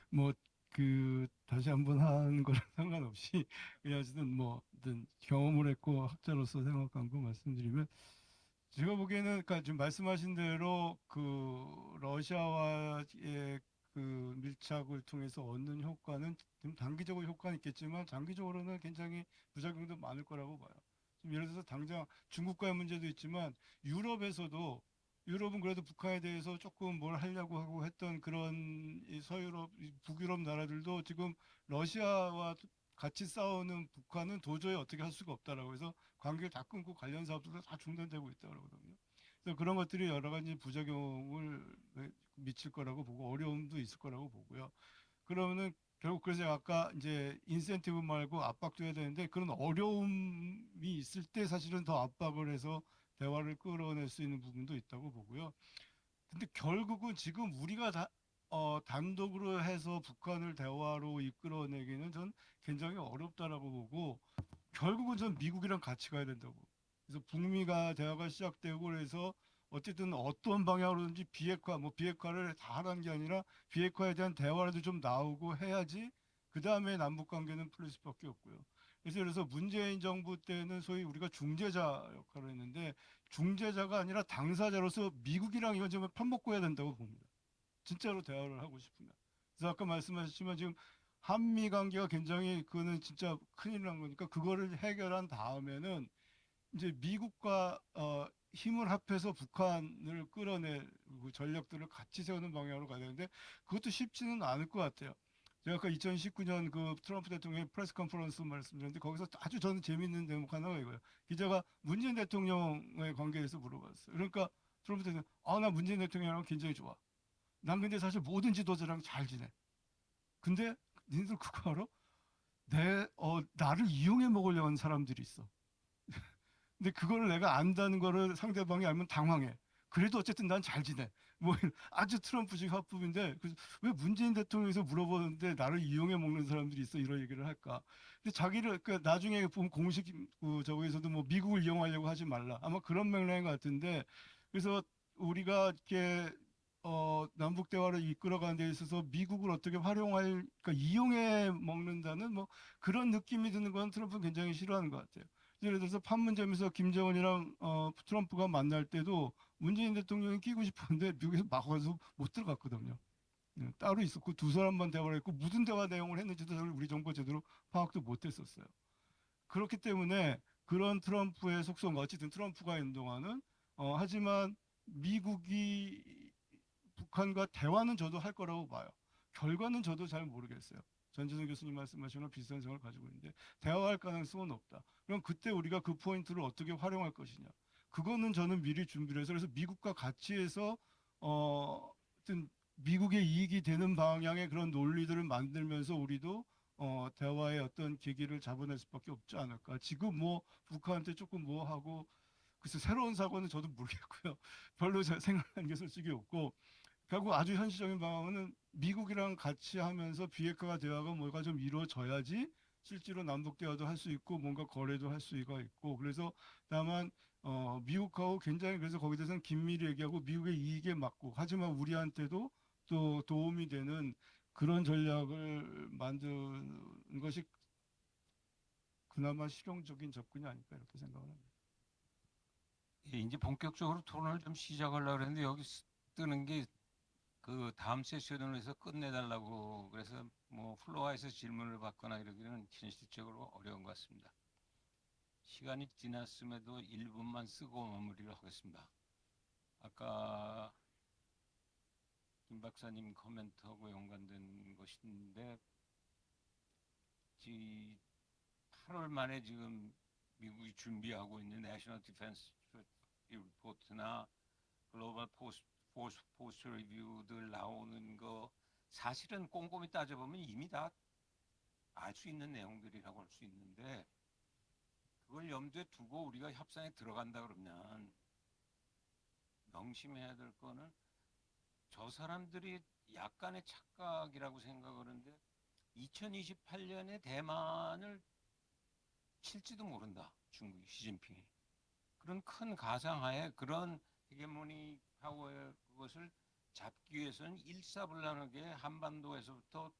뭐 그 다시 한번 하는 거랑 상관없이 그냥 어쨌든 뭐 어떤 경험을 했고 학자로서 생각한 거 말씀드리면 제가 보기에는 그러니까 지금 말씀하신 대로 그 러시아와의 그 밀착을 통해서 얻는 효과는 좀 단기적으로 효과는 있겠지만 장기적으로는 굉장히 부작용도 많을 거라고 봐요. 지금 예를 들어서 당장 중국과의 문제도 있지만 유럽에서도 유럽은 그래도 북한에 대해서 조금 뭘 하려고 하고 했던 그런 이 서유럽, 북유럽 나라들도 지금 러시아와 같이 싸우는 북한은 도저히 어떻게 할 수가 없다라고 해서 관계를 다 끊고 관련 사업들도 다 중단되고 있다고 그러거든요. 그래서 그런 것들이 여러 가지 부작용을 미칠 거라고 보고 어려움도 있을 거라고 보고요. 그러면은 결국 그래서 아까 이제 인센티브 말고 압박도 해야 되는데 그런 어려움이 있을 때 사실은 더 압박을 해서 대화를 끌어낼 수 있는 부분도 있다고 보고요. 근데 결국은 지금 우리가 단독으로 해서 북한을 대화로 이끌어내기는 전 굉장히 어렵다라고 보고 결국은 전 미국이랑 같이 가야 된다고. 그래서 북미가 대화가 시작되고 그래서 어쨌든 어떤 방향으로든지 비핵화, 뭐 비핵화를 다 하라는 게 아니라 비핵화에 대한 대화라도 좀 나오고 해야지 그 다음에 남북 관계는 풀릴 수밖에 없고요. 그래서 문재인 정부 때는 소위 우리가 중재자 역할을 했는데 중재자가 아니라 당사자로서 미국이랑 이건 좀 편먹고 해야 된다고 봅니다. 진짜로 대화를 하고 싶으면. 그래서 아까 말씀하셨지만 지금 한미 관계가 굉장히 그거는 진짜 큰일 난 거니까 그거를 해결한 다음에는 이제 미국과 힘을 합해서 북한을 끌어낼 그 전략들을 같이 세우는 방향으로 가야 되는데 그것도 쉽지는 않을 것 같아요. 제가 아까 2019년 그 트럼프 대통령의 프레스 컨퍼런스 말씀드렸는데 거기서 아주 저는 재미있는 대목 하나가 이거예요. 기자가 문재인 대통령의 관계에 대해서 물어봤어요. 그러니까 트럼프 대통령, 나 문재인 대통령이랑 굉장히 좋아. 난 근데 사실 모든 지도자랑 잘 지내. 근데 니들 그거 알아? 나를 이용해 먹으려고 하는 사람들이 있어. 근데 그거를 내가 안다는 거를 상대방이 알면 당황해. 그래도 어쨌든 난 잘 지내. 뭐 아주 트럼프식 화법인데 그래서 왜 문재인 대통령에서 물어보는데 나를 이용해 먹는 사람들이 있어 이런 얘기를 할까? 근데 자기를 그 나중에 보면 공식 저거에서도 뭐 미국을 이용하려고 하지 말라. 아마 그런 맥락인 것 같은데 그래서 우리가 이렇게 남북 대화를 이끌어가는 데 있어서 미국을 어떻게 활용할, 그러니까 이용해 먹는다는 뭐 그런 느낌이 드는 건 트럼프는 굉장히 싫어하는 것 같아요. 예를 들어서 판문점에서 김정은이랑 트럼프가 만날 때도 문재인 대통령이 끼고 싶었는데 미국에서 막아서 못 들어갔거든요. 따로 있었고 두 사람만 대화를 했고 무슨 대화 내용을 했는지도 우리 정부 제대로 파악도 못했었어요. 그렇기 때문에 그런 트럼프의 속성과 어쨌든 트럼프가 있는 동안은 하지만 미국이 북한과 대화는 저도 할 거라고 봐요. 결과는 저도 잘 모르겠어요. 전재성 교수님 말씀하신 거랑 비슷한 생각을 가지고 있는데 대화할 가능성은 없다. 그럼 그때 우리가 그 포인트를 어떻게 활용할 것이냐. 그거는 저는 미리 준비를 해서 그래서 미국과 같이 해서 어떤 미국의 이익이 되는 방향의 그런 논리들을 만들면서 우리도 대화의 어떤 계기를 잡아낼 수밖에 없지 않을까. 지금 뭐 북한한테 조금 뭐 하고 그래서 새로운 사고는 저도 모르겠고요. 별로 생각하는 게 솔직히 없고 결국 아주 현실적인 방법은 미국이랑 같이 하면서 비핵화가 대화가 뭐가 좀 이루어져야지 실제로 남북 대화도 할 수 있고 뭔가 거래도 할 수가 있고 그래서 다만 미국하고 굉장히 그래서 거기에 대해서는 긴밀히 얘기하고 미국의 이익에 맞고 하지만 우리한테도 또 도움이 되는 그런 전략을 만드는 것이 그나마 실용적인 접근이 아닐까 이렇게 생각을 합니다. 예, 이제 본격적으로 토론을 좀 시작하려고 그랬는데 여기 뜨는 게 그 다음 세션을 해서 끝내달라고 그래서 뭐 플로어에서 질문을 받거나 이러기는 현실적으로 어려운 것 같습니다. 시간이 지났음에도 1분만 쓰고 마무리를 하겠습니다. 아까 김 박사님 코멘트하고 연관된 것인데 8월 말에 지금 미국이 준비하고 있는 내셔널 디펜스 리포트나 글로벌 포스트 리뷰들 나오는 거 사실은 꼼꼼히 따져보면 이미 다 알 수 있는 내용들이라고 할 수 있는데 그걸 염두에 두고 우리가 협상에 들어간다 그러면 명심해야 될 거는 저 사람들이 약간의 착각이라고 생각하는데 2028년에 대만을 칠지도 모른다. 중국이 시진핑이. 그런 큰 가상하에 그런 헤게모니 파워의 그것을 잡기 위해서는 일사불란하게 한반도에서부터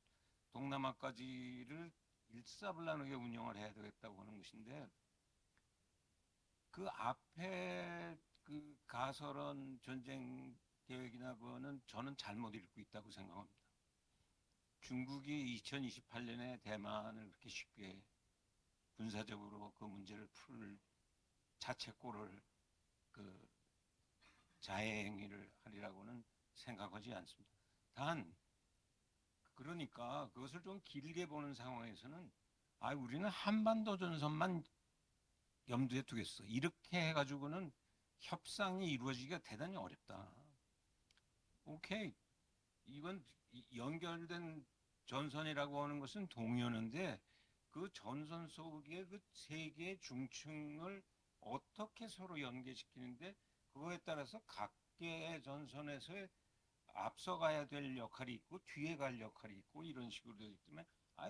동남아까지를 일사불란하게 운영을 해야 되겠다고 하는 것인데 그 앞에 그 가설은 전쟁 계획이나 그거는 저는 잘못 읽고 있다고 생각합니다. 중국이 2028년에 대만을 그렇게 쉽게 군사적으로 그 문제를 풀 자책골을 그 자해 행위를 하리라고는 생각하지 않습니다. 단 그러니까 그것을 좀 길게 보는 상황에서는 우리는 한반도 전선만 염두에 두겠어. 이렇게 해가지고는 협상이 이루어지기가 대단히 어렵다. 오케이. 이건 연결된 전선이라고 하는 것은 동요인데 그 전선 속의 그 세 개의 중층을 어떻게 서로 연계시키는데 그거에 따라서 각계의 전선에서의 앞서가야 될 역할이 있고 뒤에 갈 역할이 있고 이런 식으로 되기 때문에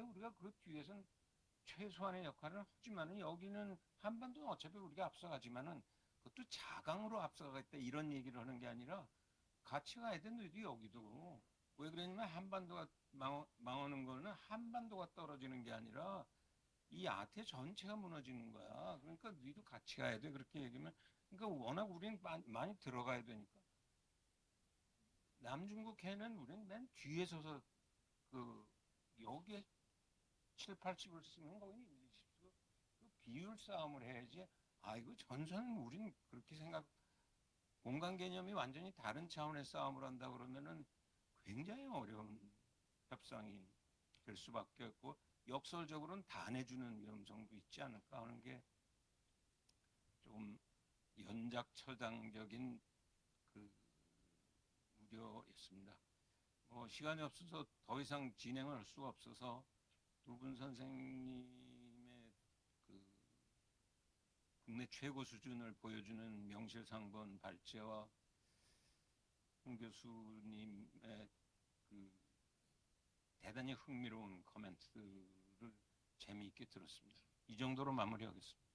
우리가 그 뒤에선 최소한의 역할을 하지만은 여기는 한반도는 어차피 우리가 앞서가지만은 그것도 자강으로 앞서가겠다 이런 얘기를 하는 게 아니라 같이 가야 돼 너희도 여기도. 왜 그러냐면 한반도가 망하는 거는 한반도가 떨어지는 게 아니라 이 아태 전체가 무너지는 거야. 그러니까 너희도 같이 가야 돼. 그렇게 얘기하면 그러니까 워낙 우리는 많이 들어가야 되니까. 남중국 해는 우리는 맨 뒤에 서서 그 여기에 7, 80을 쓰면 거기 1, 20수 그 비율 싸움을 해야지. 아 이거 전선은 우린 그렇게 생각 공간 개념이 완전히 다른 차원의 싸움을 한다 그러면은 굉장히 어려운 협상이 될 수밖에 없고 역설적으로는 다 내주는 위험성도 있지 않을까 하는 게 조금 연작처장적인 그 우려였습니다. 뭐 시간이 없어서 더 이상 진행을 할 수가 없어서 두 분 선생님의 그 국내 최고 수준을 보여주는 명실상부한 발제와 홍 교수님의 그 대단히 흥미로운 코멘트를 재미있게 들었습니다. 이 정도로 마무리하겠습니다.